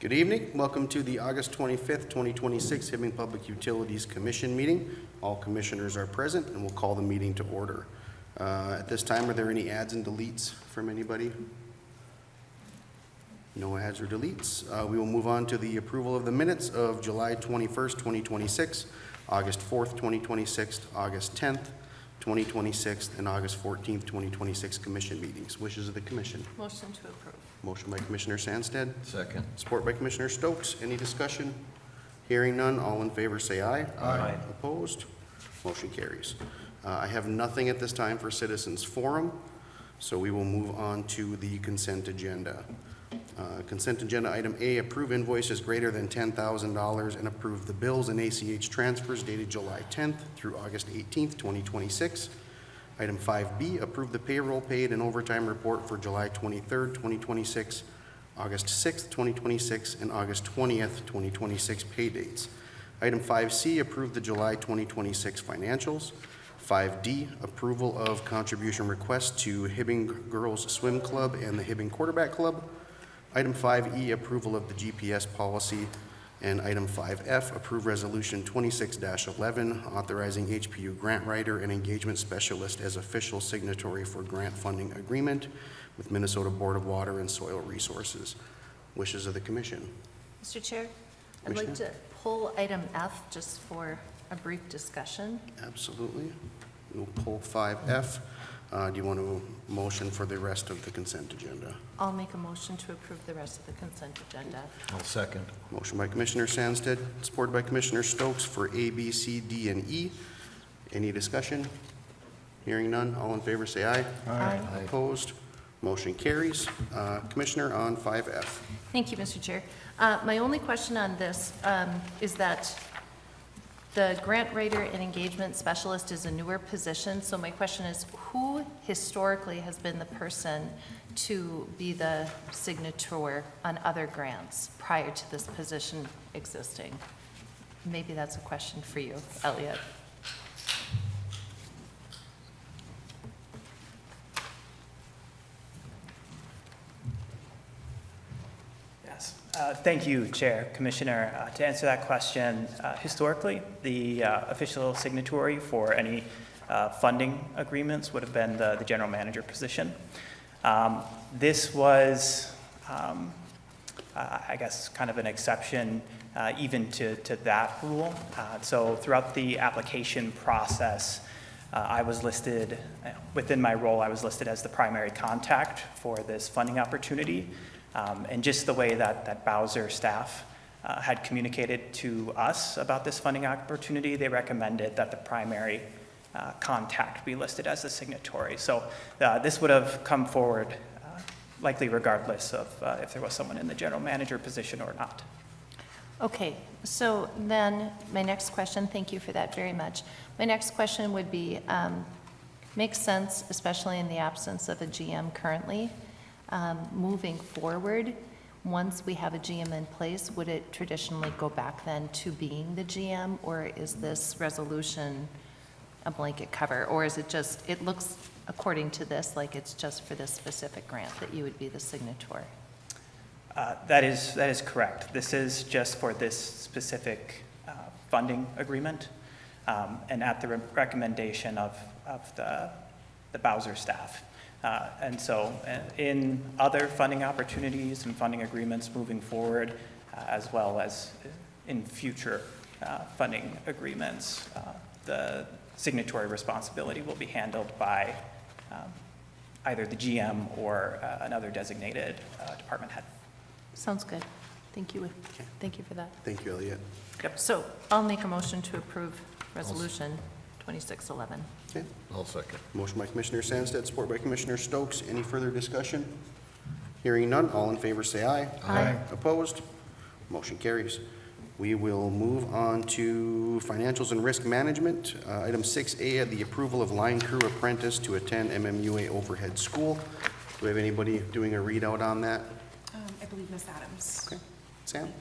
Good evening. Welcome to the August 25th, 2026 Hibbing Public Utilities Commission meeting. All commissioners are present and we'll call the meeting to order. At this time, are there any adds and deletes from anybody? No adds or deletes. We will move on to the approval of the minutes of July 21st, 2026, August 4th, 2026, August 10th, 2026, and August 14th, 2026 commission meetings. Wishes of the commission. Motion to approve. Motion by Commissioner Sandstead. Second. Support by Commissioner Stokes. Any discussion? Hearing none, all in favor say aye. Aye. Opposed? Motion carries. I have nothing at this time for citizens forum, so we will move on to the consent agenda. Consent agenda item A, approve invoices greater than $10,000 and approve the bills and ACH transfers dated July 10th through August 18th, 2026. Item 5B, approve the payroll paid and overtime report for July 23rd, 2026, August 6th, 2026, and August 20th, 2026 pay dates. Item 5C, approve the July 2026 financials. 5D, approval of contribution requests to Hibbing Girls Swim Club and the Hibbing Quarterback Club. Item 5E, approval of the GPS policy. And item 5F, approve resolution 26-11, authorizing HPU grant writer and engagement specialist as official signatory for grant funding agreement with Minnesota Board of Water and Soil Resources. Wishes of the commission. Mr. Chair, I'd like to pull item F just for a brief discussion. Absolutely. We'll pull 5F. Do you want to motion for the rest of the consent agenda? I'll make a motion to approve the rest of the consent agenda. I'll second. Motion by Commissioner Sandstead, supported by Commissioner Stokes for A, B, C, D, and E. Any discussion? Hearing none, all in favor say aye. Aye. Opposed? Motion carries. Commissioner on 5F. Thank you, Mr. Chair. My only question on this is that the grant writer and engagement specialist is a newer position. So my question is, who historically has been the person to be the signator on other grants prior to this position existing? Maybe that's a question for you, Elliot. Yes. Thank you, Chair, Commissioner. To answer that question, historically, the official signatory for any funding agreements would have been the general manager position. This was, I guess, kind of an exception even to that rule. So throughout the application process, I was listed, within my role, I was listed as the primary contact for this funding opportunity. And just the way that Bowser staff had communicated to us about this funding opportunity, they recommended that the primary contact be listed as the signatory. So this would have come forward likely regardless of if there was someone in the general manager position or not. Okay, so then my next question, thank you for that very much. My next question would be, makes sense, especially in the absence of a GM currently. Moving forward, once we have a GM in place, would it traditionally go back then to being the GM, or is this resolution a blanket cover, or is it just, it looks according to this like it's just for this specific grant that you would be the signator? That is correct. This is just for this specific funding agreement, and at the recommendation of the Bowser staff. And so in other funding opportunities and funding agreements moving forward, as well as in future funding agreements, the signatory responsibility will be handled by either the GM or another designated department head. Sounds good. Thank you. Thank you for that. Thank you, Elliot. Yep. So I'll make a motion to approve resolution 2611. Okay. I'll second. Motion by Commissioner Sandstead, support by Commissioner Stokes. Any further discussion? Hearing none, all in favor say aye. Aye. Opposed? Motion carries. We will move on to financials and risk management. Item 6A, the approval of line crew apprentice to attend MMUA overhead school. Do we have anybody doing a readout on that? I believe Ms. Adams. Okay. Sam?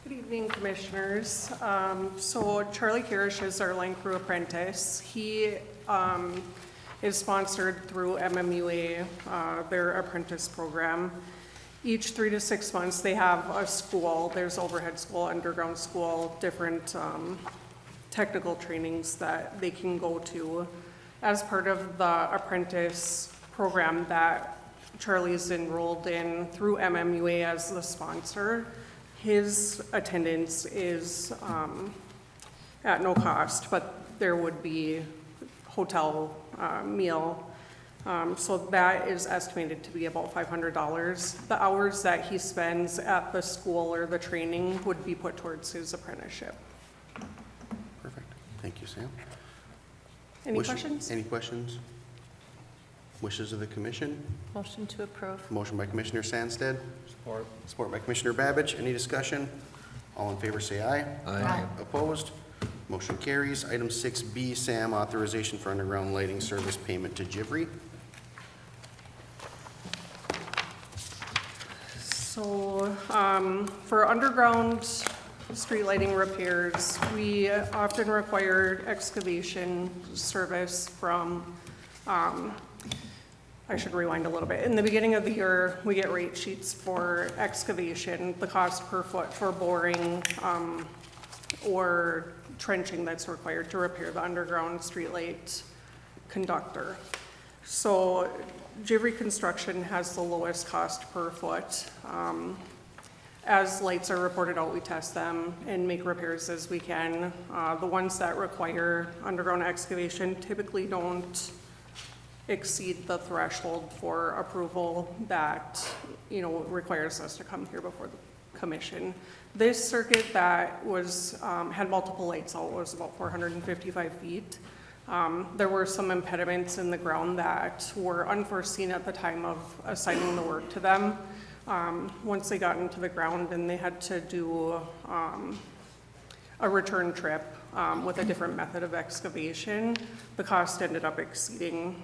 Good evening, Commissioners. So Charlie Kirish is our line crew apprentice. He is sponsored through MMUA, their apprentice program. Each 3 to 6 months, they have a school. There's overhead school, underground school, different technical trainings that they can go to as part of the apprentice program that Charlie's enrolled in through MMUA as the sponsor. His attendance is at no cost, but there would be hotel, meal. So that is estimated to be about $500. The hours that he spends at the school or the training would be put towards his apprenticeship. Perfect. Thank you, Sam. Any questions? Any questions? Wishes of the commission? Motion to approve. Motion by Commissioner Sandsted, Support. support by Commissioner Babbage. Any discussion? All in favor say aye. Aye. Opposed? Motion carries. Item 6B, Sam, authorization for underground lighting service payment to Jivry. So, for underground street lighting repairs, we often require excavation service from, I should rewind a little bit. In the beginning of the year, we get rate sheets for excavation, the cost per foot for boring, or trenching that's required to repair the underground streetlight conductor. So Jivry Construction has the lowest cost per foot. As lights are reported out, we test them and make repairs as we can. The ones that require underground excavation typically don't exceed the threshold for approval that, requires us to come here before the commission. This circuit that was, had multiple lights out was about 455 feet. There were some impediments in the ground that were unforeseen at the time of assigning the work to them. Once they got into the ground and they had to do a return trip with a different method of excavation, the cost ended up exceeding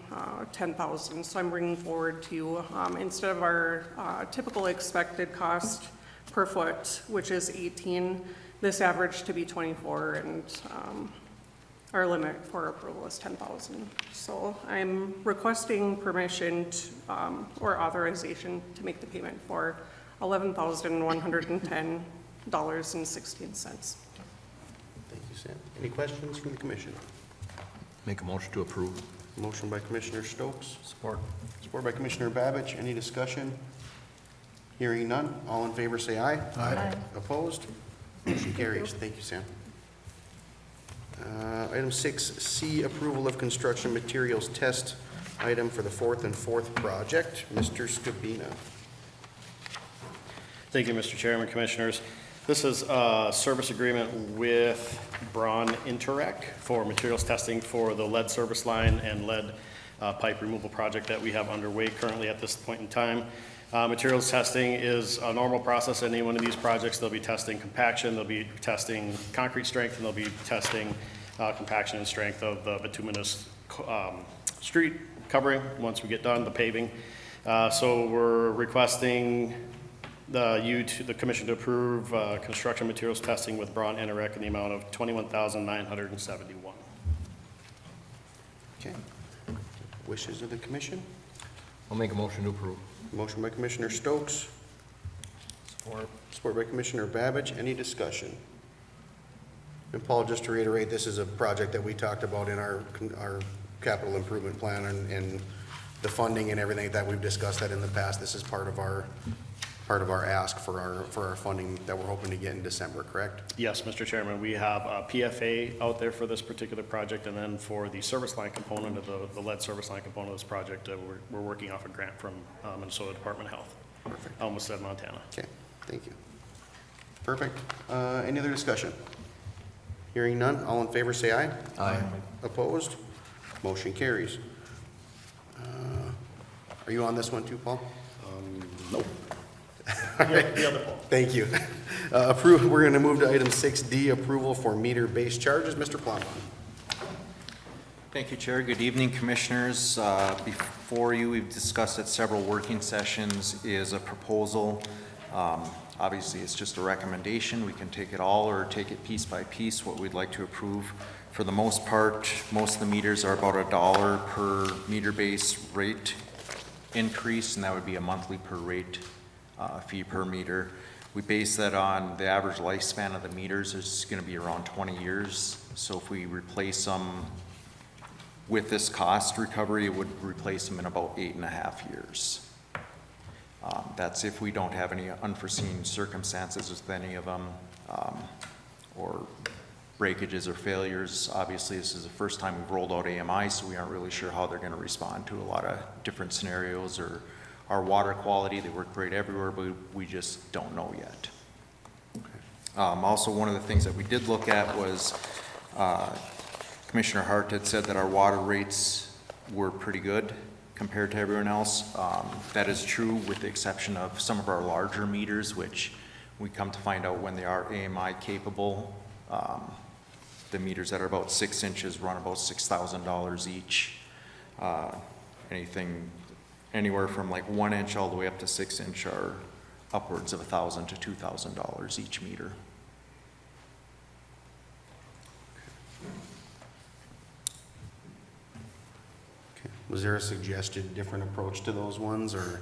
$10,000. So I'm bringing forward to you, instead of our typical expected cost per foot, which is 18, this averaged to be 24, and our limit for approval is 10,000. So I'm requesting permission to, or authorization to make the payment for $11,110.16. Thank you, Sam. Any questions from the commission? Make a motion to approve. Motion by Commissioner Stokes, Support. support by Commissioner Babbage. Any discussion? Hearing none. All in favor say aye. Aye. Opposed? Motion carries. Thank you, Sam. Item 6C, approval of construction materials test item for the 4th and 4th project. Mr. Scabina. Thank you, Mr. Chairman, Commissioners. This is a service agreement with Braun Interrec for materials testing for the lead service line and lead pipe removal project that we have underway currently at this point in time. Materials testing is a normal process in any one of these projects. They'll be testing compaction, they'll be testing concrete strength, and they'll be testing compaction and strength of the bituminous street covering once we get done, the paving. So we're requesting the commission to approve construction materials testing with Braun Interrec in the amount of $21,971. Okay. Wishes of the commission? I'll make a motion to approve. Motion by Commissioner Stokes, Support. support by Commissioner Babbage. Any discussion? And Paul, just to reiterate, this is a project that we talked about in our capital improvement plan and the funding and everything that we've discussed that in the past. This is part of our ask for our funding that we're hoping to get in December, correct? Yes, Mr. Chairman, we have a PFA out there for this particular project, and then for the service line component of the lead service line component of this project, we're working off a grant from Minnesota Department of Health. Perfect. Almost said Montana. Okay, thank you. Perfect. Any other discussion? Hearing none, all in favor say aye. Aye. Opposed? Motion carries. Are you on this one too, Paul? Nope. The other one. Thank you. We're going to move to item 6D, approval for meter-based charges. Mr. Plummer. Thank you, Chair. Good evening, Commissioners. Before you, we've discussed at several working sessions, is a proposal. Obviously, it's just a recommendation. We can take it all or take it piece by piece, what we'd like to approve For the most part, most of the meters are about $1 per meter base rate increase, and that would be a monthly per rate fee per meter. We base that on the average lifespan of the meters is going to be around 20 years. So if we replace them with this cost recovery, it would replace them in about 8.5 years. That's if we don't have any unforeseen circumstances with any of them, or breakages or failures. Obviously, this is the first time we've rolled out AMI, so we aren't really sure how they're going to respond to a lot of different scenarios, or our water quality. They work great everywhere, but we just don't know yet. Also, one of the things that we did look at was Commissioner Hart had said that our water rates were pretty good compared to everyone else. That is true with the exception of some of our larger meters, which we come to find out when they are AMI capable. The meters that are about 6 inches run about $6,000 each. Anything anywhere from like 1 inch all the way up to 6 inch are upwards of $1,000 to $2,000 each meter. Okay. Was there a suggested different approach to those ones, or?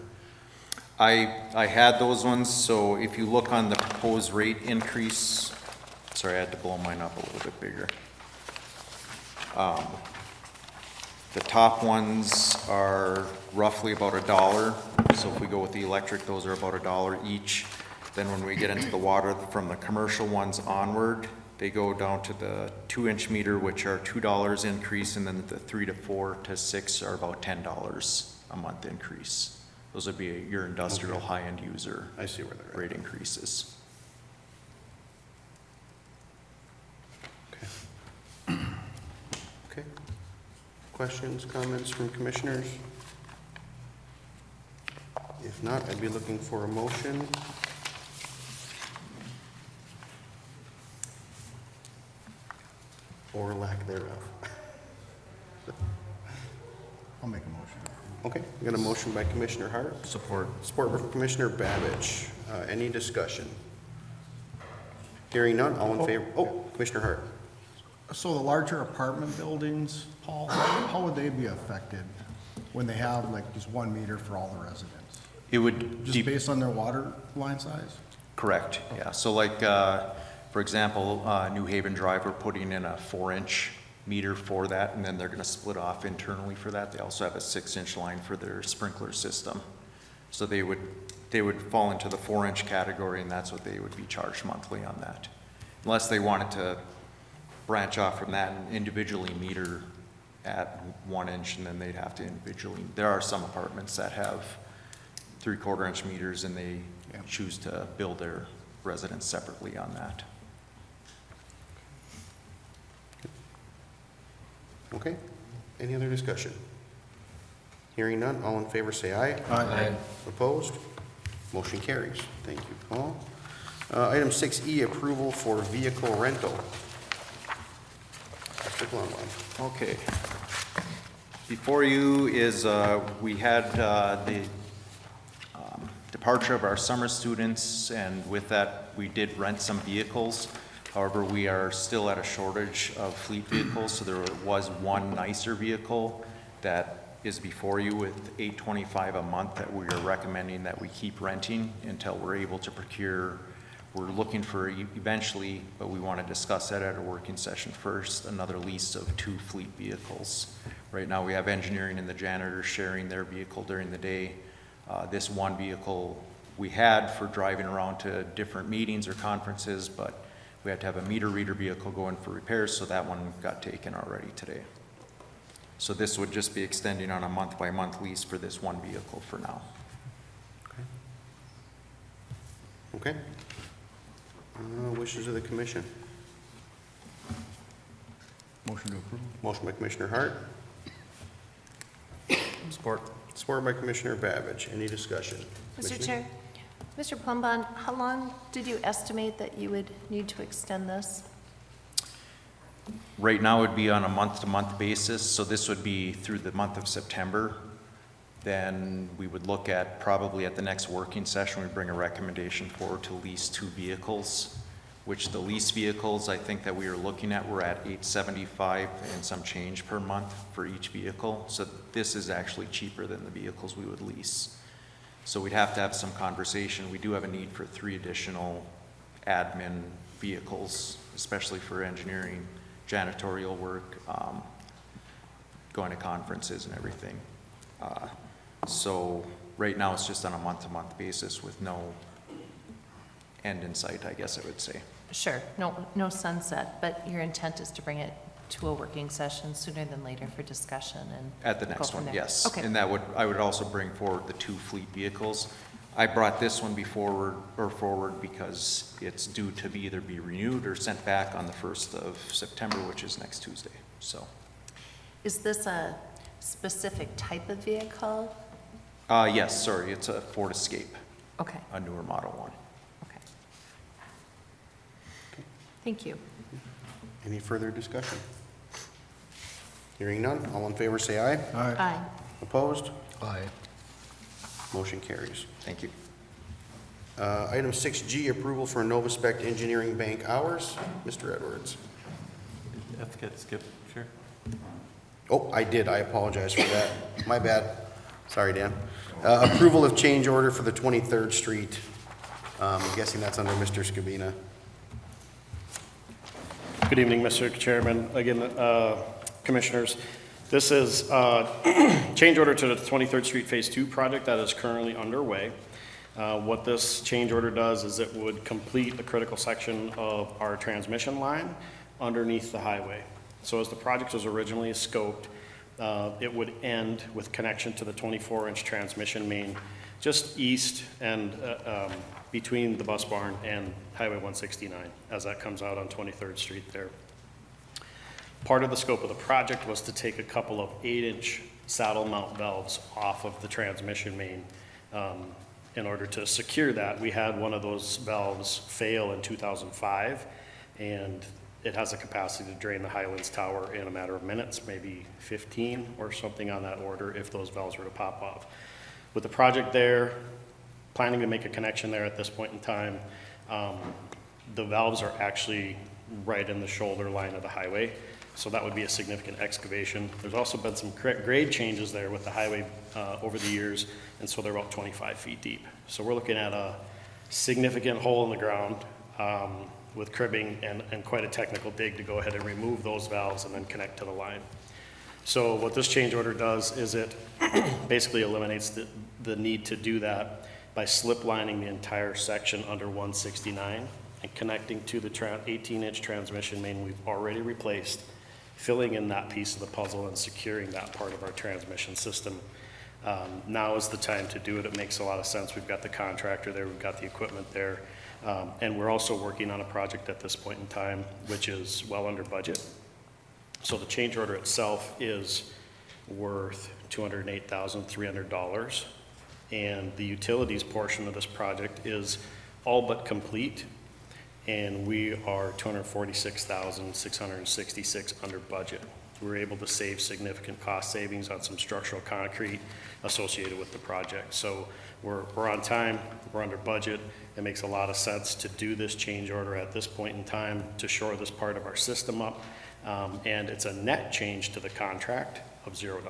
I had those ones, so if you look on the proposed rate increase, sorry, I had to blow mine up a little bit bigger. The top ones are roughly about $1. So if we go with the electric, those are about $1 each. Then when we get into the water, from the commercial ones onward, they go down to the 2-inch meter, which are $2 increase, and then the 3 to 4 to 6 are about $10 a month increase. Those would be your industrial high-end user I see where they're at. rate increases. Okay. Okay. Questions, comments from commissioners? If not, I'd be looking for a motion. Or lack thereof. I'll make a motion. Okay, we got a motion by Commissioner Hart. Support. Support by Commissioner Babbage. Any discussion? Hearing none, all in favor? Oh, Commissioner Hart. So the larger apartment buildings, Paul, how would they be affected when they have like just 1 meter for all the residents? It would Just based on their water line size? correct, yeah. So like, for example, New Haven Drive, we're putting in a 4-inch meter for that, and then they're gonna split off internally for that. They also have a 6-inch line for their sprinkler system. So they would fall into the 4-inch category, and that's what they would be charged monthly on that. Unless they wanted to branch off from that and individually meter at 1 inch, and then they'd have to individually. There are some apartments that have 3/4 inch meters, and they choose to bill their residents separately on that. Okay, any other discussion? Hearing none, all in favor say aye. Aye. Opposed? Motion carries. Thank you, Paul. Item 6E, approval for vehicle rental. Mr. Blumlein. Okay. Before you is, we had the departure of our summer students, and with that, we did rent some vehicles. However, we are still at a shortage of fleet vehicles, so there was one nicer vehicle that is before you with $825 a month that we are recommending that we keep renting until we're able to procure. We're looking for eventually, but we want to discuss that at a working session first, another lease of 2 fleet vehicles. Right now, we have engineering and the janitor sharing their vehicle during the day. This one vehicle we had for driving around to different meetings or conferences, but we had to have a meter reader vehicle go in for repairs, so that one got taken already today. So this would just be extending on a month-by-month lease for this one vehicle for now. Okay. Wishes of the commission. Motion to approve. Motion by Commissioner Hart, Support. support by Commissioner Babbage. Any discussion? Mr. Commissioner? Chair, Mr. Plumbon, how long did you estimate that you would need to extend this? Right now, it would be on a month-to-month basis, so this would be through the month of September. Then we would look at, probably at the next working session, we'd bring a recommendation forward to lease 2 vehicles. which the lease vehicles, I think that we were looking at, were at $875 and some change per month for each vehicle. So this is actually cheaper than the vehicles we would lease. So we'd have to have some conversation. We do have a need for 3 additional admin vehicles, especially for engineering, janitorial work, going to conferences and everything. So right now it's just on a month-to-month basis with no end in sight, I guess I would say. Sure, no sunset, but your intent is to bring it to a working session sooner than later for discussion and At the go next from one, there. yes. Okay. And I would also bring forward the 2 fleet vehicles. I brought this one forward because it's due to either be renewed or sent back on the 1st of September, which is next Tuesday, so. Is this a specific type of vehicle? Yes, sorry, it's a Ford Escape, Okay, a newer Model 1. okay. Thank you. Any further discussion? Hearing none, all in favor say aye. Aye. Opposed? Aye. Motion carries. Thank you. Item 6G, approval for Novaspec Engineering Bank hours. Mr. Edwards. Have to get skipped, sure. Oh, I did. I apologize for that. My bad. Sorry, Dan. Approval of change order for the 23rd Street. I'm guessing that's under Mr. Scabina. Good evening, Mr. Chairman. Again, Commissioners, this is change order to the 23rd Street Phase 2 project that is currently underway. What this change order does is it would complete the critical section of our transmission line underneath the highway. So as the project was originally scoped, it would end with connection to the 24-inch transmission main just east and between the bus barn and Highway 169 as that comes out on 23rd Street there. Part of the scope of the project was to take a couple of 8-inch saddle mount valves off of the transmission main. In order to secure that, we had one of those valves fail in 2005, and it has a capacity to drain the Highlands Tower in a matter of minutes, maybe 15 or something on that order if those valves were to pop off. With the project there, planning to make a connection there at this point in time, the valves are actually right in the shoulder line of the highway, so that would be a significant excavation. There's also been some grade changes there with the highway over the years, and so they're about 25 feet deep. So we're looking at a significant hole in the ground with cribbing and quite a technical dig to go ahead and remove those valves and then connect to the line. So what this change order does is it basically eliminates the need to do that by slip lining the entire section under 169 and connecting to the 18-inch transmission main we've already replaced, filling in that piece of the puzzle and securing that part of our transmission system. Now is the time to do it. It makes a lot of sense. We've got the contractor there, we've got the equipment there, and we're also working on a project at this point in time, which is well under budget. So the change order itself is worth $208,300, and the utilities portion of this project is all but complete, and we are $246,666 under budget. We were able to save significant cost savings on some structural concrete associated with the project. So we're on time, we're under budget. It makes a lot of sense to do this change order at this point in time to shore this part of our system up. And it's a net change to the contract of $0.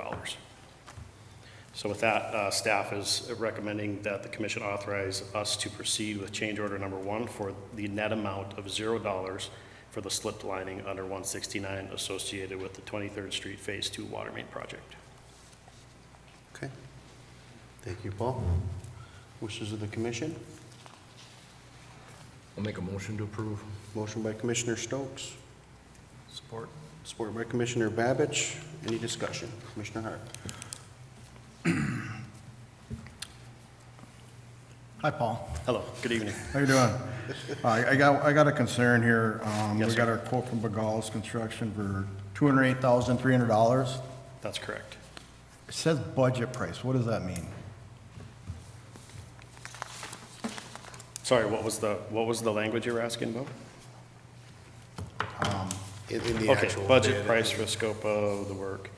So with that, staff is recommending that the commission authorize us to proceed with change order number 1 for the net amount of $0 for the slipped lining under 169 associated with the 23rd Street Phase 2 water main project. Okay. Thank you, Paul. Wishes of the commission? I'll make a motion to approve. Motion by Commissioner Stokes, Support. support by Commissioner Babich. Any discussion? Commissioner Hart. Hi, Paul. Hello, good evening. How you doing? I got a concern here. Yes, We sir. got our quote from Bagals Construction for $208,300. That's correct. It says budget price. What does that mean? Sorry, what was the language you were asking about? In the Okay, actual budget, bid. price, for scope of the work.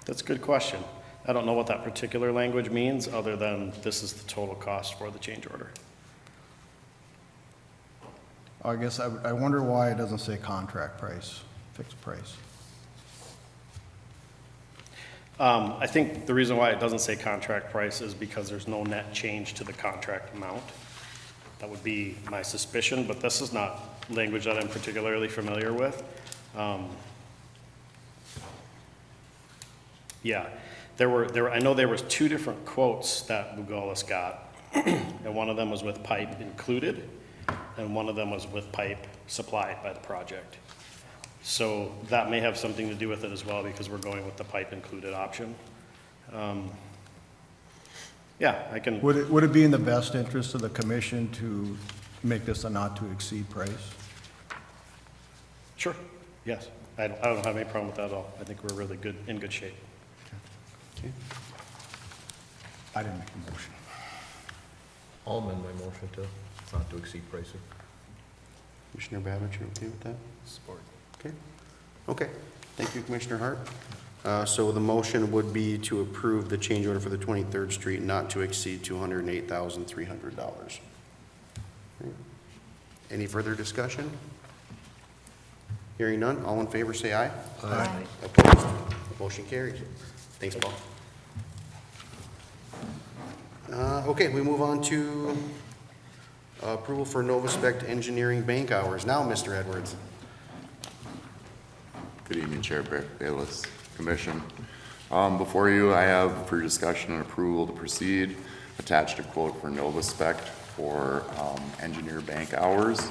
That's a good question. I don't know what that particular language means, other than this is the total cost for the change order. I guess I wonder why it doesn't say contract price, fixed price. I think the reason why it doesn't say contract price is because there's no net change to the contract amount. That would be my suspicion, but this is not language that I'm particularly familiar with. Yeah, I know there was 2 different quotes that Bugalis got, and one of them was with pipe included, and one of them was with pipe supplied by the project. So that may have something to do with it as well, because we're going with the pipe included option. Yeah, I can, Would it be in the best interest of the commission to make this a not-to-exceed price? sure, yes. I don't have any problem with that at all. I think we're really good, in good shape. Okay. I didn't make a motion. I'll amend my motion to not to exceed pricing. Commissioner Babich, you okay with that? Support. Okay. Okay. Thank you, Commissioner Hart. So the motion would be to approve the change order for the 23rd Street not to exceed $208,300. Any further discussion? Hearing none, all in favor say aye. Aye. Opposed? Motion carries. Thanks, Paul. Okay, we move on to approval for Novaspec Engineering bank hours. Now, Mr. Edwards. Good evening, Chair Bayless, Commission. Before you, I have for discussion and approval to proceed attached a quote for Novaspec for engineer bank hours.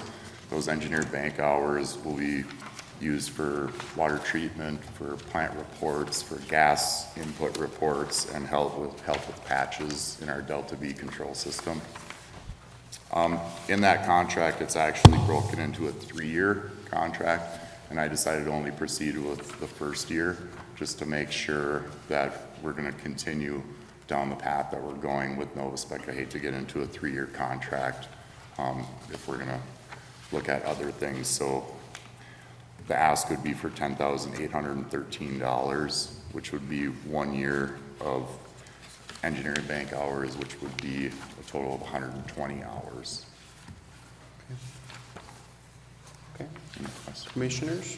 Those engineer bank hours will be used for water treatment, for plant reports, for gas input reports, and help with patches in our Delta V control system. In that contract, it's actually broken into a 3-year contract, and I decided to only proceed with the first year just to make sure that we're going to continue down the path that we're going with Novaspec. I hate to get into a 3-year contract if we're going to look at other things. So the ask would be for $10,813, which would be 1 year of engineering bank hours, which would be a total of 120 hours. Okay. Any questions? Commissioners?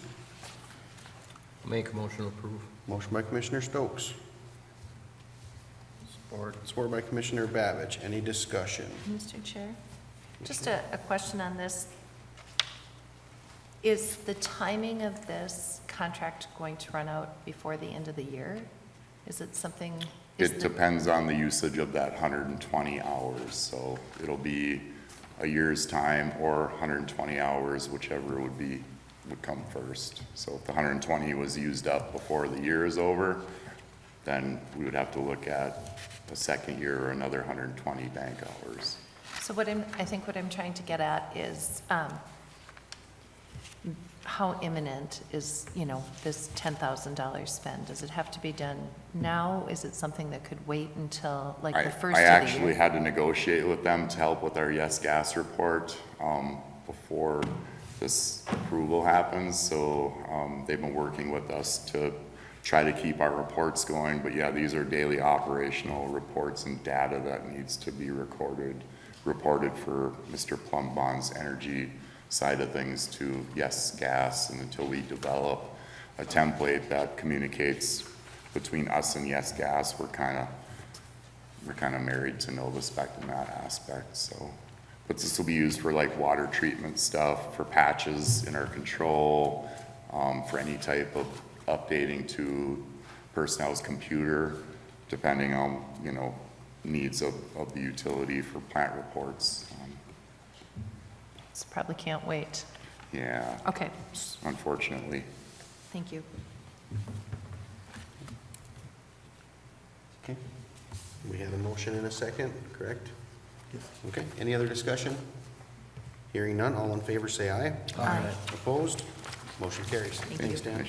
Make a motion to approve. Motion by Commissioner Stokes. Support. Support by Commissioner Babich. Any discussion? Mr. Chair, just a question on this. Is the timing of this contract going to run out before the end of the year? Is it something? It depends on the usage of that 120 hours. So it'll be a year's time or 120 hours, whichever would come first. So if the 120 was used up before the year is over, then we would have to look at a second year or another 120 bank hours. So I think what I'm trying to get at is how imminent is, this $10,000 spend? Does it have to be done now? Is it something that could wait until like the first I of the actually year? had to negotiate with them to help with our yes gas report before this approval happens. So they've been working with us to try to keep our reports going. But yeah, these are daily operational reports and data that needs to be reported for Mr. Plumbon's energy side of things to yes gas, and until we develop a template that communicates between us and yes gas, we're kind of married to Novaspec in that aspect. So, but this will be used for like water treatment stuff, for patches in our control, for any type of updating to personnel's computer, depending on needs of the utility for plant reports. So probably can't wait. Yeah. Okay, Unfortunately. thank you. Okay. We have a motion and a second, correct? Okay. Any other discussion? Hearing none, all in favor say aye. Aye. Opposed? Motion carries. Thank Thanks, you. Dan.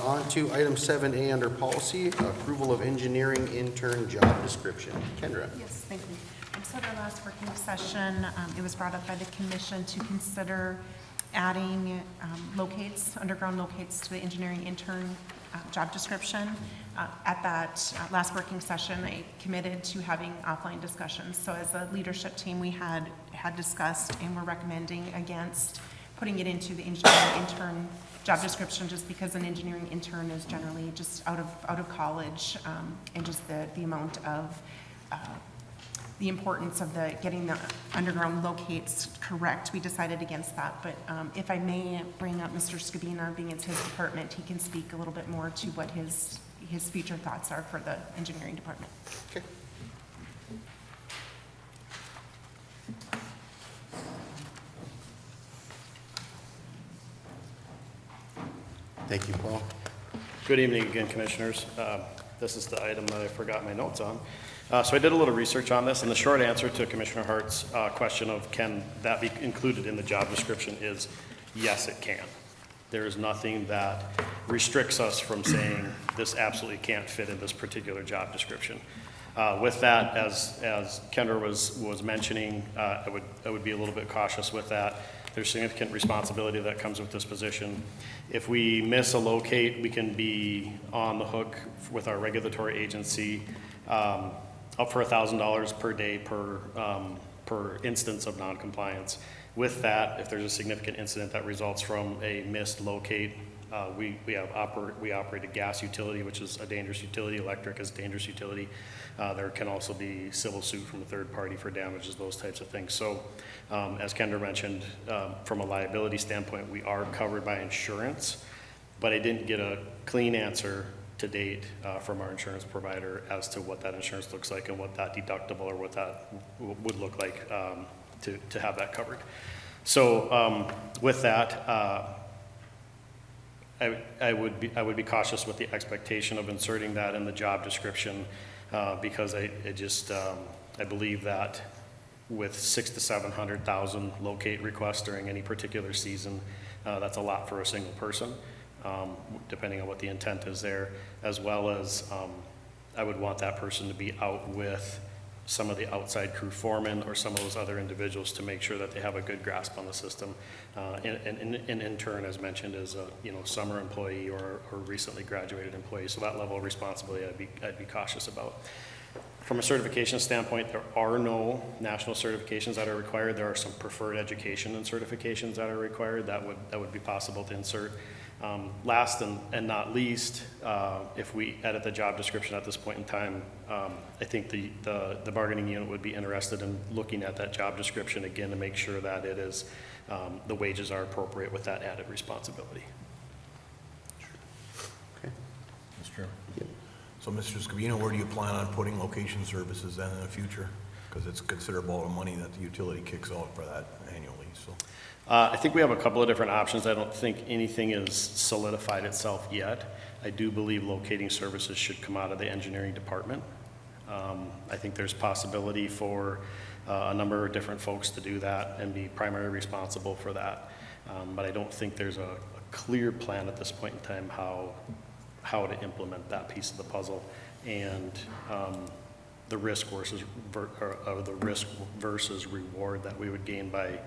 On to item 7A under policy, approval of engineering intern job description. Kendra? Yes, thank you. So at our last working session, it was brought up by the commission to consider adding underground locates to the engineering intern job description. At that last working session, I committed to having offline discussions. So as a leadership team, we had discussed and were recommending against putting it into the engineering intern job description, just because an engineering intern is generally just out of college, and just the amount of the importance of getting the underground locates correct. We decided against that, but if I may bring up Mr. Scabina, being it's his department, he can speak a little bit more to what his future thoughts are for the engineering department. Okay. Thank you, Paul. Good evening again, Commissioners. This is the item that I forgot my notes on. So I did a little research on this, and the short answer to Commissioner Hart's question of can that be included in the job description is yes, it can. There is nothing that restricts us from saying this absolutely can't fit in this particular job description. With that, as Kendra was mentioning, I would be a little bit cautious with that. There's significant responsibility that comes with this position. If we miss a locate, we can be on the hook with our regulatory agency up for $1,000 per day per instance of noncompliance. With that, if there's a significant incident that results from a missed locate, we operate a gas utility, which is a dangerous utility. Electric is a dangerous utility. There can also be civil suit from a third party for damages, those types of things. So, as Kendra mentioned, from a liability standpoint, we are covered by insurance, but I didn't get a clean answer to date from our insurance provider as to what that insurance looks like and what that deductible or what that would look like to have that covered. So, with that, I would be cautious with the expectation of inserting that in the job description because I believe that with 600,000 to 700,000 locate requests during any particular season, that's a lot for a single person, depending on what the intent is there, as well as I would want that person to be out with some of the outside crew foremen or some of those other individuals to make sure that they have a good grasp on the system. An intern, as mentioned, is a summer employee or recently graduated employee, so that level of responsibility I'd be cautious about. From a certification standpoint, there are no national certifications that are required. There are some preferred education and certifications that are required that would be possible to insert. Last and not least, if we edit the job description at this point in time, I think the bargaining unit would be interested in looking at that job description again to make sure that it is the wages are appropriate with that added responsibility. Okay. Mr. Chairman. So, Mr. Scavino, where do you plan on putting location services then in the future? Because it's considerable amount of money that the utility kicks out for that annually, so. I think we have a couple of different options. I don't think anything is solidified itself yet. I do believe locating services should come out of the engineering department. I think there's possibility for a number of different folks to do that and be primarily responsible for that. But I don't think there's a clear plan at this point in time how to implement that piece of the puzzle and the risk versus reward that we would gain by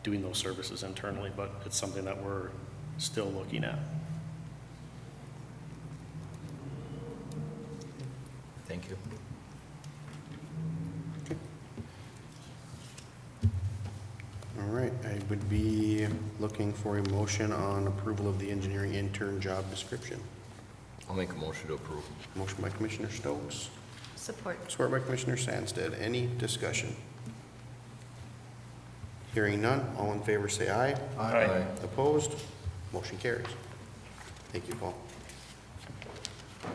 doing those services internally, but it's something that we're still looking at. Thank you. All right, I would be looking for a motion on approval of the engineering intern job description. I'll make a motion to approve. Motion by Commissioner Stokes, Support. support by Commissioner Sandsted. Any discussion? Hearing none, all in favor say aye. Aye. Opposed? Motion carries. Thank you, Paul.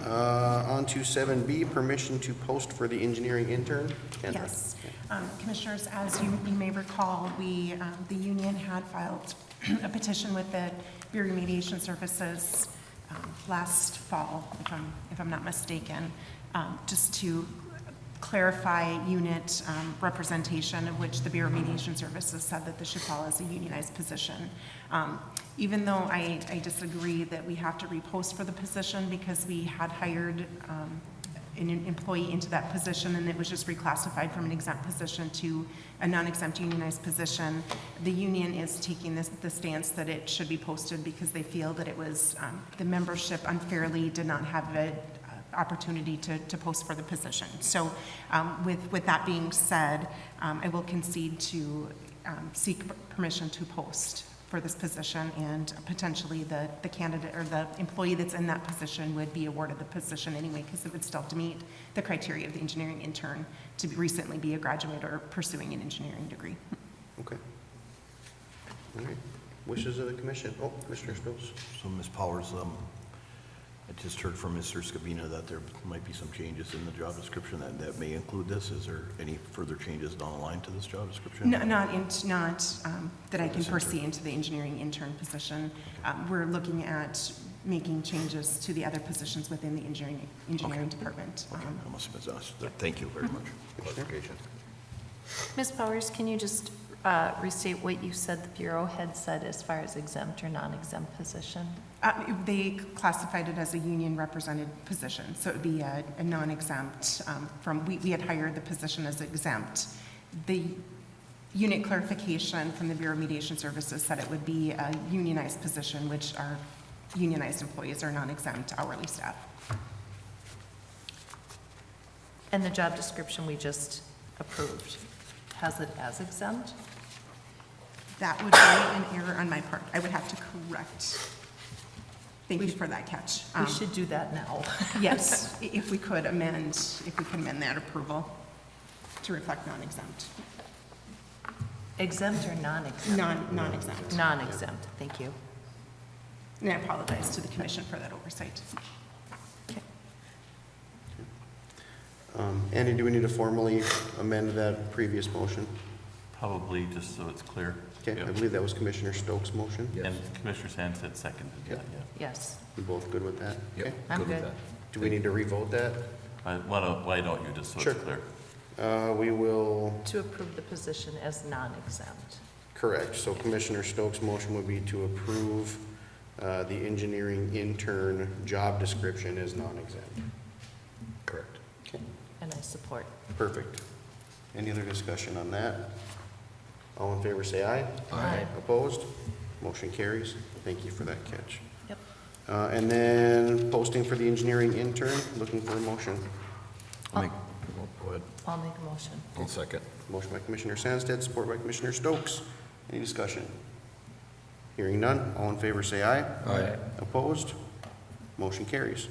On to 7B, permission to post for the engineering intern. Kendra. Yes. Commissioners, as you may recall, the union had filed a petition with the Bureau of Remediation Services last fall, if I'm not mistaken, just to clarify unit representation, of which the Bureau of Mediation Services said that this should fall as a unionized position. Even though I disagree that we have to repost for the position because we had hired an employee into that position and it was just reclassified from an exempt position to a non-exempt unionized position, the union is taking the stance that it should be posted because they feel that it was the membership unfairly did not have a opportunity to post for the position. So with that being said, I will concede to seek permission to post for this position, and potentially the candidate or the employee that's in that position would be awarded the position anyway, because it would still have to meet the criteria of the engineering intern to recently be a graduate or pursuing an engineering degree. Okay. All right. Wishes of the commission. Oh, Commissioner Spills. So, Ms. Powers, I just heard from Mr. Scabina that there might be some changes in the job description that may include this. Is there any further changes down the line to this job description? No, not that I can foresee into the engineering intern position. We're looking at making changes to the other positions within the engineering department. Okay, I must have misunderstood. Thank you very much. Clarification. Ms. Powers, can you just restate what you said the Bureau had said as far as exempt or non-exempt position? They classified it as a union represented position, so it would be a non-exempt we had hired the position as exempt. The unit clarification from the Bureau of Mediation Services said it would be a unionized position, which our unionized employees are non-exempt hourly staff. And the job description we just approved has it as exempt? That would be an error on my part. I would have to correct. Thank you for that catch. We should do that now. Yes, if we could amend that approval to reflect non-exempt. Exempt or non-exempt? Non-exempt. Non-exempt, thank you. And I apologize to the commission for that oversight. Okay. Andy, do we need to formally amend that previous motion? Probably, just so it's clear. Okay, I Yep. believe that was Commissioner Stokes' motion. And Commissioner Sandsted seconded that, yeah. Yes, You both good with that? Yep. Okay. I'm with good. that. Do we need to revote that? Why don't you, just so Sure. it's clear? We will, To approve the position as non-exempt. correct. So Commissioner Stokes' motion would be to approve the engineering intern job description as non-exempt. Correct. Okay, And I support. perfect. Any other discussion on that? All in favor, say aye. Aye. Opposed? Motion carries. Thank you for that catch. Yep. And then posting for the engineering intern, looking for a motion. Go ahead. I'll make a motion. I'll second. Motion by Commissioner Sandsted, support by Commissioner Stokes. Any discussion? Hearing none, all in favor say aye. Aye. Opposed? Motion carries.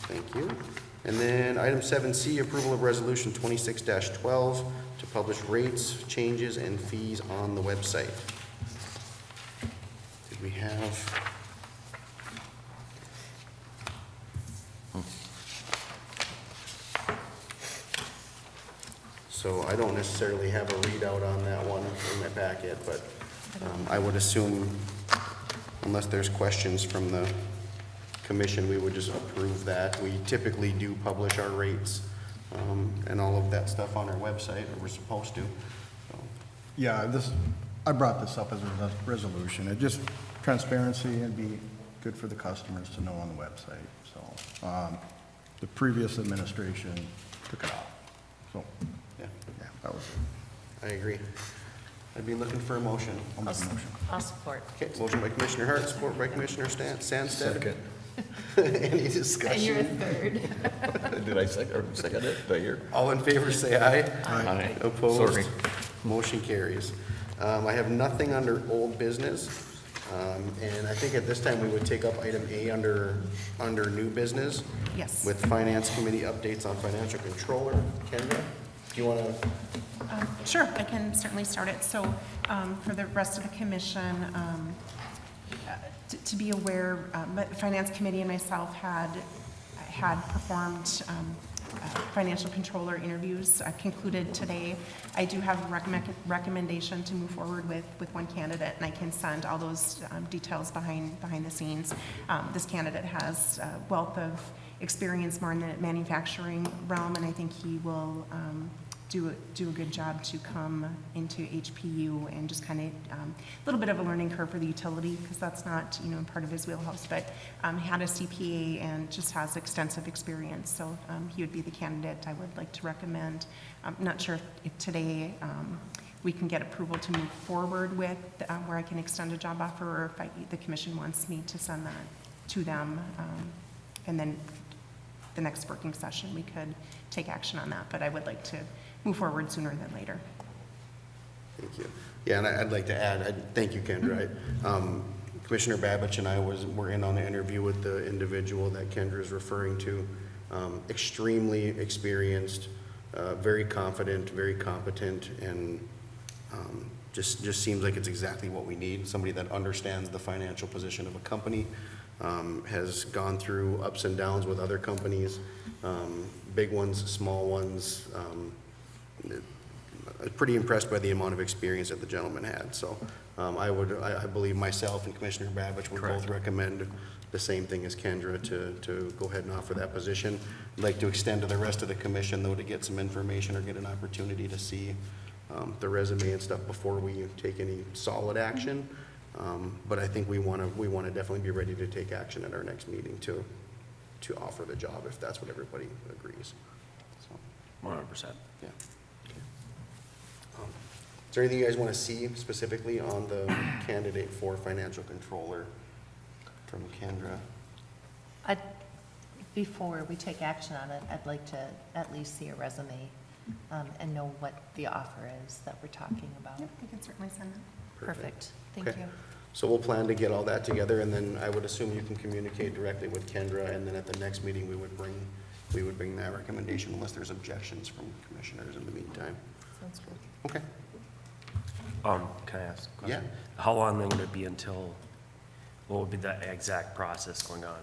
Thank you. And then item 7C, approval of resolution 26-12 to publish rates, changes, and fees on the website. Did we have? So I don't necessarily have a readout on that one in my packet, but I would assume, unless there's questions from the commission, we would just approve that. We typically do publish our rates and all of that stuff on our website, or we're supposed to. So, Yeah, I brought this up as a resolution. It just, transparency and be good for the customers to know on the website. So, the previous administration took it off. So, yeah, that was it. I agree. I'd be looking for a motion. I'll make a motion. I'll support. Okay, motion by Commissioner Hart, support by Commissioner Sandsted. Second. Any And you're a discussion? Did third. I second it? Did I hear? All in favor, say aye. Aye. Opposed? Sorry. Motion carries. I have nothing under old business. And I think at this time, we would take up item A under new business Yes. with Finance Committee updates on financial controller. Kendra, do you want to? Sure, I can certainly start it. So for the rest of the commission, to be aware, Finance Committee and myself had performed financial controller interviews concluded today. I do have a recommendation to move forward with one candidate, and I can send all those details behind the scenes. This candidate has a wealth of experience more in the manufacturing realm, and I think he will do a good job to come into HPU and just kind of a little bit of a learning curve for the utility, because that's not part of his wheelhouse, but he had a CPA and just has extensive experience, so he would be the candidate I would like to recommend. I'm not sure if today we can get approval to move forward with where I can extend a job offer, or if the commission wants me to send that to them and then the next working session, we could take action on that. But I would like to move forward sooner than later. Thank you. Yeah, and I'd like to add, thank you, Kendra. Commissioner Babich and I were in on the interview with the individual that Kendra is referring to. Extremely experienced, very confident, very competent, and just seems like it's exactly what we need. Somebody that understands the financial position of a company, has gone through ups and downs with other companies, big ones, small ones. I was pretty impressed by the amount of experience that the gentleman had. So I believe myself and Commissioner Babich would both recommend the same thing as Kendra to go ahead and offer that position. I'd like to extend to the rest of the commission, though, to get some information or get an opportunity to see the resume and stuff before we take any solid action. But I think we want to definitely be ready to take action at our next meeting to offer the job, if that's what everybody agrees. So, 100%. yeah. Is there anything you guys want to see specifically on the candidate for financial controller from Kendra? Before we take action on it, I'd like to at least see a resume and know what the offer is that we're talking about. Yep, you can certainly send that. Perfect. Thank Okay. you. So we'll plan to get all that together, and then I would assume you can communicate directly with Kendra, and then at the next meeting, we would bring that recommendation unless there's objections from commissioners in the meantime. Sounds good. Okay. Can I ask a question? Yeah. How long then would it be until, what would be the exact process going on?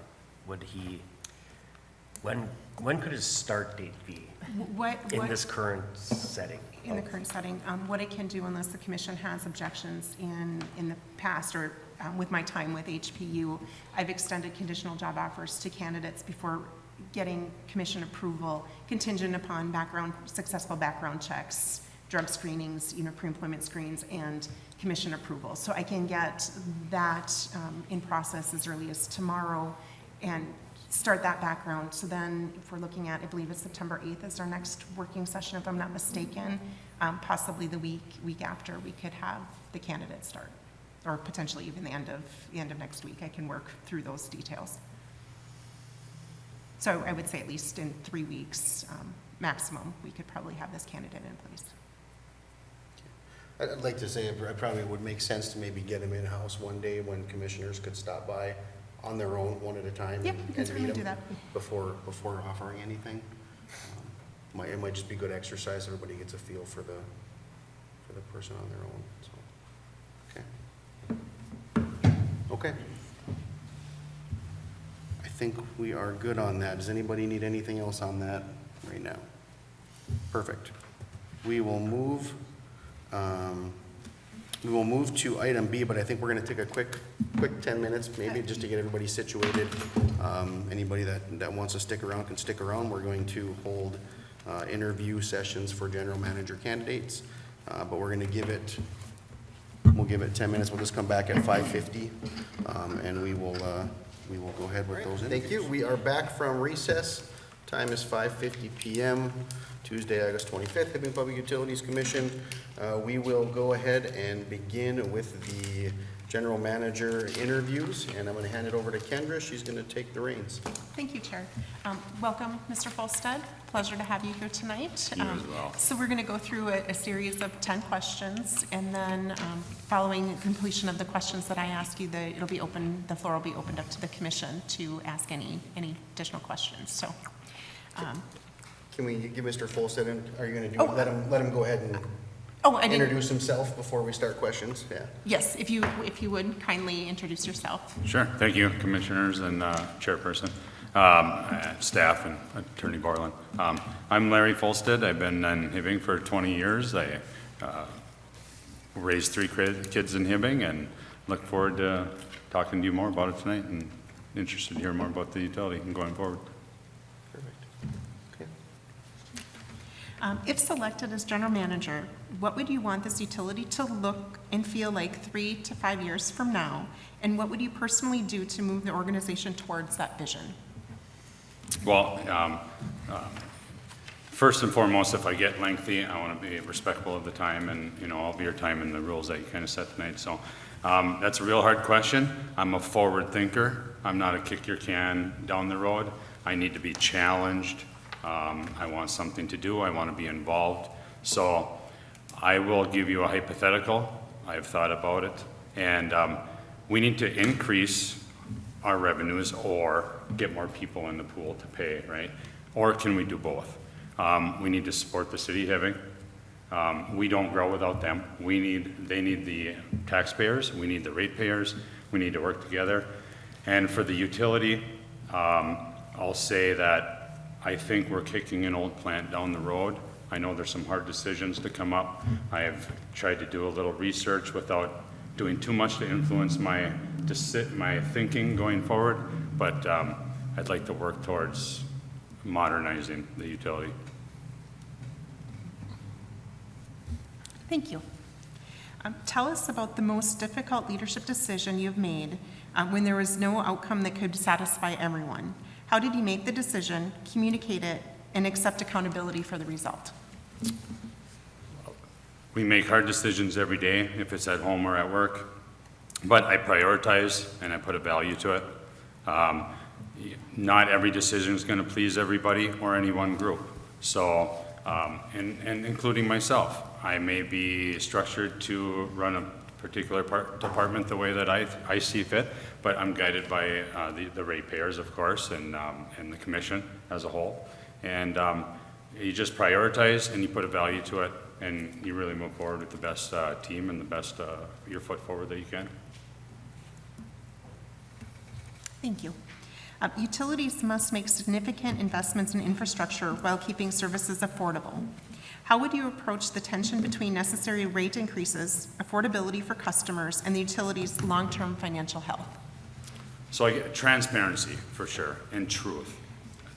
Would he, when could his start date be in this current setting? In the current setting, what I can do unless the commission has objections in the past or with my time with HPU, I've extended conditional job offers to candidates before getting commission approval contingent upon successful background checks, drug screenings, pre-employment screens, and commission approval. So I can get that in process as early as tomorrow and start that background. So then if we're looking at, I believe it's September 8th is our next working session, if I'm not mistaken, possibly the week after we could have the candidate start, or potentially even the end of next week. I can work through those details. So I would say at least in 3 weeks maximum, we could probably have this candidate in place. I'd like to say it probably would make sense to maybe get him in-house one day when commissioners could stop by on their own, one at a time. Yep, we can and certainly meet do him that. Before offering anything. It might just be good exercise, everybody gets a feel for the person on their own, so. Okay. I think we are good on that. Does anybody need anything else on that right now? Perfect. We will move to item B, but I think we're going to take a quick 10 minutes, maybe, just to get everybody situated. Anybody that wants to stick around can stick around. We're going to hold interview sessions for general manager candidates, but we'll give it 10 minutes. We'll just come back at 5:50, and we will go ahead with those interviews. Thank you. We are back from recess. Time is 5:50 p.m. Tuesday, August 25th, Hibbing Public Utilities Commission. We will go ahead and begin with the general manager interviews, and I'm going to hand it over to Kendra. She's going to take the reins. Thank you, Chair. Welcome, Mr. Folstead. Pleasure to have you here tonight. You as well. So we're going to go through a series of 10 questions, and then following completion of the questions that I ask you, the floor will be opened up to the commission to ask any additional questions. So. Can we give Mr. Folstead, are you going to let him go ahead and introduce himself before we start questions? Yeah. Yes, if you would kindly introduce yourself. Sure. Thank you, commissioners and chairperson, staff, and Attorney Borland. I'm Larry Folstead. I've been in Hibbing for 20 years. I raised 3 kids in Hibbing and look forward to talking to you more about it tonight, and interested to hear more about the utility and going forward. If selected as general manager, what would you want this utility to look and feel like 3 to 5 years from now? And what would you personally do to move the organization towards that vision? Well, first and foremost, if I get lengthy, I want to be respectful of the time and, all of your time and the rules that you kind of set tonight. So that's a real hard question. I'm a forward thinker. I'm not a kick your can down the road. I need to be challenged. I want something to do. I want to be involved. So I will give you a hypothetical. I've thought about it. And we need to increase our revenues or get more people in the pool to pay, right? Or can we do both? We need to support the city of Hibbing. We don't grow without them. They need the taxpayers, we need the ratepayers, we need to work together. And for the utility, I'll say that I think we're kicking an old plant down the road. I know there's some hard decisions to come up. I have tried to do a little research without doing too much to influence my thinking going forward, but I'd like to work towards modernizing the utility. Thank you. Tell us about the most difficult leadership decision you've made when there was no outcome that could satisfy everyone. How did you make the decision, communicate it, and accept accountability for the result? We make hard decisions every day, if it's at home or at work, but I prioritize and I put a value to it. Not every decision is going to please everybody or any one group. So, and including myself, I may be structured to run a particular department the way that I see fit, but I'm guided by the ratepayers, of course, and the commission as a whole. And you just prioritize and you put a value to it, and you really move forward with the best team and the best your foot forward that you can. Thank you. Utilities must make significant investments in infrastructure while keeping services affordable. How would you approach the tension between necessary rate increases, affordability for customers, and the utilities' long-term financial health? So I get transparency for sure, and truth.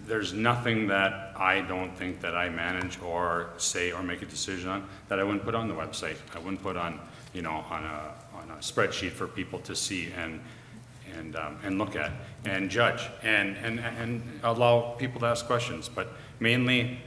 There's nothing that I don't think that I manage or say or make a decision on that I wouldn't put on the website. I wouldn't put on, on a spreadsheet for people to see and look at and judge and allow people to ask questions. But mainly,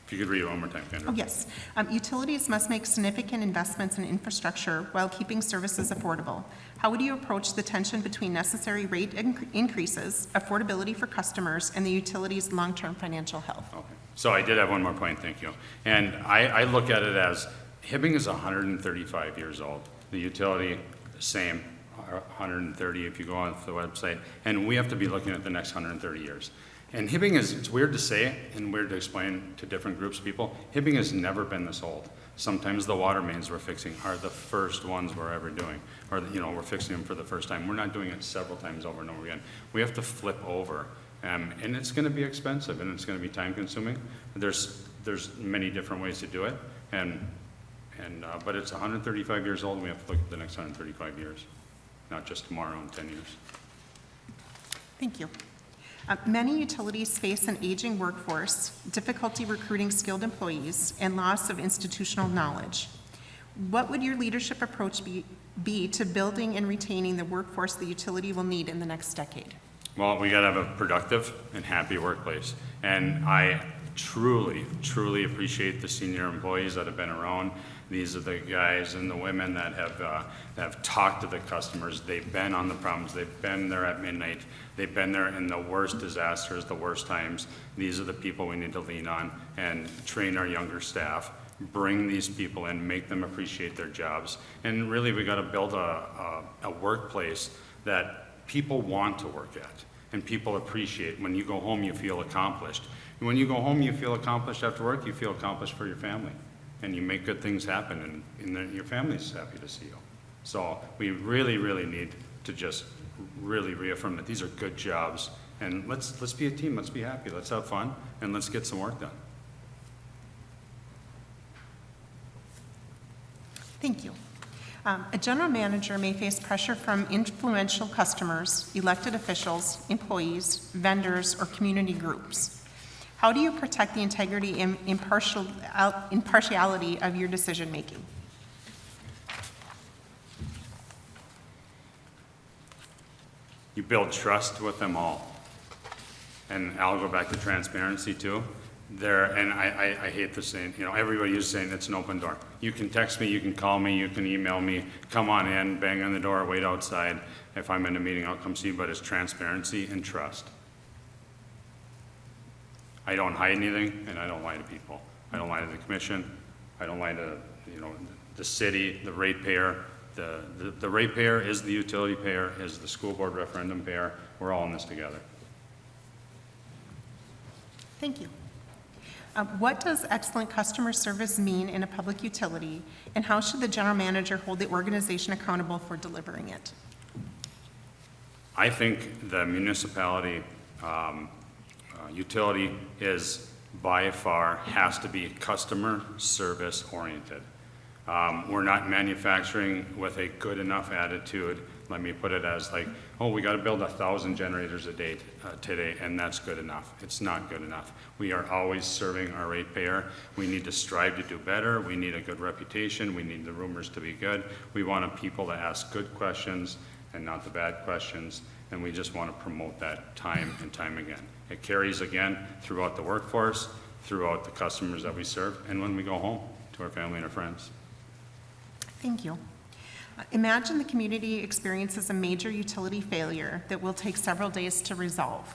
if you could read it one more time, Kendra. Oh, yes. Utilities must make significant investments in infrastructure while keeping services affordable. How would you approach the tension between necessary rate increases, affordability for customers, and the utilities' long-term financial health? Okay. So I did have one more point, thank you. And I look at it as Hibbing is 135 years old. The utility, the same, 130 if you go on the website. And we have to be looking at the next 130 years. And Hibbing it's weird to say and weird to explain to different groups of people, Hibbing has never been this old. Sometimes the water mains we're fixing are the first ones we're ever doing. Or, we're fixing them for the first time. We're not doing it several times over and over again. We have to flip over. And it's going to be expensive and it's going to be time consuming. There's many different ways to do it. But it's 135 years old and we have to look at the next 135 years, not just tomorrow and 10 years. Thank you. Many utilities face an aging workforce, difficulty recruiting skilled employees, and loss of institutional knowledge. What would your leadership approach be to building and retaining the workforce the utility will need in the next decade? Well, we got to have a productive and happy workplace. And I truly, truly appreciate the senior employees that have been around. These are the guys and the women that have talked to the customers. They've been on the problems. They've been there at midnight. They've been there in the worst disasters, the worst times. These are the people we need to lean on and train our younger staff, bring these people in, make them appreciate their jobs. And really, we got to build a workplace that people want to work at and people appreciate. When you go home, you feel accomplished. And when you go home, you feel accomplished after work, you feel accomplished for your family. And you make good things happen, and your family's happy to see you. So we really, really need to just really reaffirm that these are good jobs, and let's be a team, let's be happy, let's have fun, and let's get some work done. Thank you. A general manager may face pressure from influential customers, elected officials, employees, vendors, or community groups. How do you protect the integrity and impartiality of your decision-making? You build trust with them all. And I'll go back to transparency too. and I hate this saying, you know, everybody is saying it's an open door. You can text me, you can call me, you can email me, come on in, bang on the door, wait outside. If I'm in a meeting, I'll come see you, but it's transparency and trust. I don't hide anything, and I don't lie to people. I don't lie to the commission. I don't lie to, you know, the city, the ratepayer. The ratepayer is the utility payer, is the school board referendum payer. We're all in this together. Thank you. What does excellent customer service mean in a public utility, and how should the general manager hold the organization accountable for delivering it? I think the municipality utility is by far has to be customer service oriented. We're not manufacturing with a good enough attitude. Let me put it as like, oh, we got to build 1,000 generators a day today, and that's good enough. It's not good enough. We are always serving our ratepayer. We need to strive to do better. We need a good reputation. We need the rumors to be good. We want people to ask good questions and not the bad questions, and we just want to promote that time and time again. It carries again throughout the workforce, throughout the customers that we serve, and when we go home to our family and our friends. Thank you. Imagine the community experiences a major utility failure that will take several days to resolve.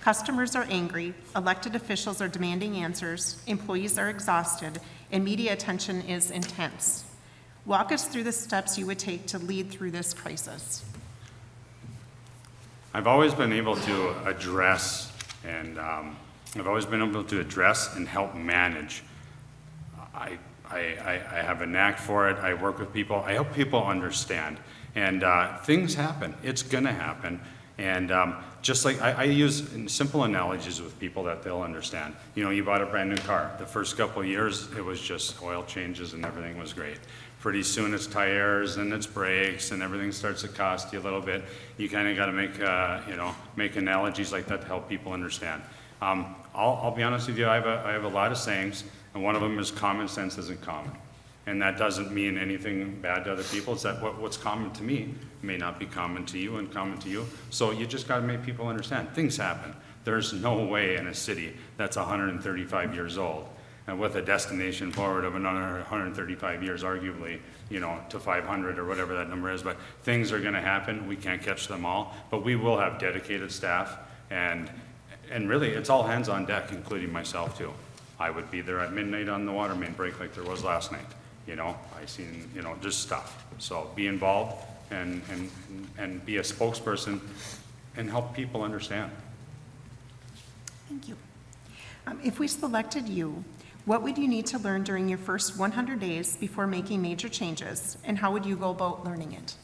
Customers are angry, elected officials are demanding answers, employees are exhausted, and media attention is intense. Walk us through the steps you would take to lead through this crisis. I've always been able to address and help manage. I have a knack for it. I work with people. I help people understand. And things happen. It's going to happen. And just like I use simple analogies with people that they'll understand. You know, you bought a brand new car. The first couple of years, it was just oil changes and everything was great. Pretty soon it's tires and it's brakes and everything starts to cost you a little bit. You kind of got to make analogies like that to help people understand. I'll be honest with you, I have a lot of sayings, and one of them is common sense isn't common. And that doesn't mean anything bad to other people. It's that what's common to me may not be common to you and common to you. So you just got to make people understand. Things happen. There's no way in a city that's 135 years old and with a destination forward of another 135 years, arguably, you know, to 500 or whatever that number is. But things are going to happen. We can't catch them all. But we will have dedicated staff. And really, it's all hands on deck, including myself, too. I would be there at midnight on the water main break like there was last night. You know, I seen, you know, just stuff. So be involved and be a spokesperson and help people understand. Thank you. If we selected you, what would you need to learn during your first 100 days before making major changes, and how would you go about learning it?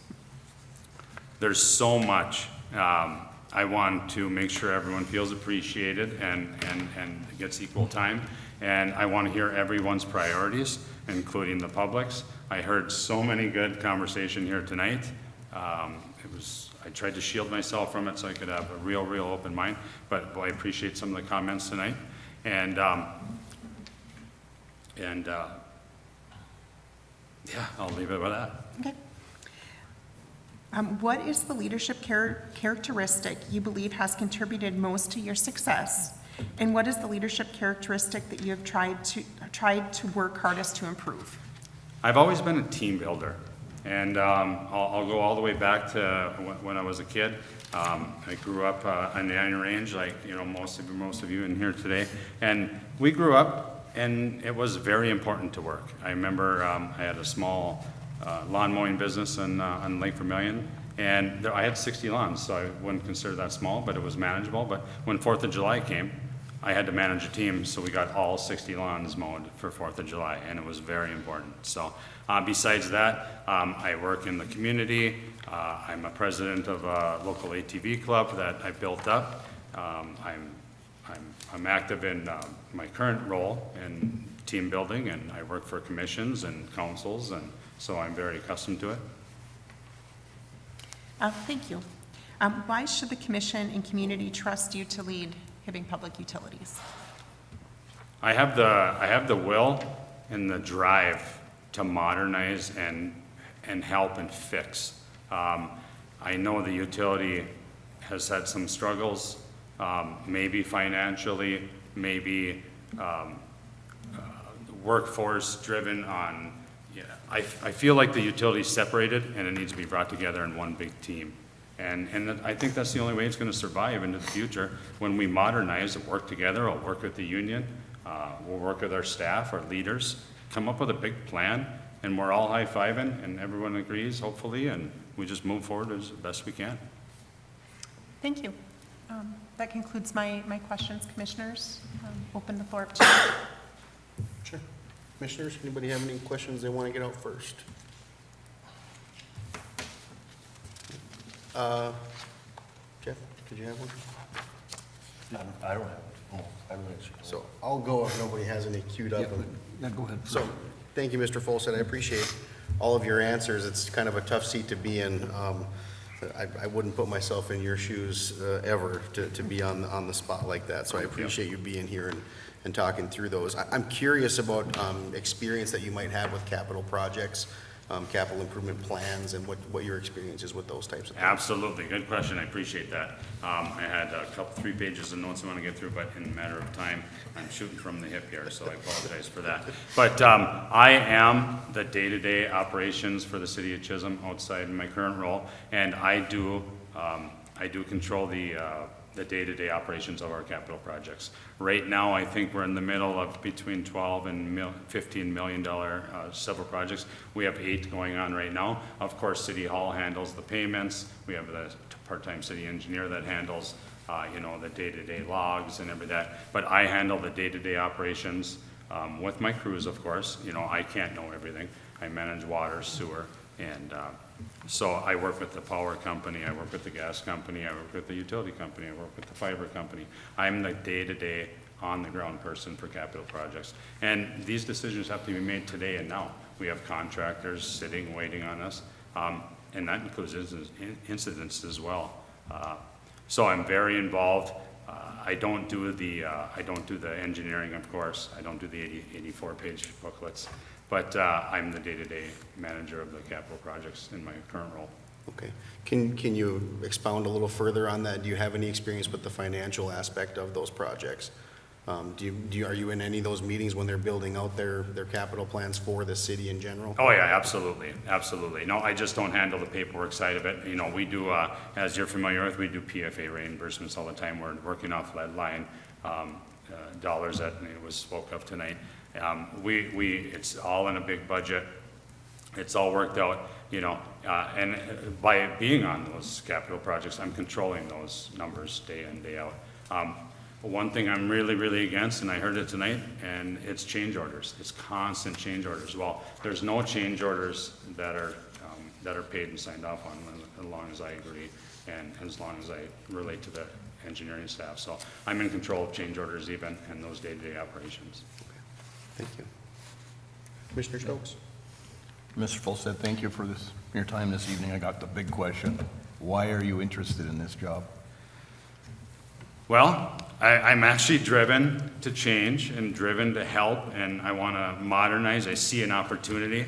There's so much. I want to make sure everyone feels appreciated and gets equal time. And I want to hear everyone's priorities, including the public's. I heard so many good conversation here tonight. I tried to shield myself from it so I could have a real open mind, but I appreciate some of the comments tonight. And yeah, I'll leave it with that. Okay. What is the leadership characteristic you believe has contributed most to your success? And what is the leadership characteristic that you have tried to work hardest to improve? I've always been a team builder. And I'll go all the way back to when I was a kid. I grew up on the Iron Range, like, you know, most of you in here today. And we grew up, and it was very important to work. I remember I had a small lawn mowing business on Lake Vermilion, and I had 60 lawns, so I wouldn't consider that small, but it was manageable. But when 4th of July came, I had to manage a team, so we got all 60 lawns mowed for 4th of July, and it was very important. So besides that, I work in the community. I'm a president of a local ATV club that I built up. I'm active in my current role in team building, and I work for commissions and councils, and so I'm very accustomed to it. Thank you. Why should the commission and community trust you to lead Hibbing Public Utilities? I have the will and the drive to modernize and help and fix. I know the utility has had some struggles, maybe financially, maybe workforce driven on, yeah, I feel like the utility's separated and it needs to be brought together in one big team. And I think that's the only way it's gonna survive into the future. When we modernize and work together, I'll work with the union, we'll work with our staff, our leaders, come up with a big plan, and we're all high-fiving, and everyone agrees, hopefully, and we just move forward as best we can. Thank you. That concludes my questions, commissioners. Open the floor up to Sure. Commissioners, anybody have any questions they want to get out first? Jeff, did you have one? I don't have, oh, I don't actually. So I'll go if nobody has any queued up. Yeah, go ahead. So, thank you, Mr. Folstead. I appreciate all of your answers. It's kind of a tough seat to be in. I wouldn't put myself in your shoes ever to be on the spot like that. So I appreciate you being here and talking through those. I'm curious about experience that you might have with capital projects, capital improvement plans, and what your experience is with those types of things. Absolutely, good question, I appreciate that. I had a couple, 3 pages of notes I want to get through, but in a matter of time, I'm shooting from the hip here, so I apologize for that. But I am the day-to-day operations for the city of Chisholm outside my current role, and I do control the day-to-day operations of our capital projects. Right now, I think we're in the middle of between $12 and $15 million several projects. We have 8 going on right now. Of course, City Hall handles the payments. We have the part-time city engineer that handles, the day-to-day logs and everything that. But I handle the day-to-day operations with my crews, of course. I can't know everything. I manage water, sewer, and so I work with the power company, I work with the gas company, I work with the utility company, I work with the fiber company. I'm the day-to-day, on-the-ground person for capital projects. And these decisions have to be made today and now. We have contractors sitting, waiting on us, and that includes incidents as well. So I'm very involved. I don't do the engineering, of course. I don't do the 84-page booklets. But I'm the day-to-day manager of the capital projects in my current role. Okay. Can you expound a little further on that? Do you have any experience with the financial aspect of those projects? Are you in any of those meetings when they're building out their capital plans for the city in general? Oh yeah, absolutely, absolutely. No, I just don't handle the paperwork side of it. We do, as you're familiar with, we do PFA reimbursements all the time. We're working off lead line dollars that was spoke of tonight. It's all in a big budget. It's all worked out, and by being on those capital projects, I'm controlling those numbers day in, day out. One thing I'm really, really against, and I heard it tonight, and it's change orders. It's constant change orders. Well, there's no change orders that are paid and signed off on as long as I agree and as long as I relate to the engineering staff. So I'm in control of change orders even and those day-to-day operations. Thank you. Commissioner Stokes? Mr. Folstead, thank you for your time this evening. I got the big question. Why are you interested in this job? Well, I'm actually driven to change and driven to help, and I want to modernize. I see an opportunity.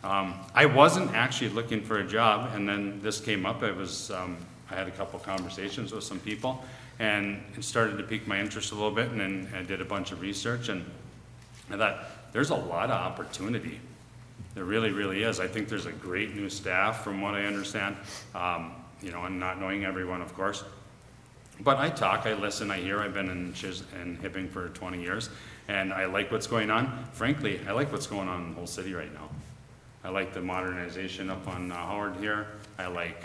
I wasn't actually looking for a job, and then this came up. I had a couple conversations with some people, and it started to pique my interest a little bit, and then I did a bunch of research, and I thought, there's a lot of opportunity. There really, really is. I think there's a great new staff, from what I understand, and not knowing everyone, of course. But I talk, I listen, I hear. I've been in Hibbing for 20 years, and I like what's going on. Frankly, I like what's going on in the whole city right now. I like the modernization up on Howard here. I like,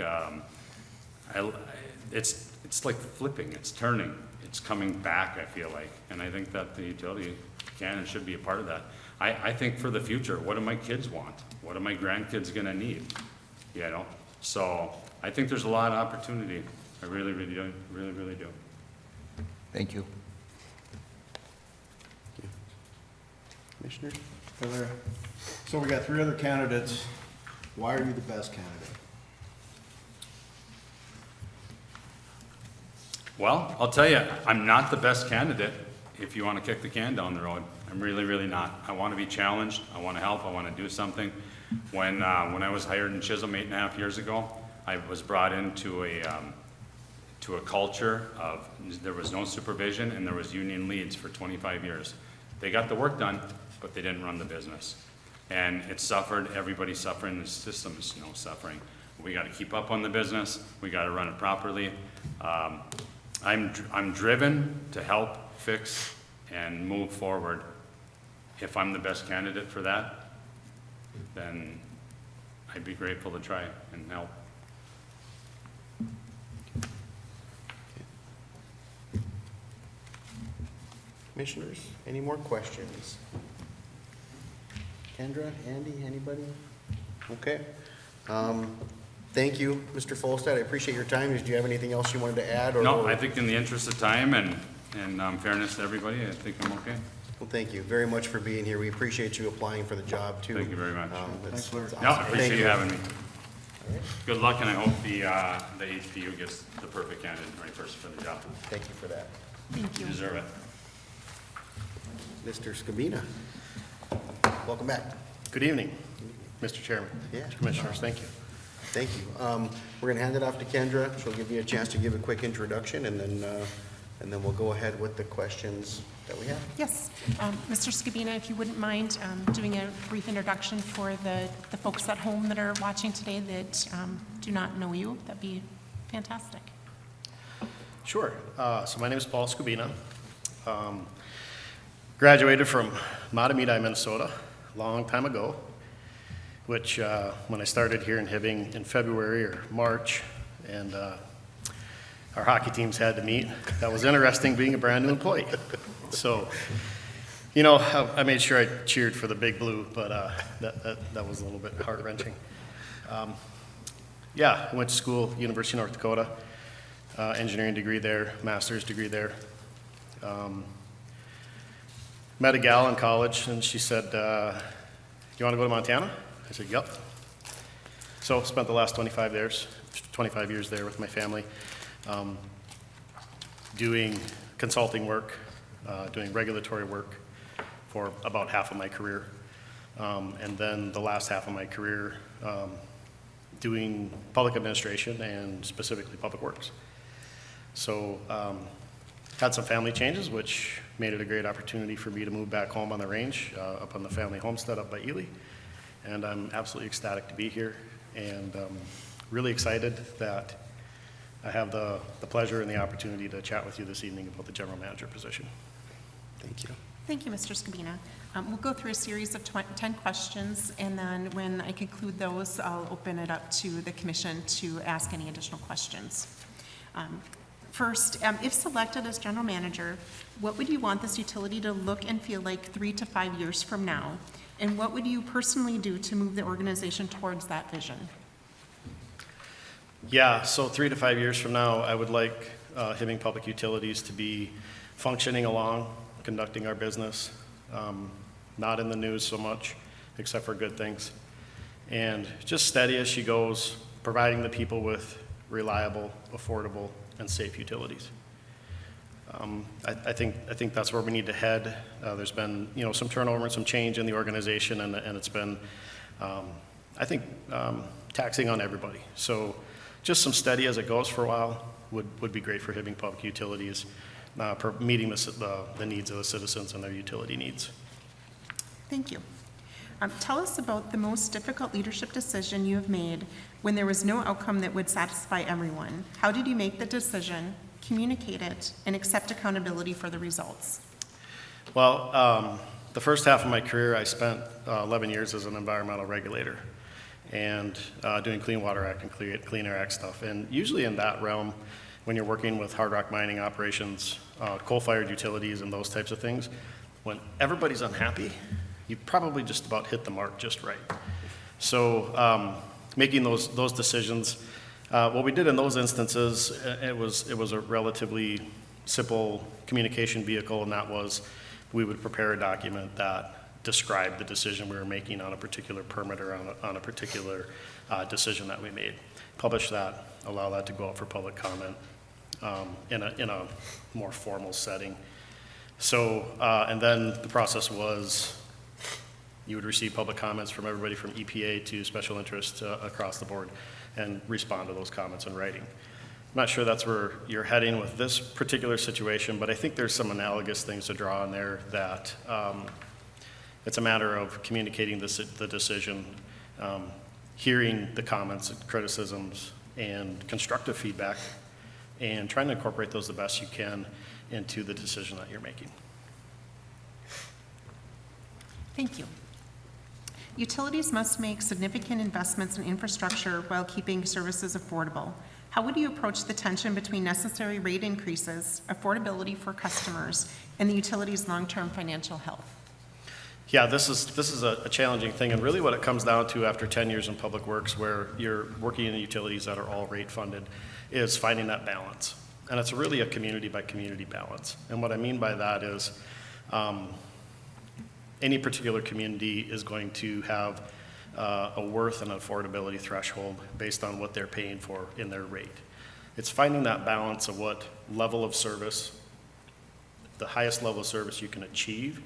it's like flipping, it's turning, it's coming back, I feel like. And I think that the utility can and should be a part of that. I think for the future, what do my kids want? What are my grandkids gonna need? So I think there's a lot of opportunity. I really, really do, really, really do. Thank you. Commissioner? So we got 3 other candidates. Why are you the best candidate? Well, I'll tell you, I'm not the best candidate if you want to kick the can down the road. I'm really, really not. I want to be challenged. I want to help. I want to do something. When I was hired in Chisholm 8.5 years ago, I was brought into a culture of there was no supervision and there was union leads for 25 years. They got the work done, but they didn't run the business. And it suffered, everybody's suffering, the system is suffering. We gotta keep up on the business, we gotta run it properly. I'm driven to help fix and move forward. If I'm the best candidate for that, then I'd be grateful to try and help. Commissioners, any more questions? Kendra, Andy, anybody? Okay. Thank you, Mr. Folstad. I appreciate your time. Do you have anything else you wanted to add? Or No, I think in the interest of time and fairness to everybody, I think I'm okay. Well, thank you very much for being here. We appreciate you applying for the job, too. Thank you very much. It's awesome. No, I appreciate Thank you having me. Good luck, and I hope the HPU gets the perfect candidate, right person for the job. Thank you for that. Thank You you. deserve it. Mr. Scabina, welcome back. Good evening, Mr. Chairman. Yeah. Commissioners, thank you. Thank you. We're gonna hand it off to Kendra. She'll give you a chance to give a quick introduction, and then we'll go ahead with the questions that we have. Yes. Mr. Scabina, if you wouldn't mind doing a brief introduction for the folks at home that are watching today that do not know you, that'd be fantastic. Sure. So my name is Paul Scabina. Graduated from Matamidi, Minnesota, a long time ago, which when I started here in Hibbing in February or March, and our hockey teams had to meet. That was interesting, being a brand new employee. So, you know, I made sure I cheered for the Big Blue, but that was a little bit heart-wrenching. Yeah, I went to school, University of North Dakota, engineering degree there, master's degree there. Met a gal in college, and she said, you want to go to Montana? I said, yep. So spent the last 25 years there with my family, doing consulting work, doing regulatory work for about half of my career. And then the last half of my career, doing public administration and specifically public works. So had some family changes, which made it a great opportunity for me to move back home on the range, up on the family homestead up by Ely. And I'm absolutely ecstatic to be here, and really excited that I have the pleasure and the opportunity to chat with you this evening about the general manager position. Thank you. Thank you, Mr. Scabina. We'll go through a series of 10 questions, and then when I conclude those, I'll open it up to the commission to ask any additional questions. First, if selected as general manager, what would you want this utility to look and feel like 3 to 5 years from now? And what would you personally do to move the organization towards that vision? Yeah, so 3 to 5 years from now, I would like Hibbing Public Utilities to be functioning along, conducting our business, not in the news so much, except for good things, and just steady as she goes, providing the people with reliable, affordable, and safe utilities. I think that's where we need to head. There's been, you know, some turnover and some change in the organization, and it's been, I think, taxing on everybody. So just some steady as it goes for a while would be great for Hibbing Public Utilities, meeting the needs of the citizens and their utility needs. Thank you. Tell us about the most difficult leadership decision you have made when there was no outcome that would satisfy everyone. How did you make the decision, communicate it, and accept accountability for the results? Well, the first half of my career, I spent 11 years as an environmental regulator and doing Clean Water Act and Clean Air Act stuff. And usually in that realm, when you're working with hard rock mining operations, coal-fired utilities, and those types of things, when everybody's unhappy, you probably just about hit the mark just right. So making those decisions, what we did in those instances, it was a relatively simple communication vehicle, and that was we would prepare a document that described the decision we were making on a particular permit or on a particular decision that we made. Publish that, allow that to go out for public comment in a more formal setting. So, and then the process was you would receive public comments from everybody from EPA to special interest across the board and respond to those comments in writing. not sure that's where you're heading with this particular situation, but I think there's some analogous things to draw on there that it's a matter of communicating the decision, hearing the comments and criticisms and constructive feedback, and trying to incorporate those the best you can into the decision that you're making. Thank you. Utilities must make significant investments in infrastructure while keeping services affordable. How would you approach the tension between necessary rate increases, affordability for customers, and the utilities' long-term financial health? Yeah, this is a challenging thing, and really what it comes down to after 10 years in public works where you're working in utilities that are all rate funded is finding that balance. And it's really a community by community balance. And what I mean by that is any particular community is going to have a worth and affordability threshold based on what they're paying for in their rate. It's finding that balance of what level of service, the highest level of service you can achieve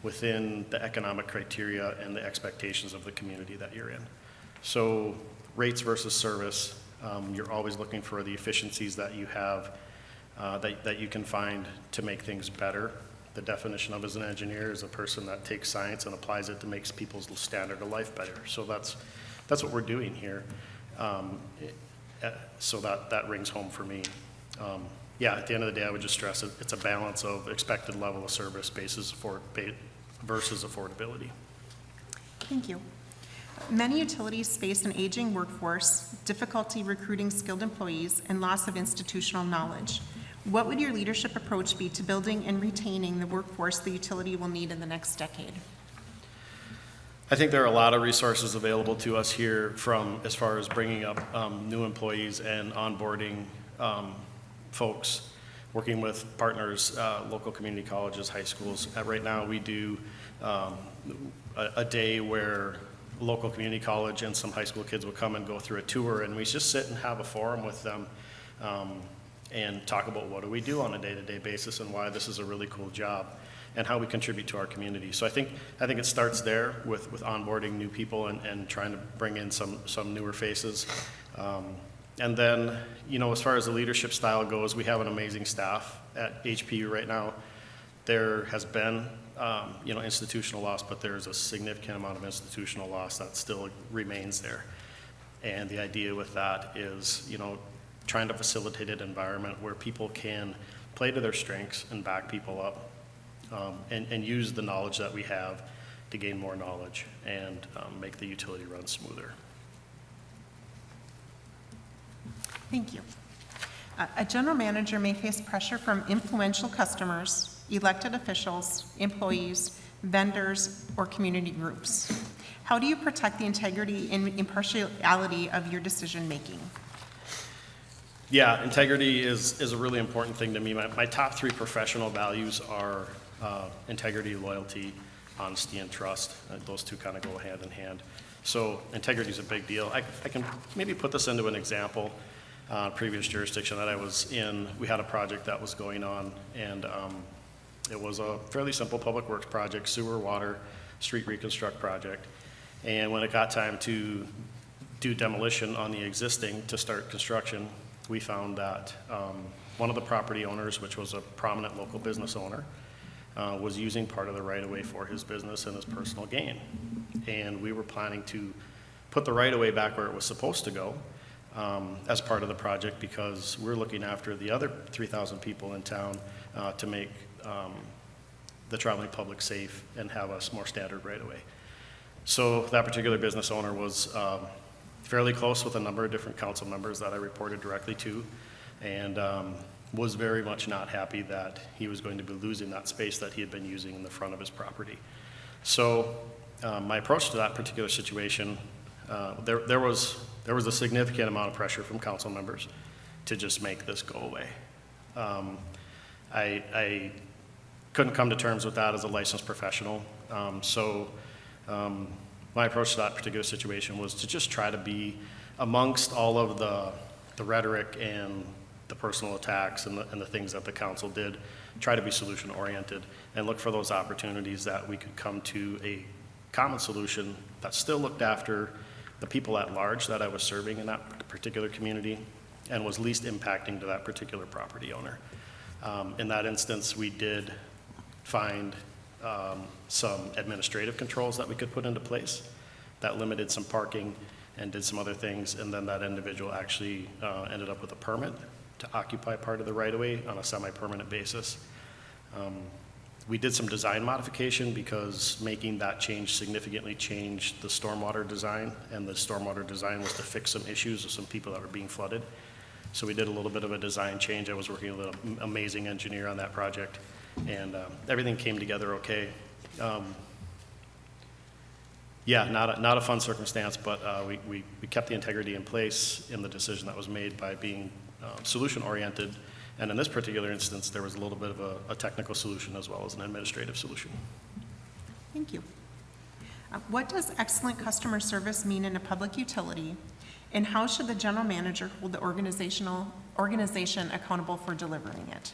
within the economic criteria and the expectations of the community that you're in. So rates versus service, you're always looking for the efficiencies that you have, that you can find to make things better. The definition of as an engineer is a person that takes science and applies it to make people's standard of life better. So that's what we're doing here. So that rings home for me. Yeah, at the end of the day, I would just stress it, it's a balance of expected level of service versus affordability. Thank you. Many utilities face an aging workforce, difficulty recruiting skilled employees, and loss of institutional knowledge. What would your leadership approach be to building and retaining the workforce the utility will need in the next decade? I think there are a lot of resources available to us here from as far as bringing up new employees and onboarding folks, working with partners, local community colleges, high schools. Right now we do a day where local community college and some high school kids will come and go through a tour, and we just sit and have a forum with them and talk about what do we do on a day-to-day basis and why this is a really cool job and how we contribute to our community. So I think it starts there with onboarding new people and trying to bring in some newer faces. And then, you know, as far as the leadership style goes, we have an amazing staff at HPU right now. There has been, institutional loss, but there's a significant amount of institutional loss that still remains there. And the idea with that is, trying to facilitate an environment where people can play to their strengths and back people up, and use the knowledge that we have to gain more knowledge and make the utility run smoother. Thank you. A general manager may face pressure from influential customers, elected officials, employees, vendors, or community groups. How do you protect the integrity and impartiality of your decision-making? Yeah, integrity is a really important thing to me. My top three professional values are integrity, loyalty, honesty, and trust. Those two kind of go hand in hand. So integrity is a big deal. I can maybe put this into an example. Previous jurisdiction that I was in, we had a project that was going on, and it was a fairly simple public works project, sewer, water, street reconstruct project. And when it got time to do demolition on the existing to start construction, we found that one of the property owners, which was a prominent local business owner, was using part of the right-of-way for his business and his personal gain. And we were planning to put the right-of-way back where it was supposed to go as part of the project, because we're looking after the other 3,000 people in town to make the traveling public safe and have a more standard right-of-way. So that particular business owner was fairly close with a number of different council members that I reported directly to, and was very much not happy that he was going to be losing that space that he had been using in the front of his property. So my approach to that particular situation, there was a significant amount of pressure from council members to just make this go away. I couldn't come to terms with that as a licensed professional. My approach to that particular situation was to just try to be amongst all of the rhetoric and the personal attacks and the things that the council did, try to be solution oriented and look for those opportunities that we could come to a common solution that still looked after the people at large that I was serving in that particular community, and was least impacting to that particular property owner. In that instance, we did find some administrative controls that we could put into place that limited some parking and did some other things, and then that individual actually ended up with a permit to occupy part of the right-of-way on a semi-permanent basis. We did some design modification because making that change significantly changed the stormwater design, and the stormwater design was to fix some issues of some people that were being flooded. So we did a little bit of a design change. I was working with an amazing engineer on that project, and everything came together okay. Yeah, not a fun circumstance, but we kept the integrity in place in the decision that was made by being solution-oriented. And in this particular instance, there was a little bit of a technical solution as well as an administrative solution. Thank you. What does excellent customer service mean in a public utility, and how should the general manager hold the organization accountable for delivering it?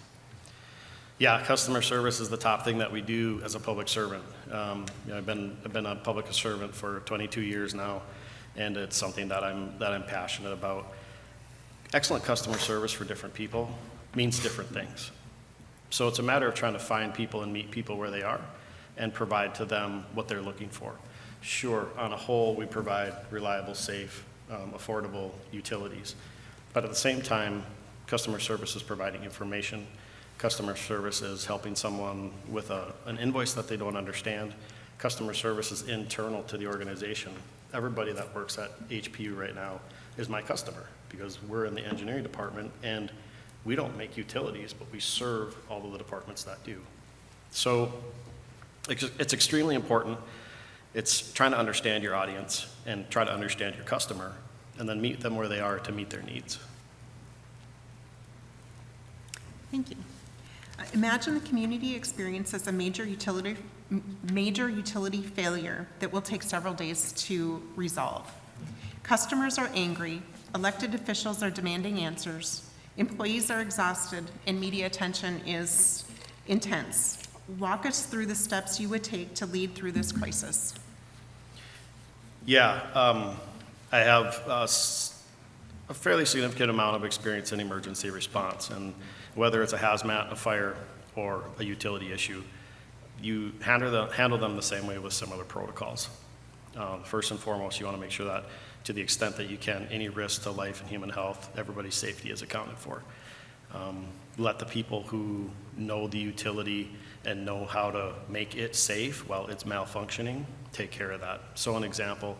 Yeah, customer service is the top thing that we do as a public servant. I've been a public servant for 22 years now, and it's something that I'm passionate about. Excellent customer service for different people means different things. So it's a matter of trying to find people and meet people where they are and provide to them what they're looking for. Sure, on a whole, we provide reliable, safe, affordable utilities. But at the same time, customer service is providing information. Customer service is helping someone with an invoice that they don't understand. Customer service is internal to the organization. Everybody that works at HPU right now is my customer because we're in the engineering department and we don't make utilities, but we serve all of the departments that do. So it's extremely important. It's trying to understand your audience and try to understand your customer and then meet them where they are to meet their needs. Thank you. Imagine the community experiences a major utility failure that will take several days to resolve. Customers are angry, elected officials are demanding answers, employees are exhausted, and media attention is intense. Walk us through the steps you would take to lead through this crisis. Yeah, I have a fairly significant amount of experience in emergency response, and whether it's a hazmat, a fire, or a utility issue, you handle them the same way with similar protocols. First and foremost, you want to make sure that to the extent that you can, any risk to life and human health, everybody's safety is accounted for. Let the people who know the utility and know how to make it safe while it's malfunctioning take care of that. So an example,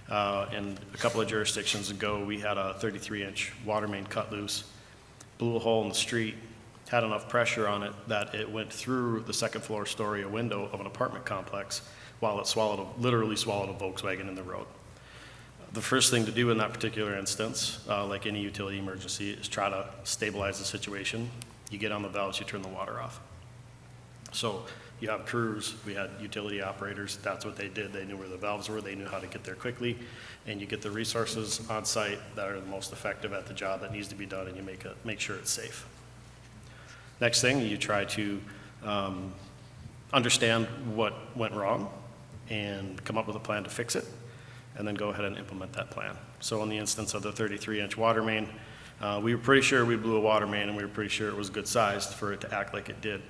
in a couple of jurisdictions ago, we had a 33-inch water main cut loose, blew a hole in the street, had enough pressure on it that it went through the second floor story, a window of an apartment complex, while it literally swallowed a Volkswagen in the road. The first thing to do in that particular instance, like any utility emergency, is try to stabilize the situation. You get on the valves, you turn the water off. So you have crews, we had utility operators, that's what they did. They knew where the valves were, they knew how to get there quickly, and you get the resources on site that are the most effective at the job that needs to be done, and you make sure it's safe. Next thing, you try to understand what went wrong and come up with a plan to fix it, and then go ahead and implement that plan. So in the instance of the 33-inch water main, we were pretty sure we blew a water main, and we were pretty sure it was good sized for it to act like it did.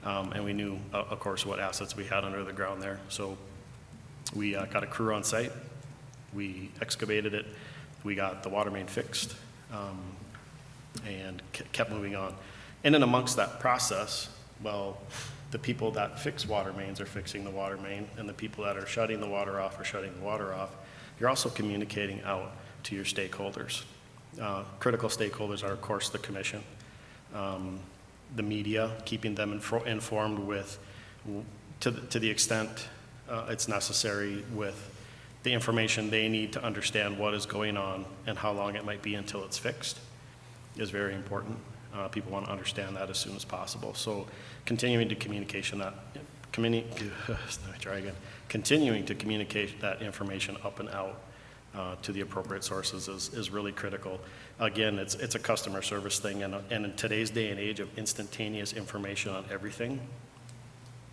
And we knew, of course, what assets we had under the ground there. So we got a crew on site, we excavated it, we got the water main fixed, and kept moving on. And then amongst that process, well, the people that fix water mains are fixing the water main, and the people that are shutting the water off are shutting the water off. You're also communicating out to your stakeholders. Critical stakeholders are, of course, the commission, the media, keeping them informed with, to the extent it's necessary, with the information they need to understand what is going on and how long it might be until it's fixed is very important. People want to understand that as soon as possible. So continuing to continuing to communicate that information up and out to the appropriate sources is really critical. Again, it's a customer service thing, and in today's day and age of instantaneous information on everything,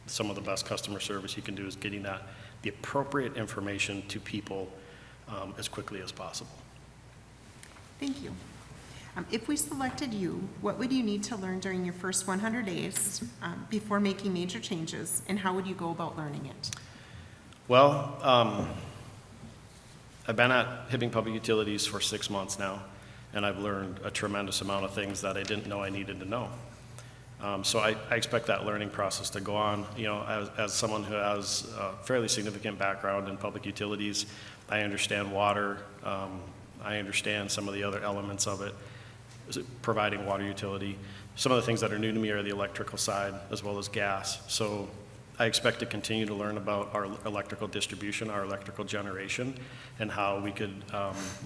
some of the best customer service you can do is getting the appropriate information to people as quickly as possible. Thank you. If we selected you, what would you need to learn during your first 100 days before making major changes, and how would you go about learning it? Well, I've been at Hibbing Public Utilities for 6 months now, and I've learned a tremendous amount of things that I didn't know I needed to know. So I expect that learning process to go on. You know, as someone who has a fairly significant background in public utilities, I understand water. I understand some of the other elements of it, providing water utility. Some of the things that are new to me are the electrical side as well as gas. So I expect to continue to learn about our electrical distribution, our electrical generation, and how we could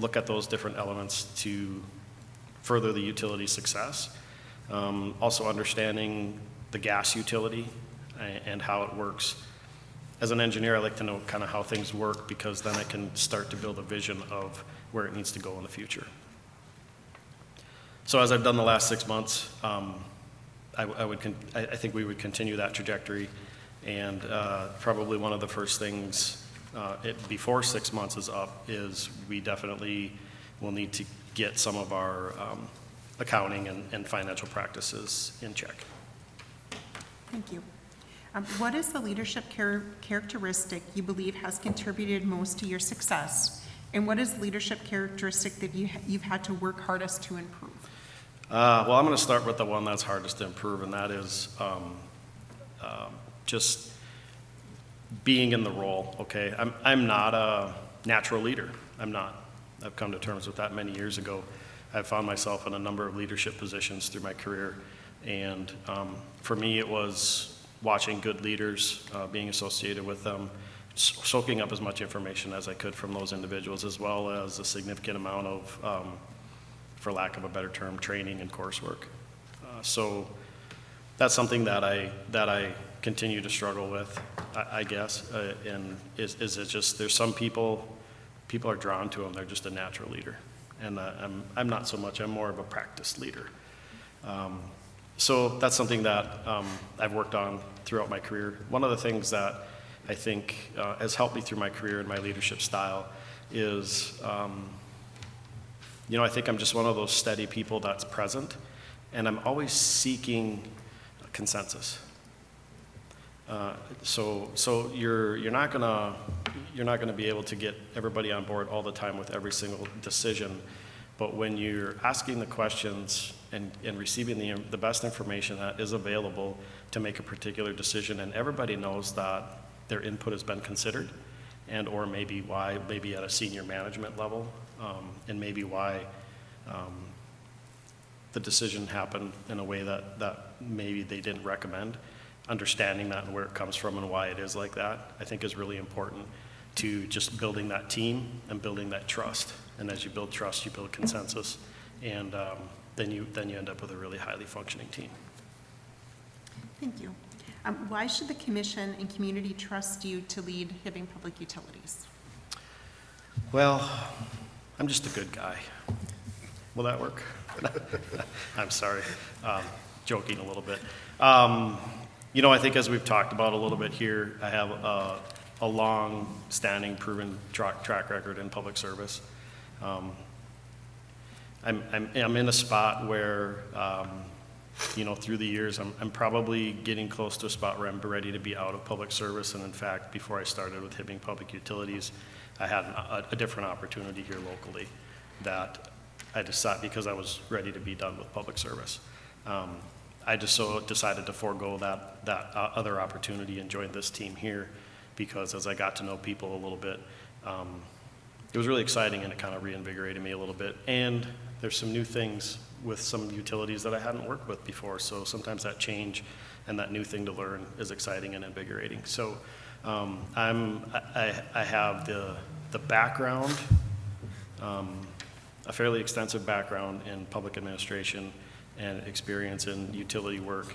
look at those different elements to further the utility success. Also understanding the gas utility and how it works. As an engineer, I like to know kind of how things work, because then I can start to build a vision of where it needs to go in the future. So as I've done the last 6 months, I think we would continue that trajectory. And probably one of the first things before 6 months is up is we definitely will need to get some of our accounting and financial practices in check. Thank you. What is the leadership characteristic you believe has contributed most to your success? And what is the leadership characteristic that you've had to work hardest to improve? Well, I'm going to start with the one that's hardest to improve, and that is just being in the role, okay? I'm not a natural leader. I'm not. I've come to terms with that many years ago. I've found myself in a number of leadership positions through my career, and for me it was watching good leaders, being associated with them, soaking up as much information as I could from those individuals, as well as a significant amount of, for lack of a better term, training and coursework. So that's something that I continue to struggle with, I guess, and is it just, there's some people are drawn to them, they're just a natural leader. And I'm not so much, I'm more of a practiced leader. So that's something that I've worked on throughout my career. One of the things that I think has helped me through my career and my leadership style is, you know, I think I'm just one of those steady people that's present, and I'm always seeking consensus. So you're not gonna be able to get everybody on board all the time with every single decision, but when you're asking the questions and receiving the best information that is available to make a particular decision, and everybody knows that their input has been considered, and or maybe why, maybe at a senior management level, and maybe why the decision happened in a way that maybe they didn't recommend. Understanding that and where it comes from and why it is like that, I think is really important to just building that team and building that trust. And as you build trust, you build consensus, and then you end up with a really highly functioning team. Thank you. Why should the commission and community trust you to lead Hibbing Public Utilities? Well, I'm just a good guy. Will that work? I'm sorry, joking a little bit. You know, I think as we've talked about a little bit here, I have a long-standing, proven track record in public service. I'm in a spot where, you know, through the years, I'm probably getting close to a spot where I'm ready to be out of public service. And in fact, before I started with Hibbing Public Utilities, I had a different opportunity here locally that I decided, because I was ready to be done with public service. I just decided to forego that other opportunity and join this team here, because as I got to know people a little bit, it was really exciting, and it kind of reinvigorated me a little bit. And there's some new things with some utilities that I hadn't worked with before, so sometimes that change and that new thing to learn is exciting and invigorating. So I have the background, a fairly extensive background in public administration and experience in utility work.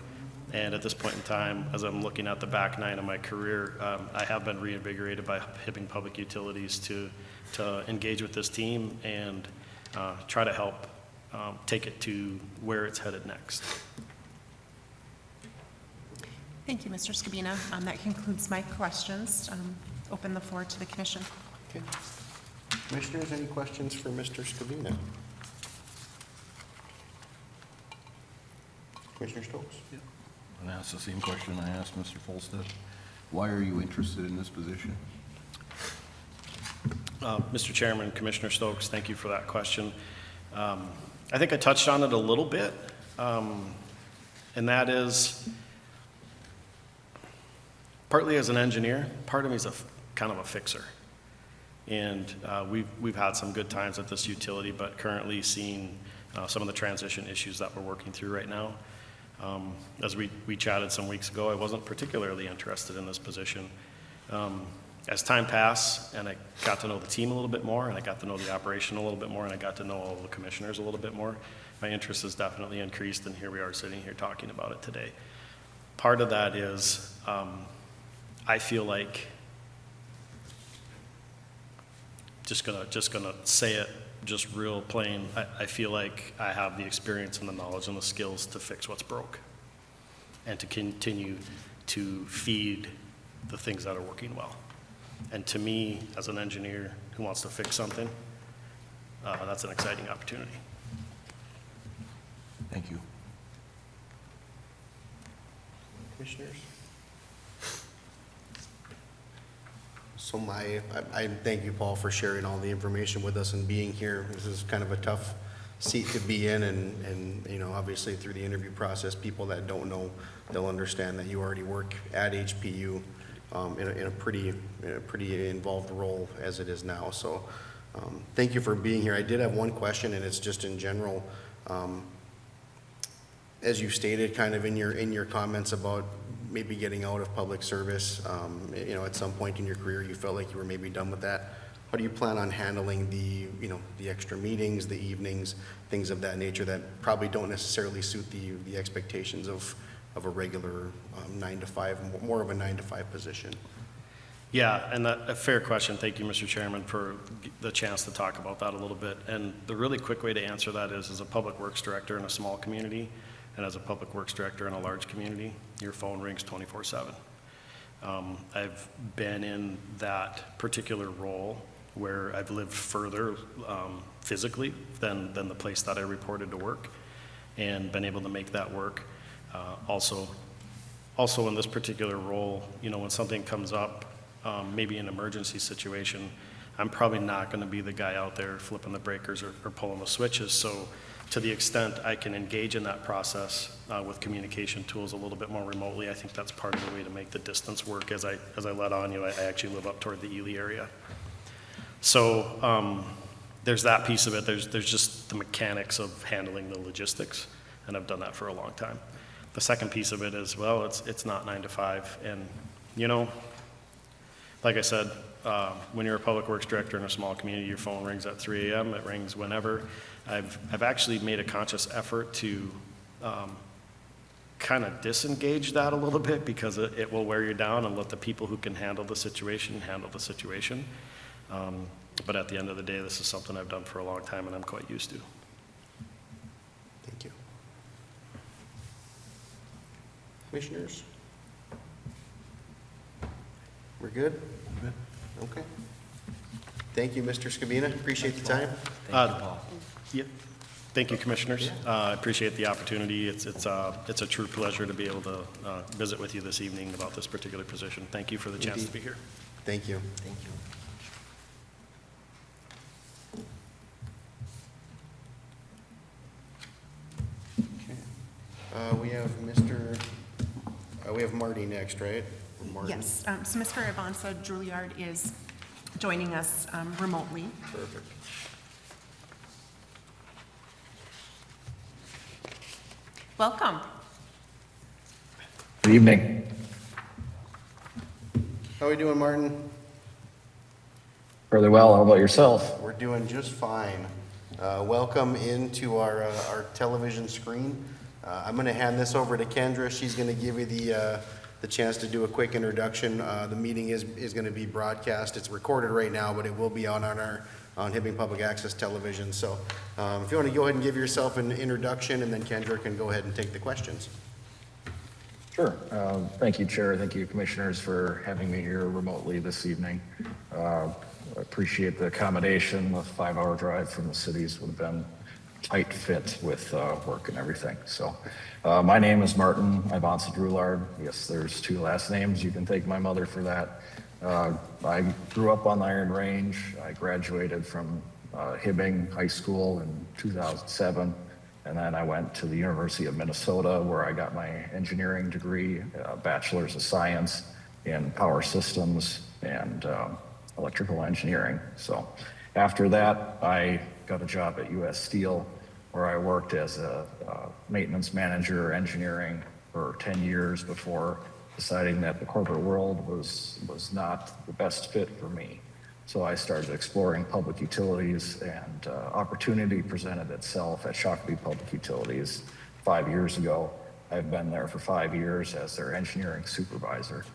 And at this point in time, as I'm looking at the back nine of my career, I have been reinvigorated by Hibbing Public Utilities to engage with this team and try to help take it to where it's headed next. Thank you, Mr. Scabina. That concludes my questions. Open the floor to the commission. Okay. Commissioners, any questions for Mr. Scavina? Commissioner Stokes? And ask the same question I asked Mr. Folstad. Why are you interested in this position? Mr. Chairman, Commissioner Stokes, thank you for that question. I think I touched on it a little bit, and that is partly as an engineer, part of me is kind of a fixer. And we've had some good times at this utility, but currently seeing some of the transition issues that we're working through right now. As we chatted some weeks ago, I wasn't particularly interested in this position. As time passed and I got to know the team a little bit more, and I got to know the operation a little bit more, and I got to know all the commissioners a little bit more, my interest has definitely increased, and here we are sitting here talking about it today. Part of that is I feel like, just gonna say it just real plain, I feel like I have the experience and the knowledge and the skills to fix what's broke and to continue to feed the things that are working well. And to me, as an engineer who wants to fix something, that's an exciting opportunity. Thank you. Commissioners? So I thank you, Paul, for sharing all the information with us and being here. This is kind of a tough seat to be in, and you know, obviously through the interview process, people that don't know, they'll understand that you already work at HPU in a pretty involved role as it is now. So thank you for being here. I did have one question, and it's just in general. As you stated kind of in your comments about maybe getting out of public service, you know, at some point in your career you felt like you were maybe done with that. How do you plan on handling the extra meetings, the evenings, things of that nature that probably don't necessarily suit the expectations of a regular 9 to 5, more of a 9 to 5 position? Yeah, and a fair question. Thank you, Mr. Chairman, for the chance to talk about that a little bit. And the really quick way to answer that is, as a public works director in a small community, and as a public works director in a large community, your phone rings 24/7. I've been in that particular role where I've lived further physically than the place that I reported to work, and been able to make that work. Also in this particular role, you know, when something comes up, maybe an emergency situation, I'm probably not going to be the guy out there flipping the breakers or pulling the switches. So to the extent I can engage in that process with communication tools a little bit more remotely, I think that's part of the way to make the distance work. As I let on you, I actually live up toward the Ely area. So there's that piece of it. There's just the mechanics of handling the logistics, and I've done that for a long time. The second piece of it is, well, it's not 9 to 5. And, you know, like I said, when you're a public works director in a small community, your phone rings at 3 a.m., it rings whenever. I've actually made a conscious effort to kind of disengage that a little bit, because it will wear you down, and let the people who can handle the situation handle the situation. But at the end of the day, this is something I've done for a long time and I'm quite used to. Thank you. Commissioners? We're good? Good. Okay. Thank you, Mr. Scabina. Appreciate the time. Thank you, Paul. Yeah. Thank you, Commissioners. I appreciate the opportunity. It's a true pleasure to be able to visit with you this evening about this particular position. Thank you for the chance to be here. Thank you. Thank you. We have Marty next, right? Or Martin? Yes, so Mr. Avanza Juilliard is joining us remotely. Perfect. Welcome. Good evening. How are we doing, Martin? Fairly well. How about yourself? We're doing just fine. Welcome into our television screen. I'm going to hand this over to Kendra. She's going to give you the chance to do a quick introduction. The meeting is going to be broadcast. It's recorded right now, but it will be on Hibbing Public Access Television. So if you want to go ahead and give yourself an introduction, and then Kendra can go ahead and take the questions. Sure. Thank you, Chair. Thank you, Commissioners, for having me here remotely this evening. I appreciate the accommodation. The 5-hour drive from the cities would have been tight fit with work and everything. So my name is Martin Ivansa Drulard. Yes, there's 2 last names. You can thank my mother for that. I grew up on the Iron Range. I graduated from Hibbing High School in 2007. And then I went to the University of Minnesota where I got my engineering degree, Bachelor's of Science in Power Systems and Electrical Engineering. So after that, I got a job at U.S. Steel where I worked as a maintenance manager engineering for 10 years before deciding that the corporate world was not the best fit for me. So I started exploring public utilities, and opportunity presented itself at Shakopee Public Utilities 5 years ago. I've been there for 5 years as their engineering supervisor,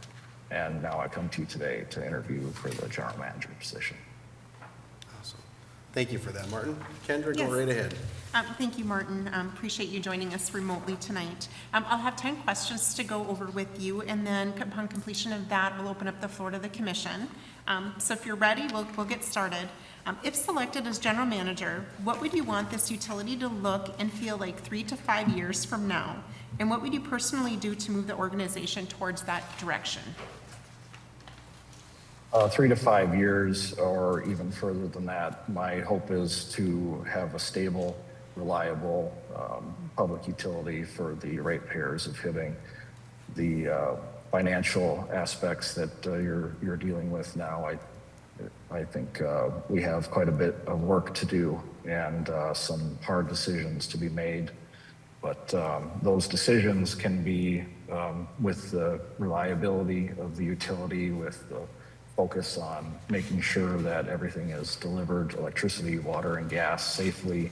and now I come to you today to interview for the general manager position. Awesome. Thank you for that, Martin. Kendra, Yes. go right ahead. Thank you, Martin. Appreciate you joining us remotely tonight. I'll have 10 questions to go over with you, and then upon completion of that, we'll open up the floor to the commission. So if you're ready, we'll get started. If selected as general manager, what would you want this utility to look and feel like 3 to 5 years from now? And what would you personally do to move the organization towards that direction? 3 to 5 years or even further than that, my hope is to have a stable, reliable public utility for the ratepayers of Hibbing. The financial aspects that you're dealing with now, I think we have quite a bit of work to do and some hard decisions to be made. But those decisions can be with the reliability of the utility, with the focus on making sure that everything is delivered, electricity, water, and gas safely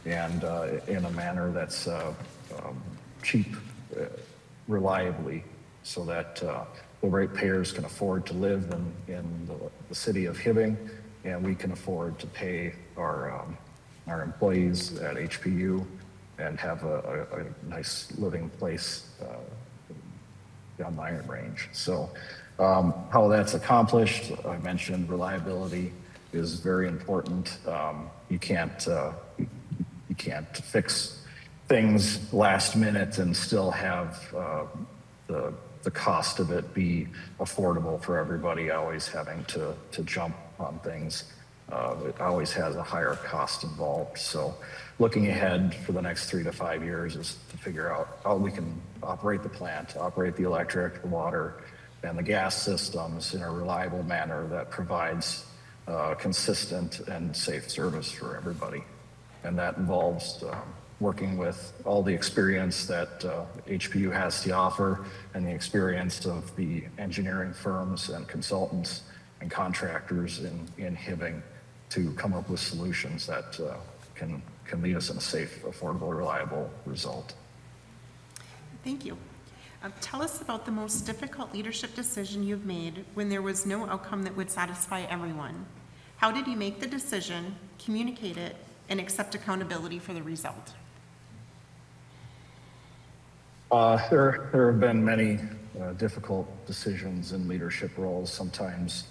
and in a manner that's cheap, reliably, so that the ratepayers can afford to live in the city of Hibbing, and we can afford to pay our employees at HPU and have a nice living place on the Iron Range. So how that's accomplished, I mentioned reliability is very important. You can't fix things last minute and still have the cost of it be affordable for everybody, always having to jump on things. It always has a higher cost involved. So looking ahead for the next 3 to 5 years is to figure out how we can operate the plant, operate the electric, the water, and the gas systems in a reliable manner that provides consistent and safe service for everybody. And that involves working with all the experience that HPU has to offer and the experience of the engineering firms and consultants and contractors in Hibbing to come up with solutions that can lead us in a safe, affordable, reliable result. Thank you. Tell us about the most difficult leadership decision you've made when there was no outcome that would satisfy everyone. How did you make the decision, communicate it, and accept accountability for the result? There have been many difficult decisions in leadership roles. Sometimes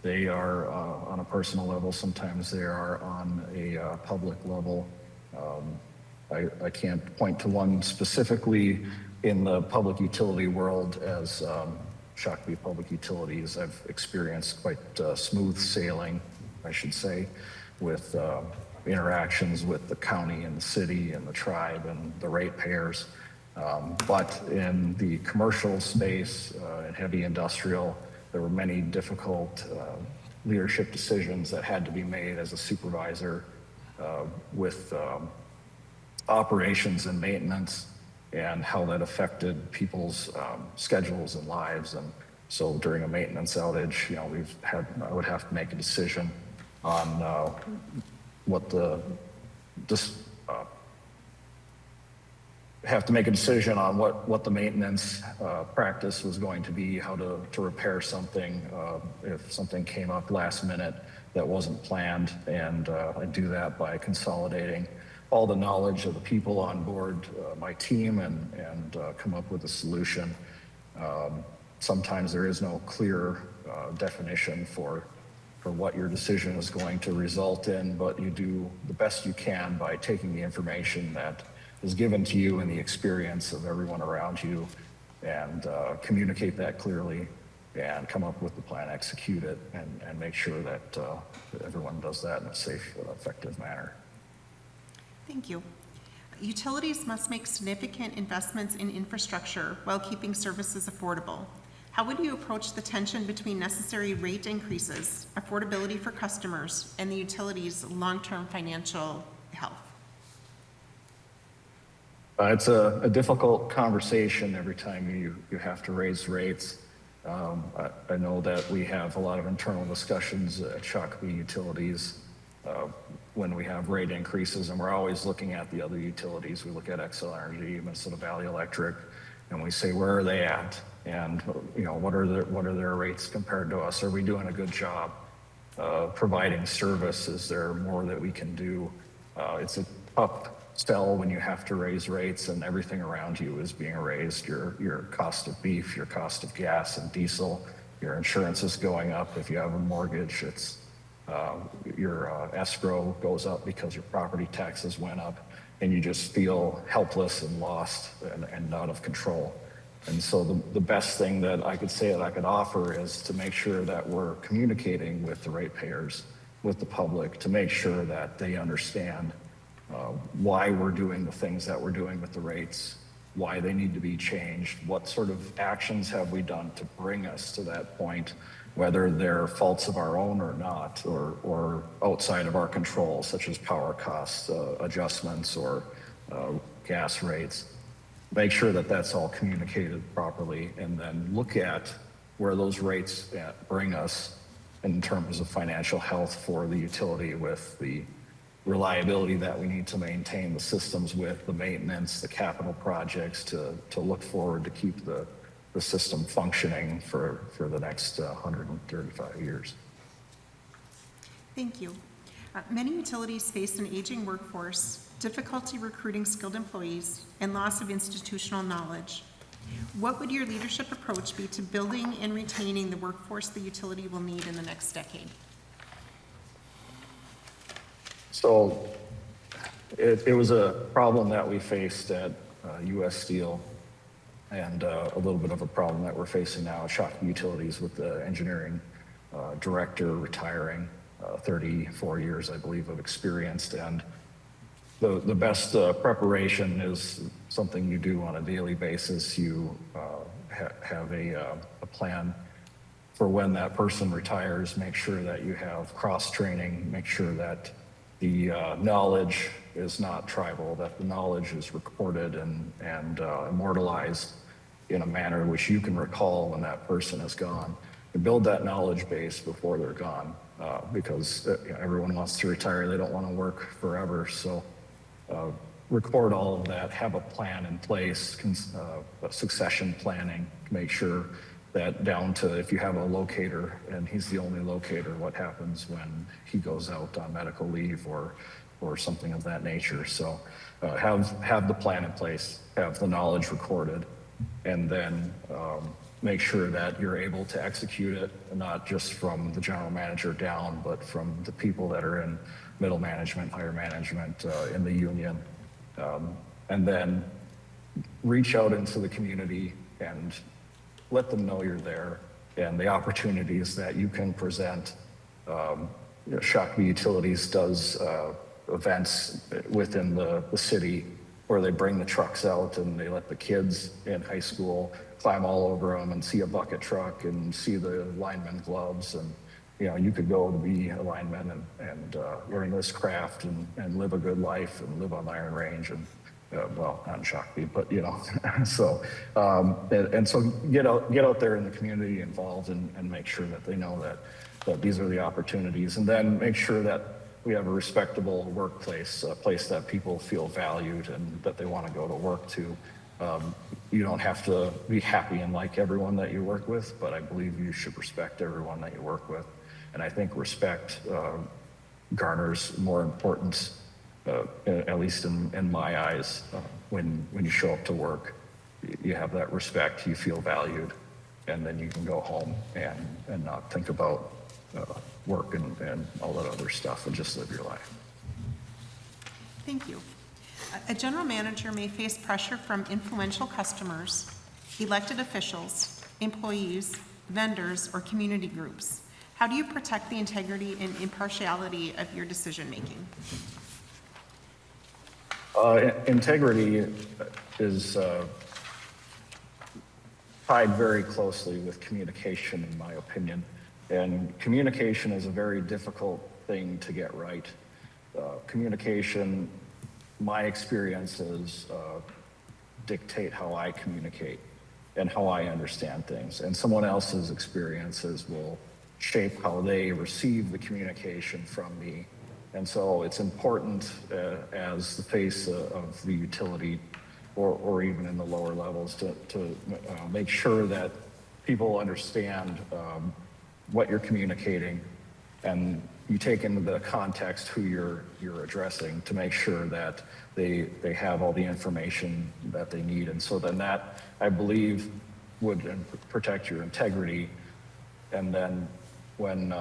they are on a personal level, sometimes they are on a public level. I can't point to one specifically in the public utility world as Shakopee Public Utilities. I've experienced quite smooth sailing, I should say, with interactions with the county and the city and the tribe and the ratepayers. But in the commercial space and heavy industrial, there were many difficult leadership decisions that had to be made as a supervisor with operations and maintenance and how that affected people's schedules and lives. And so during a maintenance outage, I would have to make a decision on what the maintenance practice was going to be, how to repair something if something came up last minute that wasn't planned. And I do that by consolidating all the knowledge of the people on board my team and come up with a solution. Sometimes there is no clear definition for for what your decision is going to result in, but you do the best you can by taking the information that is given to you and the experience of everyone around you, and communicate that clearly and come up with the plan, execute it, and make sure that everyone does that in a safe, effective manner. Thank you. Utilities must make significant investments in infrastructure while keeping services affordable. How would you approach the tension between necessary rate increases, affordability for customers, and the utilities' long-term financial health? It's a difficult conversation every time you have to raise rates. I know that we have a lot of internal discussions at Shakopee Utilities when we have rate increases, and we're always looking at the other utilities. We look at Xcel Energy, Minnesota Valley Electric, and we say, where are they at? And what are their rates compared to us? Are we doing a good job providing service? Is there more that we can do? It's a tough sell when you have to raise rates and everything around you is being raised. Your cost of beef, your cost of gas and diesel, your insurance is going up. If you have a mortgage, it's your escrow goes up because your property taxes went up, and you just feel helpless and lost and out of control. And so the best thing that I could say that I could offer is to make sure that we're communicating with the ratepayers, with the public, to make sure that they understand why we're doing the things that we're doing with the rates, why they need to be changed, what sort of actions have we done to bring us to that point, whether they're faults of our own or not, or outside of our control, such as power cost adjustments or gas rates. Make sure that that's all communicated properly, and then look at where those rates bring us in terms of financial health for the utility, with the reliability that we need to maintain the systems with, the maintenance, the capital projects to look forward to keep the system functioning for the next 135 years. Thank you. Many utilities face an aging workforce, difficulty recruiting skilled employees, and loss of institutional knowledge. What would your leadership approach be to building and retaining the workforce the utility will need in the next decade? So it was a problem that we faced at U.S. Steel, and a little bit of a problem that we're facing now at Shakopee Utilities with the engineering director retiring, 34 years, I believe, of experience. And the best preparation is something you do on a daily basis. You have a plan for when that person retires. Make sure that you have cross-training, make sure that the knowledge is not tribal, that the knowledge is recorded and immortalized in a manner which you can recall when that person is gone. To build that knowledge base before they're gone, because everyone wants to retire, they don't want to work forever. So record all of that, have a plan in place, succession planning, make sure that down to if you have a locator and he's the only locator, what happens when he goes out on medical leave or something of that nature. So have the plan in place, have the knowledge recorded, and then make sure that you're able to execute it, not just from the general manager down, but from the people that are in middle management, higher management, in the union. And then reach out into the community and let them know you're there and the opportunities that you can present. Shakopee Utilities does events within the city where they bring the trucks out and they let the kids in high school climb all over them and see a bucket truck and see the lineman gloves. And you could go to be a lineman and learn this craft and live a good life and live on the Iron Range and well, not in Shakopee, but so so get out there in the community, involved, and make sure that they know that these are the opportunities, and then make sure that we have a respectable workplace, a place that people feel valued and that they want to go to work to. You don't have to be happy and like everyone that you work with, but I believe you should respect everyone that you work with. And I think respect garners more importance, at least in my eyes, when you show up to work. You have that respect, you feel valued, and then you can go home and not think about work and all that other stuff and just live your life. Thank you. A general manager may face pressure from influential customers, elected officials, employees, vendors, or community groups. How do you protect the integrity and impartiality of your decision-making? Integrity is tied very closely with communication, in my opinion. And communication is a very difficult thing to get right. Communication, my experiences dictate how I communicate and how I understand things. And someone else's experiences will shape how they receive the communication from me. And so it's important as the face of the utility or even in the lower levels to make sure that people understand what you're communicating, and you take into the context who you're addressing to make sure that they have all the information that they need. And so then that, I believe, would protect your integrity. And then when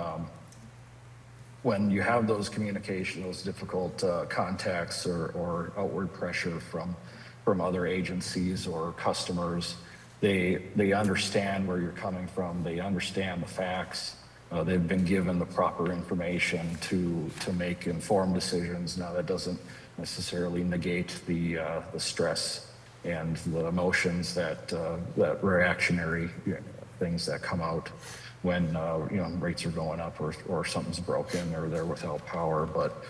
you have those communication, those difficult contacts or outward pressure from other agencies or customers, they understand where you're coming from. They understand the facts. They've been given the proper information to make informed decisions. Now, that doesn't necessarily negate the stress and the emotions that reactionary things that come out when rates are going up or something's broken or they're without power. But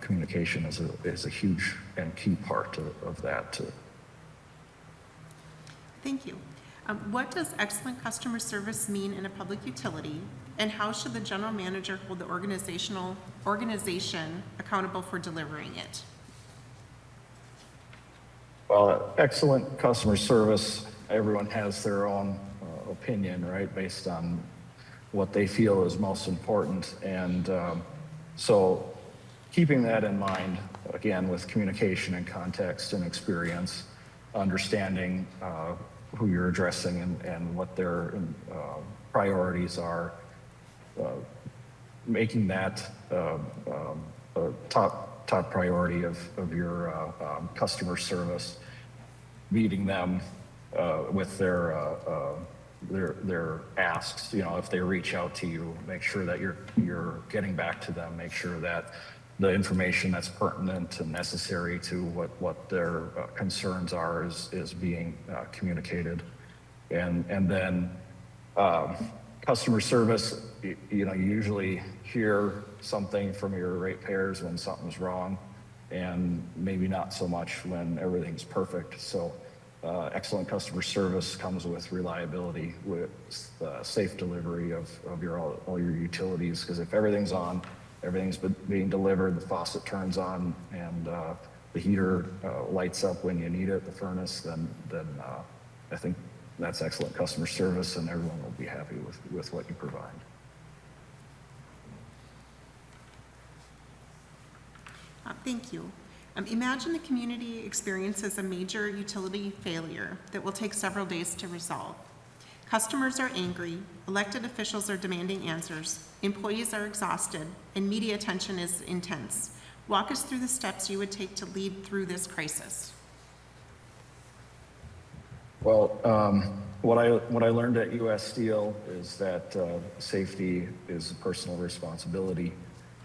communication is a huge and key part of that too. Thank you. What does excellent customer service mean in a public utility, and how should the general manager hold the organization accountable for delivering it? Well, excellent customer service, everyone has their own opinion, right, based on what they feel is most important. And so keeping that in mind, again, with communication and context and experience, understanding who you're addressing and what their priorities are, making that a top priority of your customer service, meeting them with their asks. If they reach out to you, make sure that you're getting back to them, make sure that the information that's pertinent and necessary to what their concerns are is being communicated. And then customer service, you usually hear something from your ratepayers when something's wrong, and maybe not so much when everything's perfect. So excellent customer service comes with reliability, with safe delivery of all your utilities, because if everything's on, everything's being delivered, the faucet turns on, and the heater lights up when you need it, the furnace, then I think that's excellent customer service, and everyone will be happy with what you provide. Thank you. Imagine the community experiences a major utility failure that will take several days to resolve. Customers are angry, elected officials are demanding answers, employees are exhausted, and media attention is intense. Walk us through the steps you would take to lead through this crisis. Well, what I learned at U.S. Steel is that safety is a personal responsibility.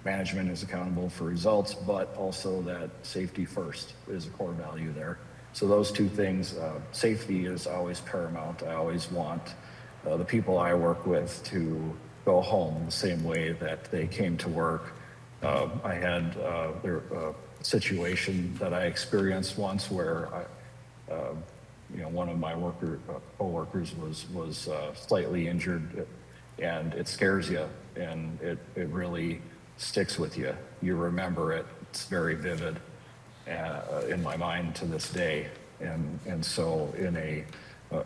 Management is accountable for results, but also that safety first is a core value there. So those two things, safety is always paramount. I always want the people I work with to go home the same way that they came to work. I had a situation that I experienced once where one of my co-workers was slightly injured, and it scares you, and it really sticks with you. You remember it. It's very vivid in my mind to this day. And so in a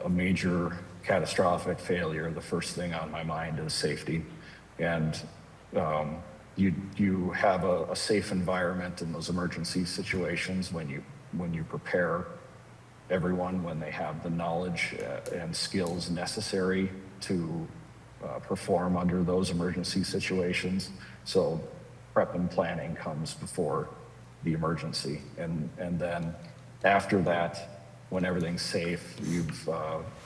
major catastrophic failure, the first thing on my mind is safety. And you have a safe environment in those emergency situations when you prepare everyone, when they have the knowledge and skills necessary to perform under those emergency situations. So prep and planning comes before the emergency. And then after that, when everything's safe, you've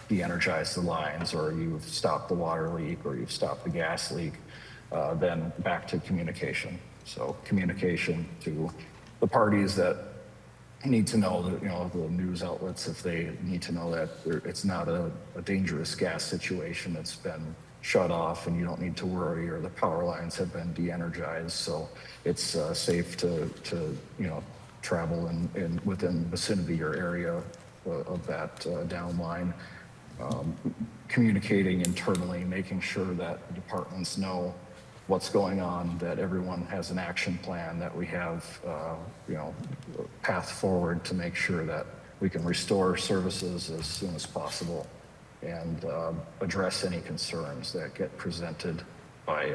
de-energized the lines, or you've stopped the water leak, or you've stopped the gas leak, then back to communication. So communication to the parties that need to know that, the news outlets, if they need to know that it's not a dangerous gas situation that's been shut off and you don't need to worry, or the power lines have been de-energized, so it's safe to travel in within vicinity or area of that downline. Communicating internally, making sure that the departments know what's going on, that everyone has an action plan, that we have, path forward to make sure that we can restore services as soon as possible and address any concerns that get presented by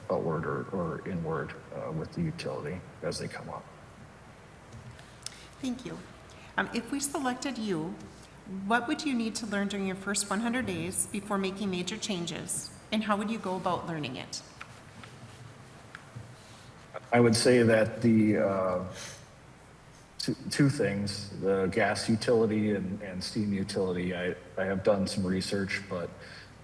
outward or inward with the utility as they come up. Thank you. If we selected you, what would you need to learn during your first 100 days before making major changes, and how would you go about learning it? I would say that the two things, the gas utility and steam utility, I have done some research, but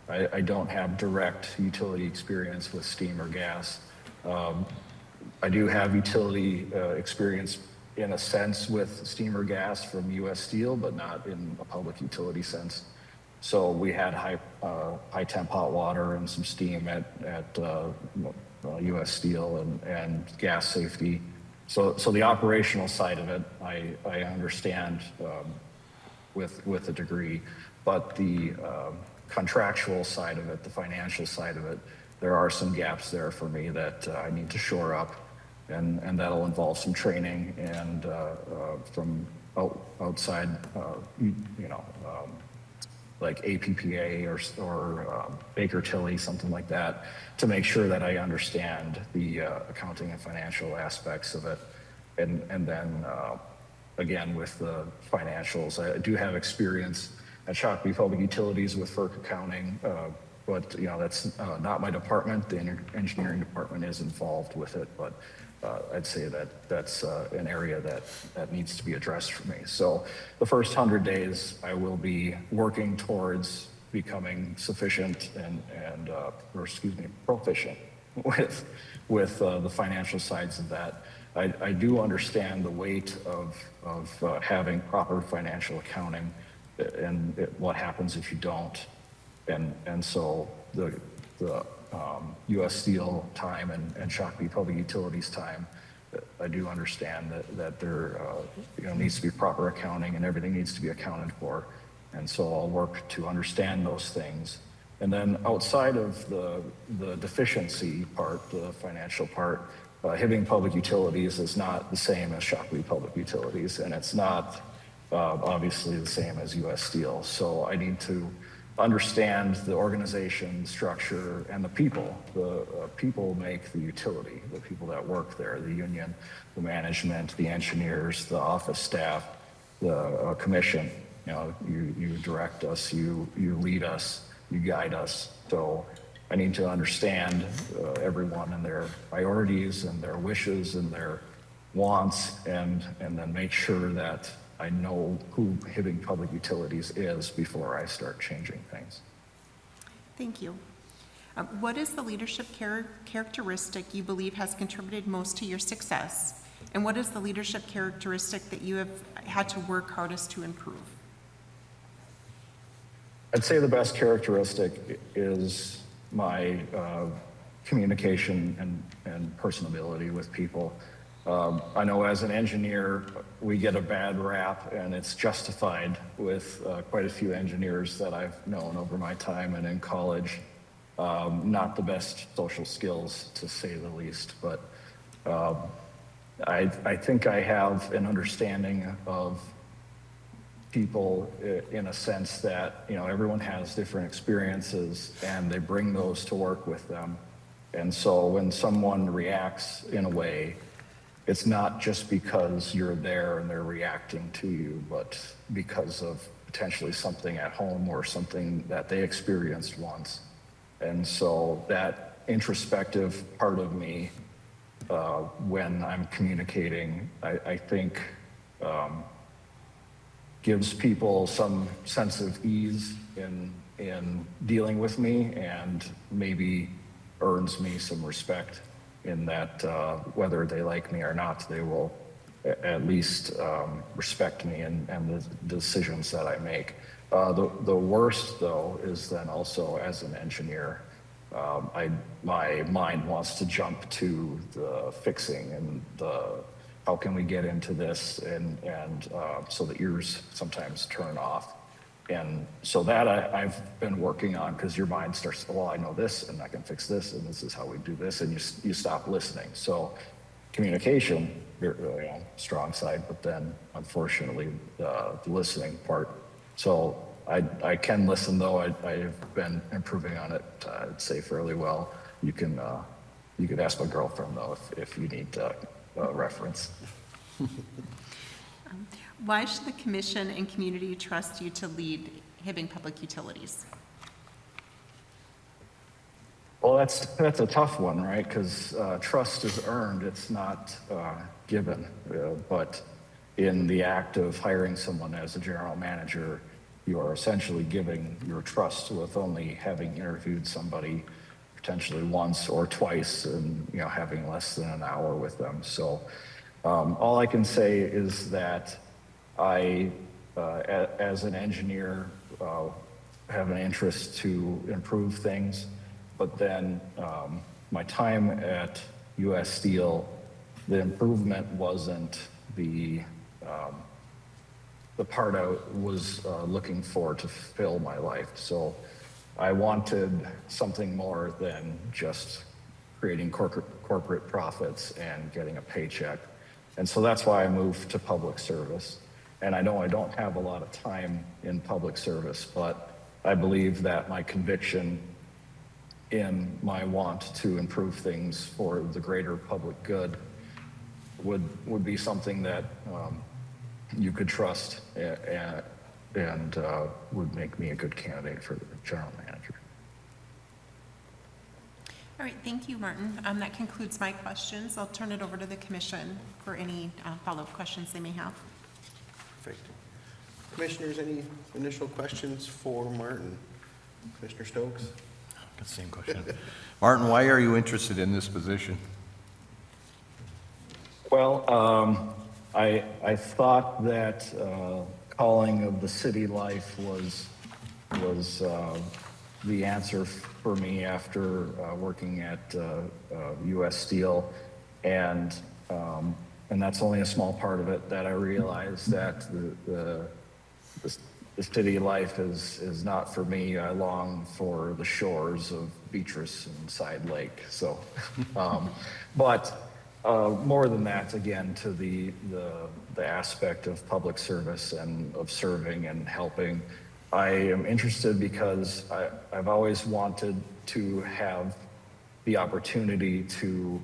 I don't have direct utility experience with steam or gas. I do have utility experience in a sense with steam or gas from U.S. Steel, but not in a public utility sense. So we had high temp hot water and some steam at U.S. Steel and gas safety. So the operational side of it, I understand with a degree, but the contractual side of it, the financial side of it, there are some gaps there for me that I need to shore up, and that'll involve some training and from outside, like APPA or Baker Tilly, something like that, to make sure that I understand the accounting and financial aspects of it. And then, again, with the financials, I do have experience at Shakopee Public Utilities with FERC accounting, but that's not my department. The engineering department is involved with it, but I'd say that that's an area that needs to be addressed for me. So the first 100 days, I will be working towards becoming sufficient proficient with the financial sides of that. I do understand the weight of having proper financial accounting and what happens if you don't. And so the U.S. Steel time and Shakopee Public Utilities time, I do understand that there needs to be proper accounting and everything needs to be accounted for. And so I'll work to understand those things. And then outside of the deficiency part, the financial part, Hibbing Public Utilities is not the same as Shakopee Public Utilities, and it's not obviously the same as U.S. Steel. So I need to understand the organization structure and the people. The people make the utility, the people that work there, the union, the management, the engineers, the office staff, the commission. You direct us, you lead us, you guide us. So I need to understand everyone and their priorities and their wishes and their wants, and then make sure that I know who Hibbing Public Utilities is before I start changing things. Thank you. What is the leadership characteristic you believe has contributed most to your success? And what is the leadership characteristic that you have had to work hardest to improve? I'd say the best characteristic is my communication and personability with people. I know as an engineer, we get a bad rap, and it's justified with quite a few engineers that I've known over my time and in college. Not the best social skills, to say the least, but I think I have an understanding of people in a sense that, everyone has different experiences and they bring those to work with them. And so when someone reacts in a way, it's not just because you're there and they're reacting to you, but because of potentially something at home or something that they experienced once. And so that introspective part of me, when I'm communicating, I think gives people some sense of ease in dealing with me, and maybe earns me some respect in that whether they like me or not, they will at least respect me and the decisions that I make. The worst, though, is then also as an engineer, my mind wants to jump to the fixing and the how can we get into this, and so the ears sometimes turn off. And so that I've been working on, because your mind starts, well, I know this, and I can fix this, and this is how we do this, and you stop listening. So communication, strong side, but then unfortunately, the listening part. So I can listen, though. I've been improving on it, I'd say fairly well. You could ask my girlfriend, though, if you need reference. Why should the commission and community trust you to lead Hibbing Public Utilities? Well, that's a tough one, right? Because trust is earned, it's not given. But in the act of hiring someone as a general manager, you are essentially giving your trust with only having interviewed somebody potentially once or twice, and having less than an hour with them. So all I can say is that I, as an engineer, have an interest to improve things, but then my time at U.S. Steel, the improvement wasn't the part I was looking for to fill my life. So I wanted something more than just creating corporate profits and getting a paycheck. And so that's why I moved to public service. And I know I don't have a lot of time in public service, but I believe that my conviction in my want to improve things for the greater public good would be something that you could trust and would make me a good candidate for the general manager. All right, thank you, Martin. That concludes my questions. I'll turn it over to the commission for any follow-up questions they may have. Perfect. Commissioners, any initial questions for Martin? Commissioner Stokes? Got the same question. Martin, why are you interested in this position? Well, I thought that calling of the city life was the answer for me after working at U.S. Steel, and that's only a small part of it, that I realized that the city life is not for me. I long for the shores of Beatrice and Side Lake. So, but more than that, again, to the aspect of public service and of serving and helping, I am interested because I've always wanted to have the opportunity to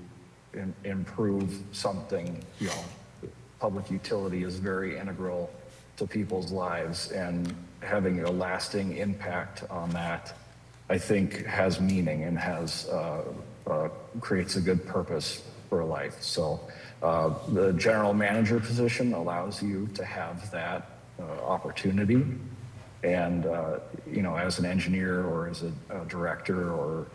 improve something. Public utility is very integral to people's lives, and having a lasting impact on that, I think, has meaning and has creates a good purpose for life. So the general manager position allows you to have that opportunity. And, as an engineer or as a director or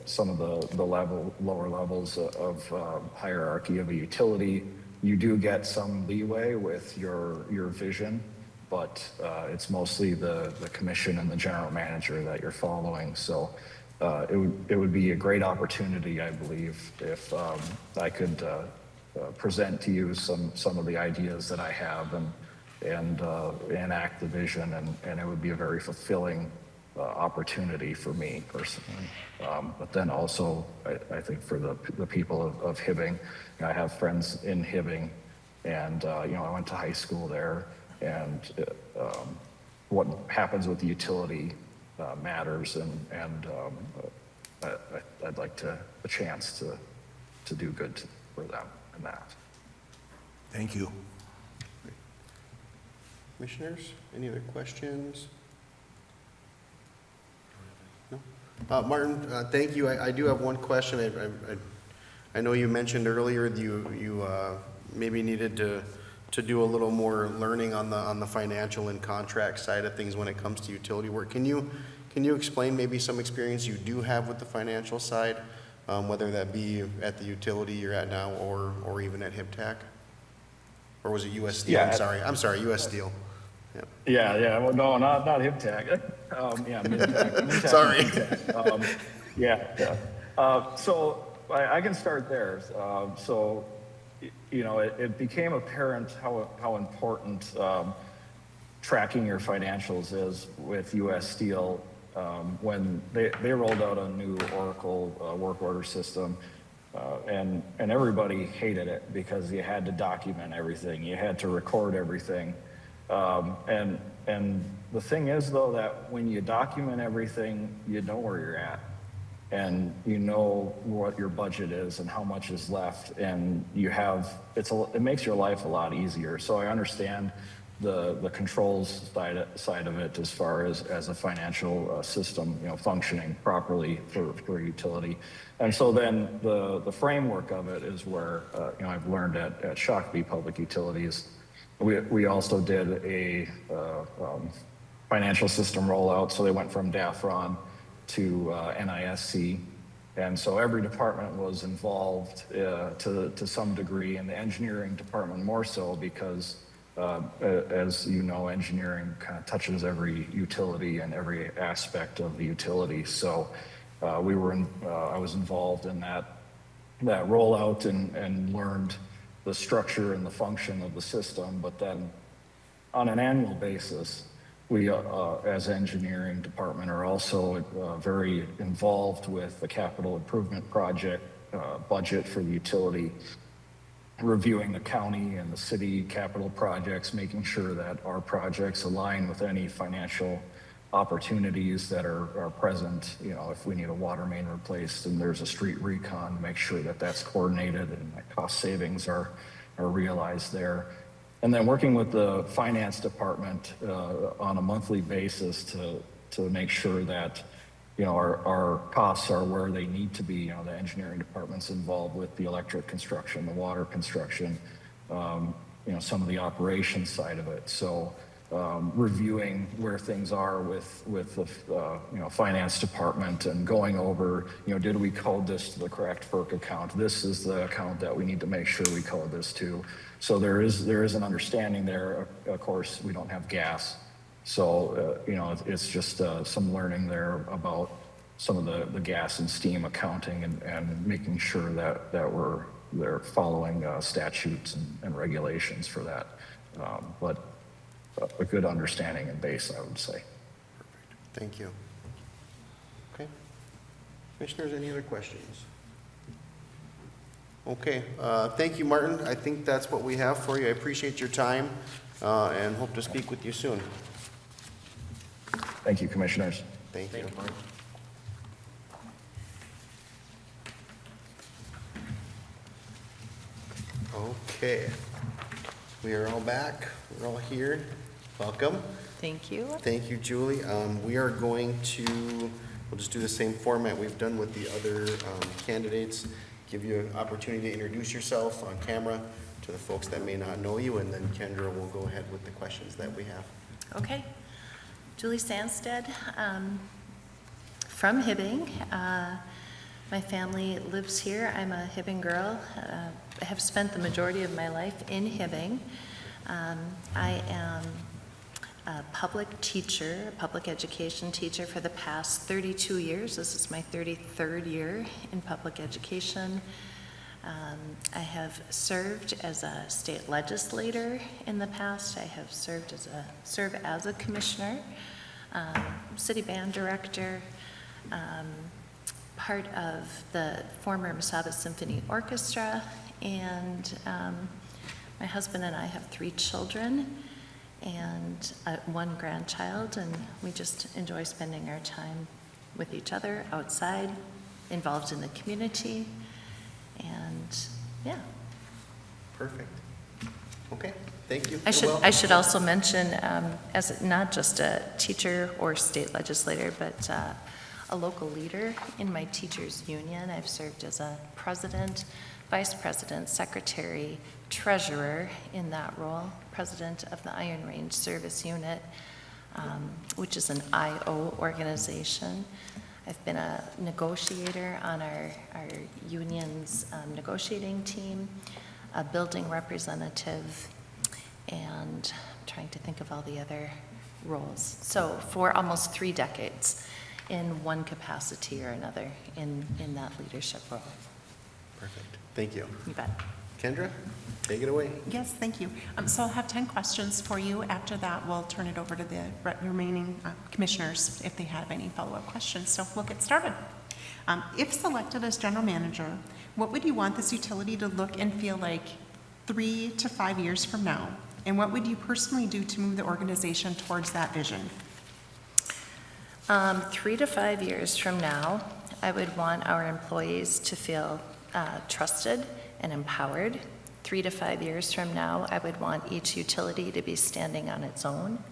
some of the lower levels of hierarchy of a utility, you do get some leeway with your vision, but it's mostly the commission and the general manager that you're following. So it would be a great opportunity, I believe, if I could present to you some of the ideas that I have and enact the vision, and it would be a very fulfilling opportunity for me personally. But then also, I think for the people of Hibbing, I have friends in Hibbing, and I went to high school there, and what happens with the utility matters, and I'd like a chance to do good for them in that. Thank you. Commissioners, any other questions? No? Martin, thank you. I do have one question. I know you mentioned earlier you maybe needed to do a little more learning on the financial and contract side of things when it comes to utility work. Can you explain maybe some experience you do have with the financial side, whether that be at the utility you're at now or even at HIBTAC? Or was it US Steel? Yeah. I'm sorry, US Steel. Yep. Yeah, well, no, not HIBTAC. Yeah, Mid-Tac. Sorry. So I can start there. So, you know, it became apparent how important tracking your financials is with US Steel when they rolled out a new Oracle work order system. And everybody hated it because you had to document everything. You had to record everything. And the thing is, though, that when you document everything, you know where you're at. And you know what your budget is and how much is left. And it makes your life a lot easier. So I understand the controls side of it as far as a financial system, you know, functioning properly for utility. And so then the framework of it is where, you know, I've learned at Shakopee Public Utilities. We also did a financial system rollout. So they went from DAFRON to NISC. And so every department was involved to some degree, and the engineering department more so because as you know, engineering kind of touches every utility and every aspect of the utility. So I was involved in that rollout and learned the structure and the function of the system. But then on an annual basis, we as engineering department are also very involved with the capital improvement project budget for the utility, reviewing the county and the city capital projects, making sure that our projects align with any financial opportunities that are present. You know, if we need a water main replaced and there's a street recon, make sure that that's coordinated and that cost savings are realized there. And then working with the finance department on a monthly basis to make sure that, you know, our costs are where they need to be. You know, the engineering department's involved with the electric construction, the water construction, you know, some of the operations side of it. So reviewing where things are with the you know, finance department and going over, you know, did we code this to the correct FERC account? This is the account that we need to make sure we code this to. So there is an understanding there. Of course, we don't have gas. So, you know, it's just some learning there about some of the gas and steam accounting and making sure that they're following statutes and regulations for that. But a good understanding and base, I would say. Perfect. Thank you. Okay. Commissioners, any other questions? Okay. Thank you, Martin. I think that's what we have for you. I appreciate your time and hope to speak with you soon. Thank you, Commissioners. Thank you. Okay. We are all back. We're all here. Welcome. Thank you. Thank you, Julie. We are going to, we'll just do the same format we've done with the other candidates. Give you an opportunity to introduce yourself on camera to the folks that may not know you, and then Kendra will go ahead with the questions that we have. Okay. Julie Sandstead, from Hibbing. My family lives here. I'm a Hibbing girl. I have spent the majority of my life in Hibbing. I am a public teacher, a public education teacher for the past 32 years. This is my 33rd year in public education. I have served as a state legislator in the past. I have served as a commissioner, city band director, part of the former Mesaba Symphony Orchestra, and my husband and I have 3 children and 1 grandchild, and we just enjoy spending our time with each other outside, involved in the community, and yeah. Perfect. Okay, thank you. I should also mention, as not just a teacher or state legislator, but a local leader in my teachers' union. I've served as a president, vice president, secretary, treasurer in that role, president of the Iron Range Service Unit, which is an IO organization. I've been a negotiator on our union's negotiating team, a building representative, and I'm trying to think of all the other roles. So for almost 3 decades in one capacity or another in that leadership role. Perfect. Thank you. You bet. Kendra, take it away. Yes, thank you. So I'll have 10 questions for you. After that, we'll turn it over to the remaining commissioners if they have any follow-up questions. So we'll get started. If selected as general manager, what would you want this utility to look and feel like 3 to 5 years from now? And what would you personally do to move the organization towards that vision? 3 to 5 years from now, I would want our employees to feel trusted and empowered. 3 to 5 years from now, I would want each utility to be standing on its own.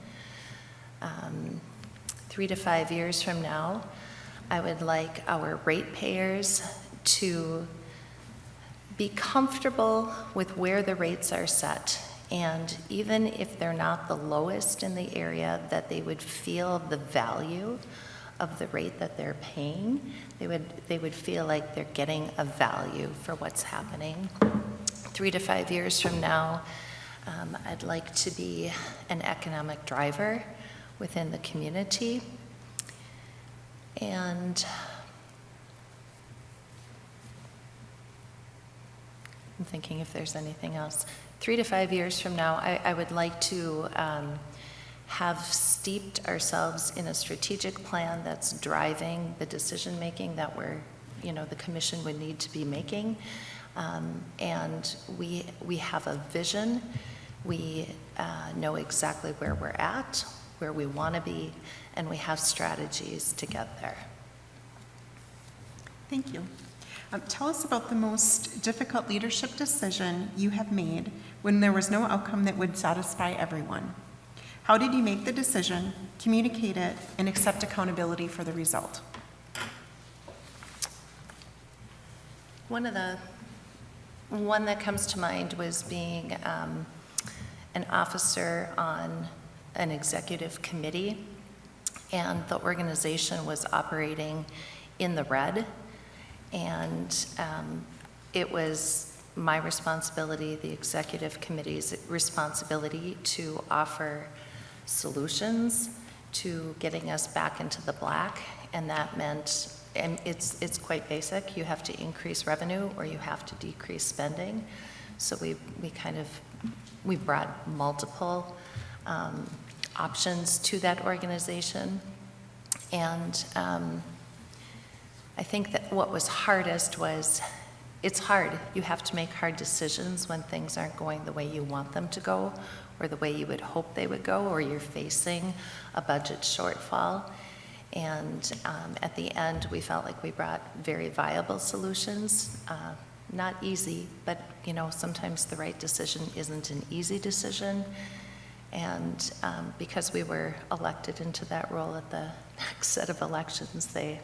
3 to 5 years from now, I would like our ratepayers to be comfortable with where the rates are set. And even if they're not the lowest in the area, that they would feel the value of the rate that they're paying. They would feel like they're getting a value for what's happening. 3 to 5 years from now, I'd like to be an economic driver within the community. And I'm thinking if there's anything else. 3 to 5 years from now, I would like to have steeped ourselves in a strategic plan that's driving the decision-making that the commission would need to be making. And we have a vision. We know exactly where we're at, where we want to be, and we have strategies to get there. Thank you. Tell us about the most difficult leadership decision you have made when there was no outcome that would satisfy everyone. How did you make the decision, communicate it, and accept accountability for the result? One that comes to mind was being an officer on an executive committee, and the organization was operating in the red, and it was my responsibility, the executive committee's responsibility, to offer solutions to getting us back into the black, and that meant, and it's quite basic, you have to increase revenue or you have to decrease spending. So we brought multiple options to that organization, and I think that what was hardest was, it's hard. You have to make hard decisions when things aren't going the way you want them to go, or the way you would hope they would go, or you're facing a budget shortfall. And at the end, we felt like we brought very viable solutions. Not easy, but sometimes the right decision isn't an easy decision. And because we were elected into that role at the next set of elections, they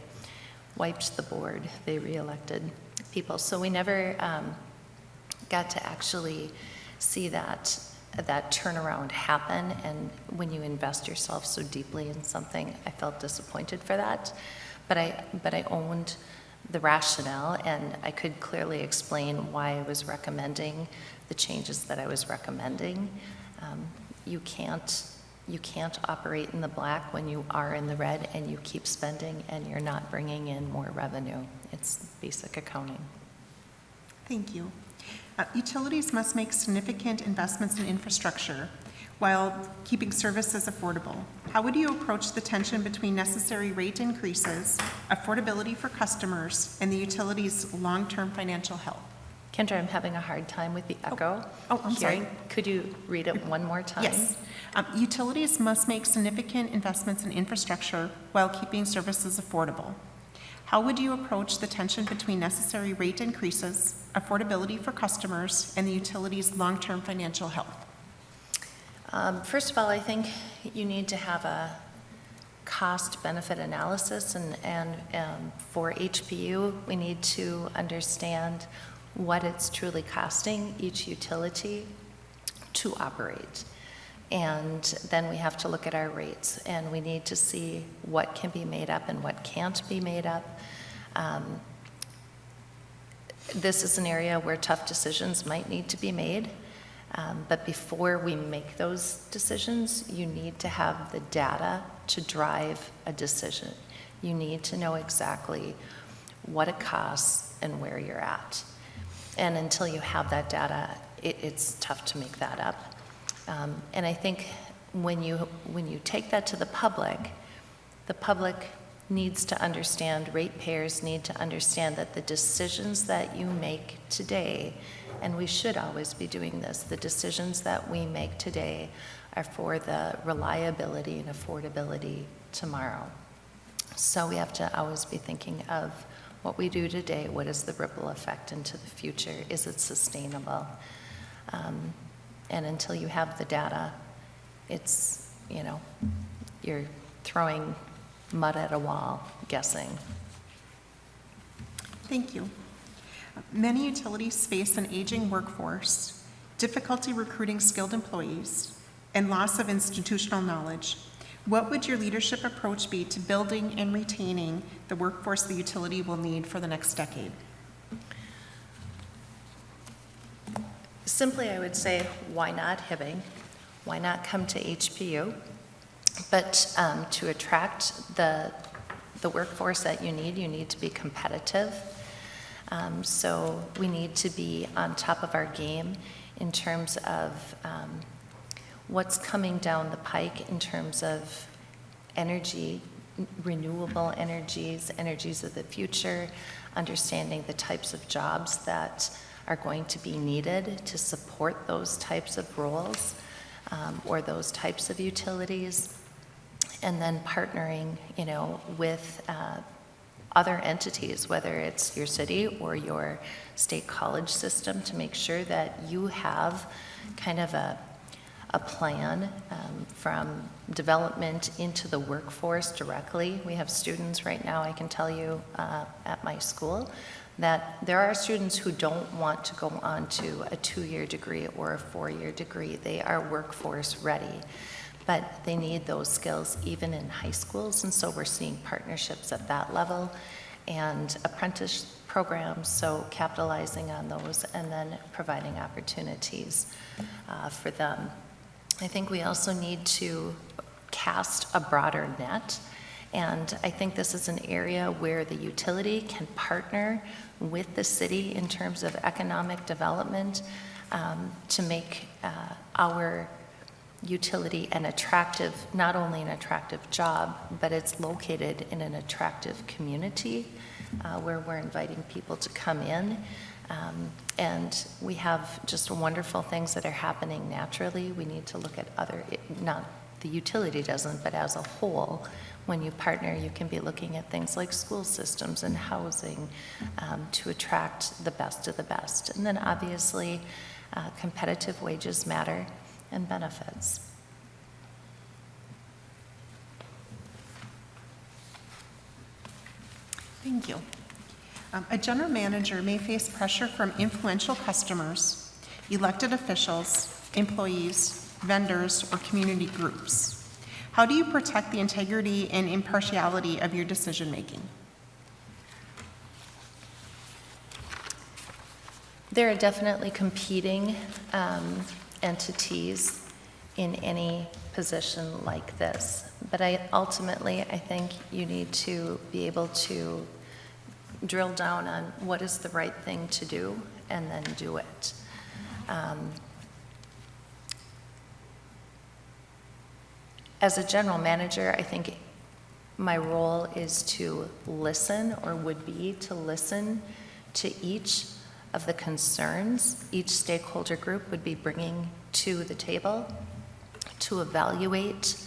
wiped the board. They re-elected people. So we never got to actually see that turnaround happen. And when you invest yourself so deeply in something, I felt disappointed for that. But I owned the rationale, and I could clearly explain why I was recommending the changes that I was recommending. You can't operate in the black when you are in the red and you keep spending and you're not bringing in more revenue. It's basic accounting. Thank you. Utilities must make significant investments in infrastructure while keeping services affordable. How would you approach the tension between necessary rate increases, affordability for customers, and the utility's long-term financial health? Kendra, I'm having a hard time with the echo. I'm sorry. Could you read it one more time? Yes. Utilities must make significant investments in infrastructure while keeping services affordable. How would you approach the tension between necessary rate increases, affordability for customers, and the utility's long-term financial health? First of all, I think you need to have cost-benefit analysis, and for HPU, we need to understand what it's truly costing each utility to operate. And then we have to look at our rates, and we need to see what can be made up and what can't be made up. This is an area where tough decisions might need to be made, but before we make those decisions, you need to have the data to drive a decision. You need to know exactly what it costs and where you're at. And until you have that data, it's tough to make that up. And I think when you take that to the public needs to understand, ratepayers need to understand that the decisions that you make today, and we should always be doing this, the decisions that we make today are for the reliability and affordability tomorrow. So we have to always be thinking of what we do today, what is the ripple effect into the future? Is it sustainable? And until you have the data, it's, you're throwing mud at a wall, guessing. Thank you. Many utilities face an aging workforce, difficulty recruiting skilled employees, and loss of institutional knowledge. What would your leadership approach be to building and retaining the workforce the utility will need for the next decade? Simply, I would say, why not Hibbing? Why not come to HPU? But to attract the workforce that you need to be competitive. So we need to be on top of our game in terms of what's coming down the pike in terms of energy, renewable energies, energies of the future, understanding the types of jobs that are going to be needed to support those types of roles or those types of utilities, and then partnering, with other entities, whether it's your city or your state college system, to make sure that you have kind of a plan from development into the workforce directly. We have students right now, I can tell you, at my school, that there are students who don't want to go on to a 2-year degree or a 4-year degree. They are workforce ready, but they need those skills even in high schools, and so we're seeing partnerships at that level and apprentice programs, so capitalizing on those and then providing opportunities for them. I think we also need to cast a broader net, and I think this is an area where the utility can partner with the city in terms of economic development to make our utility an attractive, not only an attractive job, but it's located in an attractive community where we're inviting people to come in. And we have just wonderful things that are happening naturally. We need to look at other, not the utility doesn't, but as a whole, when you partner, you can be looking at things like school systems and housing to attract the best of the best. And then obviously, competitive wages matter, and benefits. Thank you. A general manager may face pressure from influential customers, elected officials, employees, vendors, or community groups. How do you protect the integrity and impartiality of your decision-making? There are definitely competing entities in any position like this, but ultimately, I think you need to be able to drill down on what is the right thing to do and then do it. As a general manager, I think my role is to listen, or would be to listen to each of the concerns each stakeholder group would be bringing to the table, to evaluate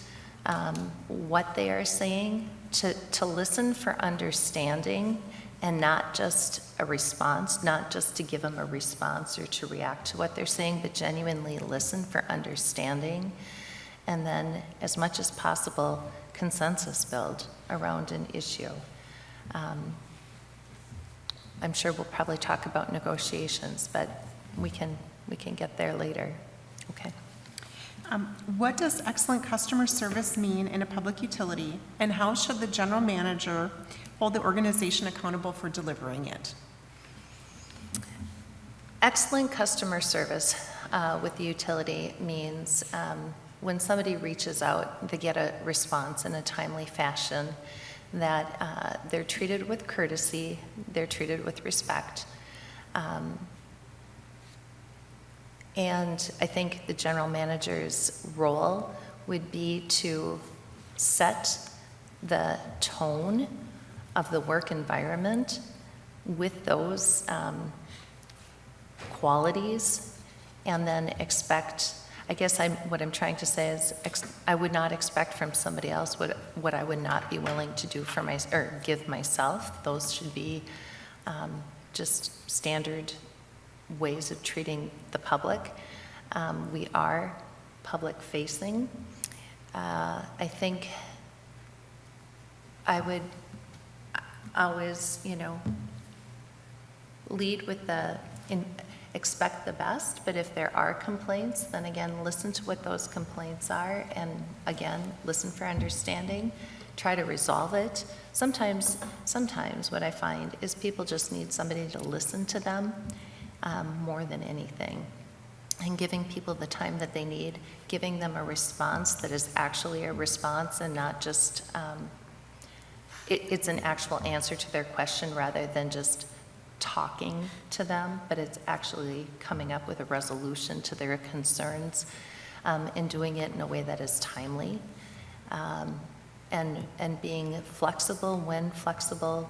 what they are saying, to listen for understanding and not just a response, not just to give them a response or to react to what they're saying, but genuinely listen for understanding. And then, as much as possible, consensus build around an issue. I'm sure we'll probably talk about negotiations, but we can get there later. Okay. What does excellent customer service mean in a public utility, and how should the general manager hold the organization accountable for delivering it? Excellent customer service with the utility means when somebody reaches out, they get a response in a timely fashion, that they're treated with courtesy, they're treated with respect. And I think the general manager's role would be to set the tone of the work environment with those qualities, and then expect, I guess what I'm trying to say is I would not expect from somebody else what I would not be willing to do for or give myself. Those should be just standard ways of treating the public. We are public facing. I think I would always, lead with expect the best, but if there are complaints, then again, listen to what those complaints are, and again, listen for understanding, try to resolve it. Sometimes what I find is people just need somebody to listen to them more than anything, and giving people the time that they need, giving them a response that is actually a response and not just, it's an actual answer to their question rather than just talking to them, but it's actually coming up with a resolution to their concerns, and doing it in a way that is timely, and being flexible when flexible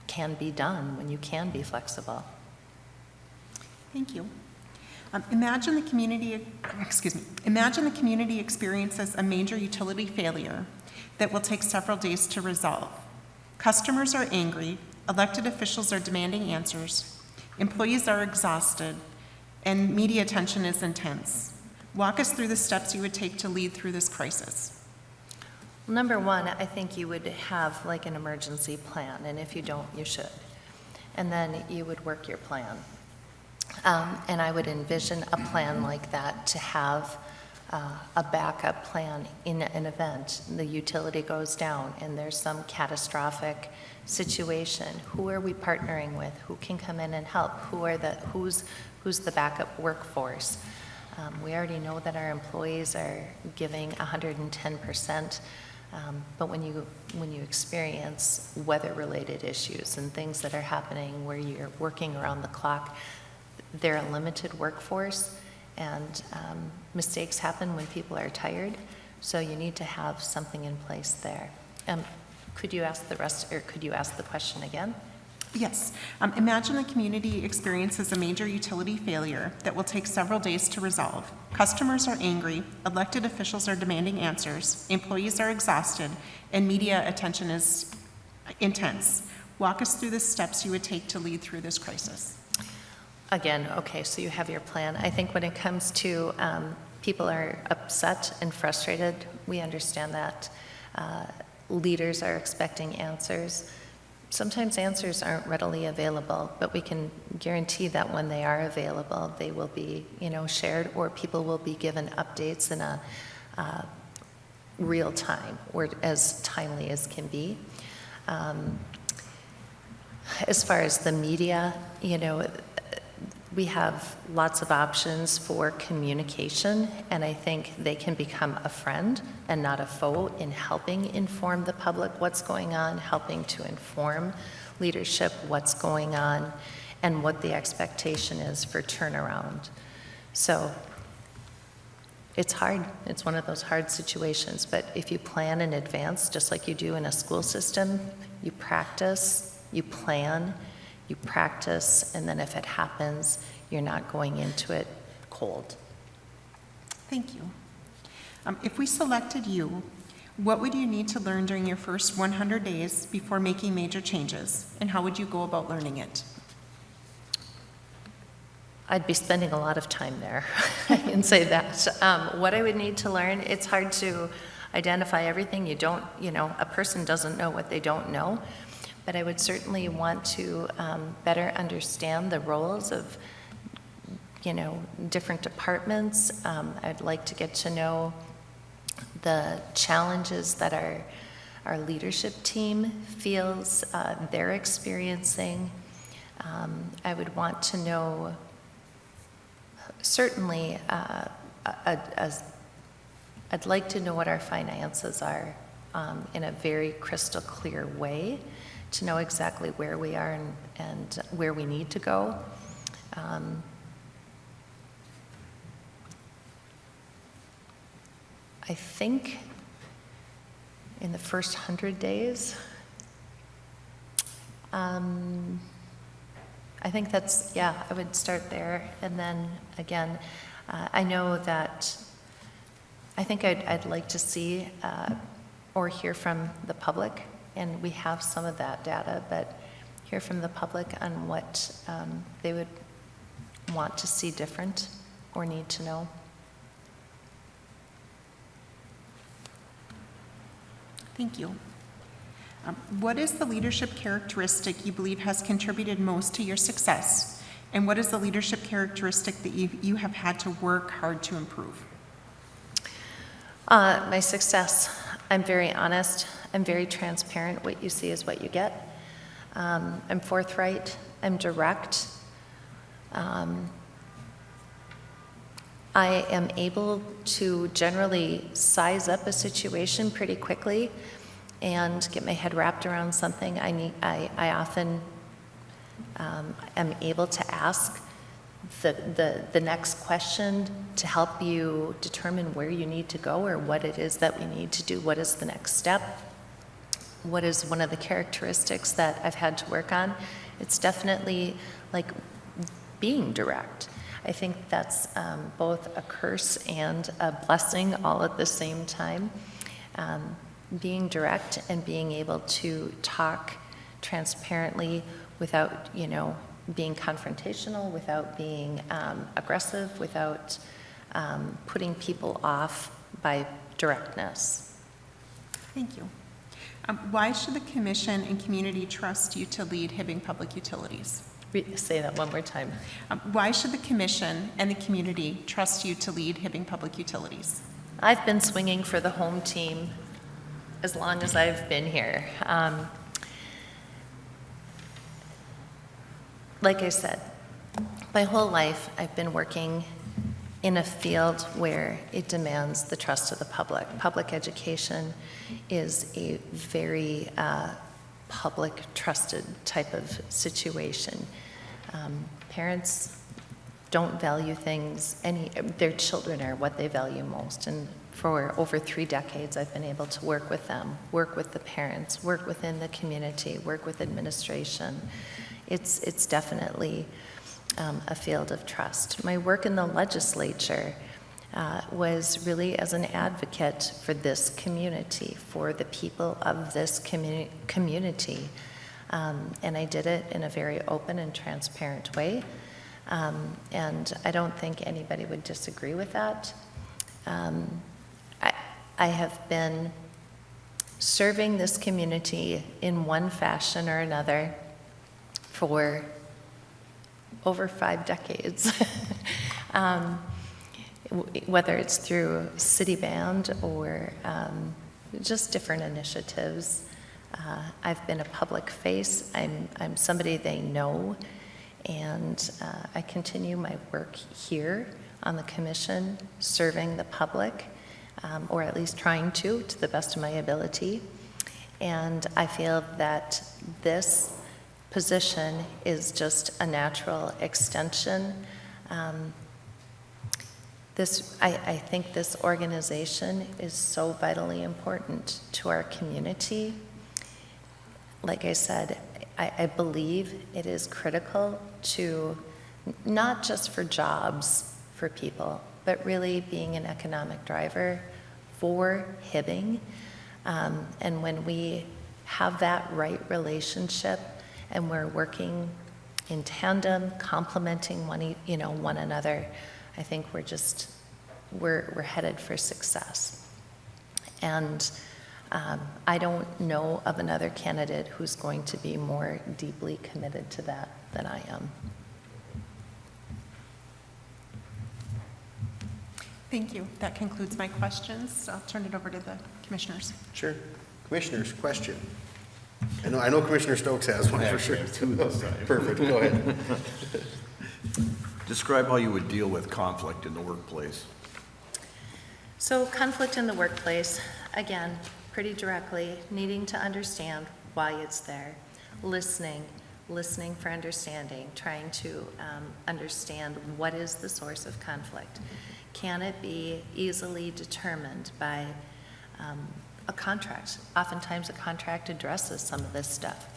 can be done, when you can be flexible. Thank you. Imagine the community experiences a major utility failure that will take several days to resolve. Customers are angry, elected officials are demanding answers, employees are exhausted, and media attention is intense. Walk us through the steps you would take to lead through this crisis. Number one, I think you would have like an emergency plan, and if you don't, you should. And then you would work your plan. And I would envision a plan like that to have a backup plan in an event. The utility goes down and there's some catastrophic situation. Who are we partnering with? Who can come in and help? Who's the backup workforce? We already know that our employees are giving 110%, but when you experience weather-related issues and things that are happening where you're working around the clock, they're a limited workforce, and mistakes happen when people are tired, so you need to have something in place there. Could you ask the question again? Yes. Imagine the community experiences a major utility failure that will take several days to resolve. Customers are angry, elected officials are demanding answers, employees are exhausted, and media attention is intense. Walk us through the steps you would take to lead through this crisis. Again, okay, so you have your plan. I think when it comes to people are upset and frustrated, we understand that. Leaders are expecting answers. Sometimes answers aren't readily available, but we can guarantee that when they are available, they will be, shared, or people will be given updates in a real time, or as timely as can be. As far as the media, we have lots of options for communication, and I think they can become a friend and not a foe in helping inform the public what's going on, helping to inform leadership what's going on, and what the expectation is for turnaround. So it's hard. It's one of those hard situations, but if you plan in advance, just like you do in a school system, you practice, you plan, you practice, and then if it happens, you're not going into it cold. Thank you. If we selected you, what would you need to learn during your first 100 days before making major changes, and how would you go about learning it? I'd be spending a lot of time there. I can say that. What I would need to learn, it's hard to identify everything. You don't, a person doesn't know what they don't know. But I would certainly want to better understand the roles of, different departments. I'd like to get to know the challenges that our leadership team feels they're experiencing. I would want to know, certainly, I'd like to know what our finances are in a very crystal clear way, to know exactly where we are and where we need to go. I think in the first 100 days, I think that's, I would start there. And then again, I know that I think I'd like to see or hear from the public, and we have some of that data, but hear from the public on what they would want to see different or need to know. Thank you. What is the leadership characteristic you believe has contributed most to your success? And what is the leadership characteristic that you have had to work hard to improve? My success, I'm very honest, I'm very transparent. What you see is what you get. I'm forthright, I'm direct. I am able to generally size up a situation pretty quickly and get my head wrapped around something. I often am able to ask the next question to help you determine where you need to go or what it is that we need to do. What is the next step? What is one of the characteristics that I've had to work on? It's definitely like being direct. I think that's both a curse and a blessing all at the same time. Being direct and being able to talk transparently without, being confrontational, without being aggressive, without putting people off by directness. Thank you. Why should the commission and community trust you to lead Hibbing Public Utilities? Say that one more time. Why should the commission and the community trust you to lead Hibbing Public Utilities? I've been swinging for the home team as long as I've been here. Like I said, my whole life I've been working in a field where it demands the trust of the public. Public education is a very public trusted type of situation. Parents don't value things, their children are what they value most. And for over 3 decades, I've been able to work with them, work with the parents, work within the community, work with administration. It's definitely a field of trust. My work in the legislature was really as an advocate for this community, for the people of this community. And I did it in a very open and transparent way. And I don't think anybody would disagree with that. I have been serving this community in one fashion or another for over 5 decades. Whether it's through city band or just different initiatives. I've been a public face. I'm somebody they know, and I continue my work here on the commission, serving the public, or at least trying to the best of my ability. And I feel that this position is just a natural extension. I think this organization is so vitally important to our community. Like I said, I believe it is critical to, not just for jobs for people, but really being an economic driver for Hibbing. And when we have that right relationship and we're working in tandem, complementing one another, I think we're headed for success. And I don't know of another candidate who's going to be more deeply committed to that than I am. Thank you. That concludes my questions. I'll turn it over to the commissioners. Sure. Commissioners, question? I know Commissioner Stokes has one for sure. Two this time. Perfect, go ahead. Describe how you would deal with conflict in the workplace. So conflict in the workplace, again, pretty directly, needing to understand why it's there, listening for understanding, trying to understand what is the source of conflict. Can it be easily determined by a contract? Oftentimes a contract addresses some of this stuff.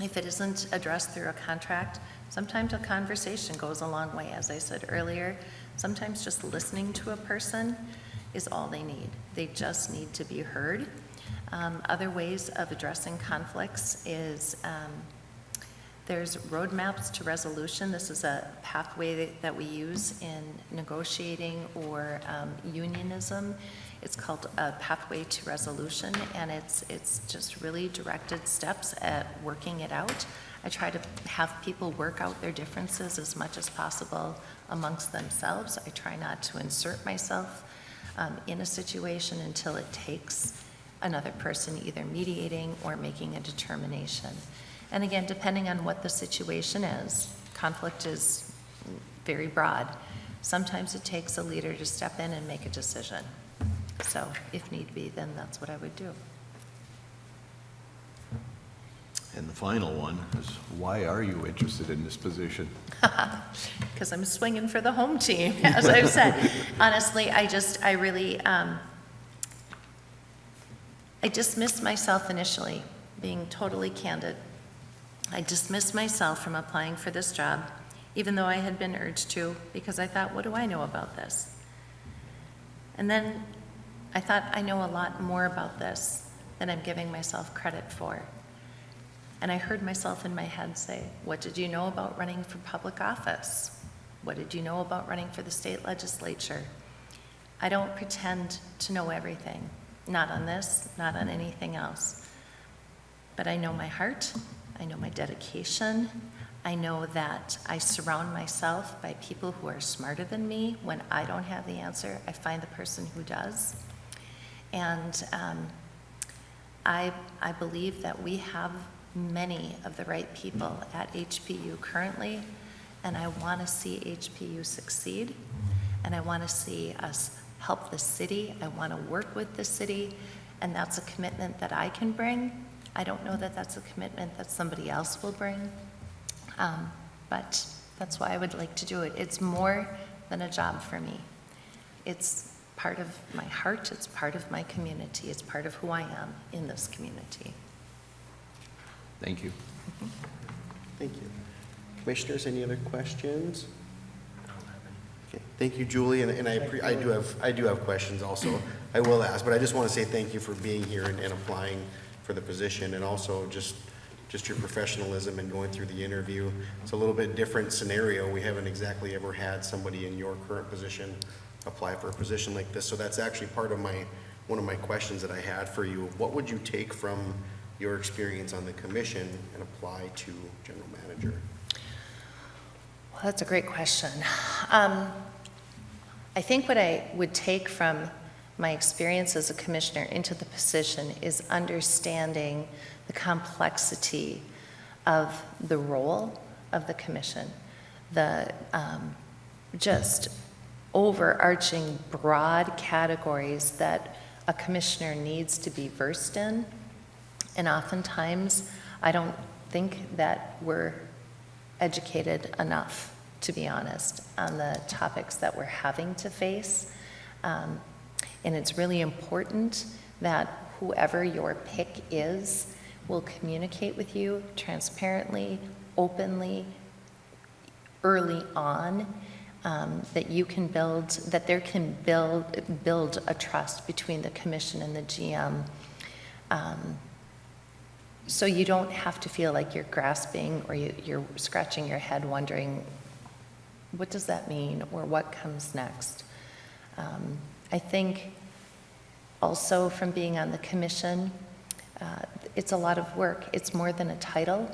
If it isn't addressed through a contract, sometimes a conversation goes a long way. As I said earlier, sometimes just listening to a person is all they need. They just need to be heard. Other ways of addressing conflicts is there's roadmaps to resolution. This is a pathway that we use in negotiating or unionism. It's called a pathway to resolution, and it's just really directed steps at working it out. I try to have people work out their differences as much as possible amongst themselves. I try not to insert myself in a situation until it takes another person either mediating or making a determination. And again, depending on what the situation is, conflict is very broad. Sometimes it takes a leader to step in and make a decision. So if need be, then that's what I would do. And the final one is, why are you interested in this position? Because I'm swinging for the home team, as I've said. Honestly, I really, I dismissed myself initially, being totally candid. I dismissed myself from applying for this job, even though I had been urged to, because I thought, what do I know about this? And then I thought, I know a lot more about this than I'm giving myself credit for. And I heard myself in my head say, what did you know about running for public office? What did you know about running for the state legislature? I don't pretend to know everything, not on this, not on anything else. But I know my heart, I know my dedication, I know that I surround myself by people who are smarter than me. When I don't have the answer, I find the person who does. And I believe that we have many of the right people at HPU currently, and I want to see HPU succeed, and I want to see us help the city. I want to work with the city, and that's a commitment that I can bring. I don't know that that's a commitment that somebody else will bring, but that's why I would like to do it. It's more than a job for me. It's part of my heart, it's part of my community, it's part of who I am in this community. Thank you. Thank you. Commissioners, any other questions? Okay, thank you, Julie, and I do have questions also. I will ask, but I just want to say thank you for being here and applying for the position, and also just your professionalism and going through the interview. It's a little bit different scenario. We haven't exactly ever had somebody in your current position apply for a position like this, so that's actually part of one of my questions that I had for you. What would you take from your experience on the commission and apply to general manager? Well, that's a great question. I think what I would take from my experience as a commissioner into the position is understanding the complexity of the role of the commission, the just overarching broad categories that a commissioner needs to be versed in. And oftentimes, I don't think that we're educated enough, to be honest, on the topics that we're having to face. And it's really important that whoever your pick is will communicate with you transparently, openly, early on, that you can build, that there can build a trust between the commission and the GM. So you don't have to feel like you're grasping or you're scratching your head wondering, what does that mean or what comes next? I think Also, from being on the commission, it's a lot of work. It's more than a title.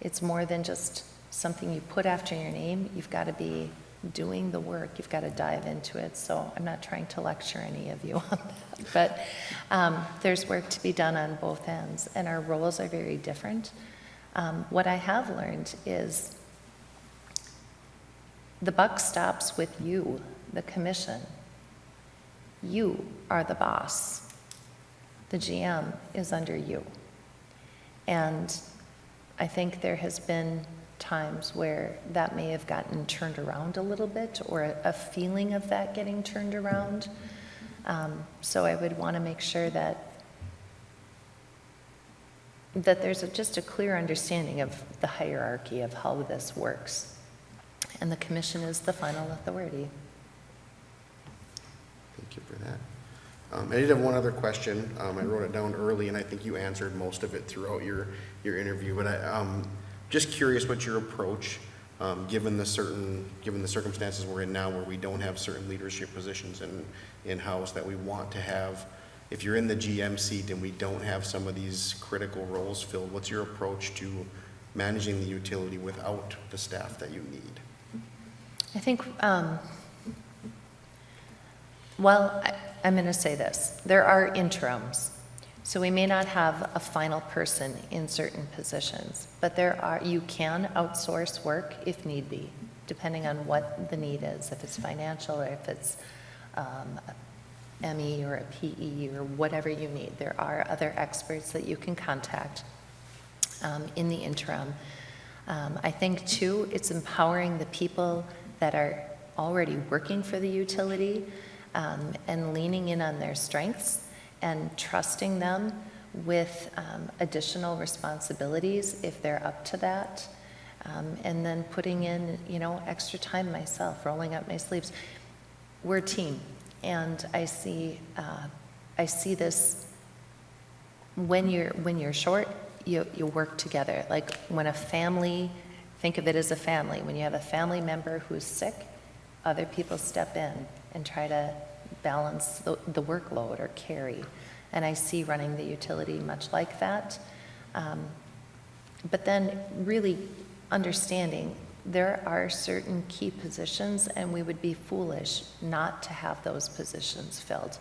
It's more than just something you put after your name. You've got to be doing the work. You've got to dive into it. So I'm not trying to lecture any of you on that, but there's work to be done on both ends, and our roles are very different. What I have learned is the buck stops with you, the commission. You are the boss. The GM is under you. And I think there has been times where that may have gotten turned around a little bit, or a feeling of that getting turned around. So I would want to make sure that there's just a clear understanding of the hierarchy of how this works. And the commission is the final authority. Thank you for that. I did have one other question. I wrote it down early, and I think you answered most of it throughout your interview, but I'm just curious what your approach, given the circumstances we're in now, where we don't have certain leadership positions in-house that we want to have. If you're in the GM seat and we don't have some of these critical roles filled, what's your approach to managing the utility without the staff that you need? I think, I'm going to say this. There are interims. So we may not have a final person in certain positions, but you can outsource work if need be, depending on what the need is, if it's financial or if it's ME or a PE or whatever you need. There are other experts that you can contact in the interim. I think too, it's empowering the people that are already working for the utility and leaning in on their strengths and trusting them with additional responsibilities if they're up to that. And then putting in, extra time myself, rolling up my sleeves. We're a team, and I see this when you're short, you work together. Like when a family, think of it as a family. When you have a family member who's sick, other people step in and try to balance the workload or carry. And I see running the utility much like that. But then really understanding there are certain key positions, and we would be foolish not to have those positions filled.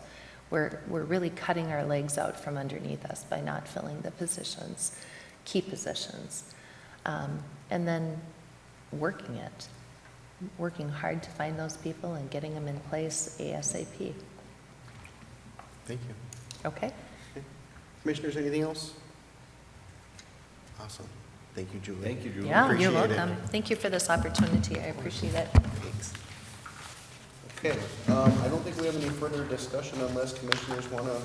We're really cutting our legs out from underneath us by not filling the positions, key positions. And then working hard to find those people and getting them in place ASAP. Thank you. Okay? Commissioners, anything else? Awesome. Thank you, Julie. Thank you, Julie. Yeah, Appreciate you're it. welcome. Thank you for this opportunity. I appreciate it. Thanks. Okay, I don't think we have any further discussion unless commissioners want to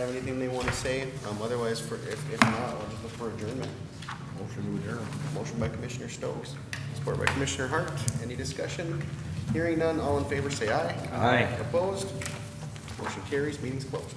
have anything they want to say. Otherwise, if not, we'll just look for adjournment. Motion to adjourn. Motion by Commissioner Stokes, support by Commissioner Hart. Any discussion? Hearing none, all in favor say aye. Aye. Opposed? Motion carries, meeting's closed.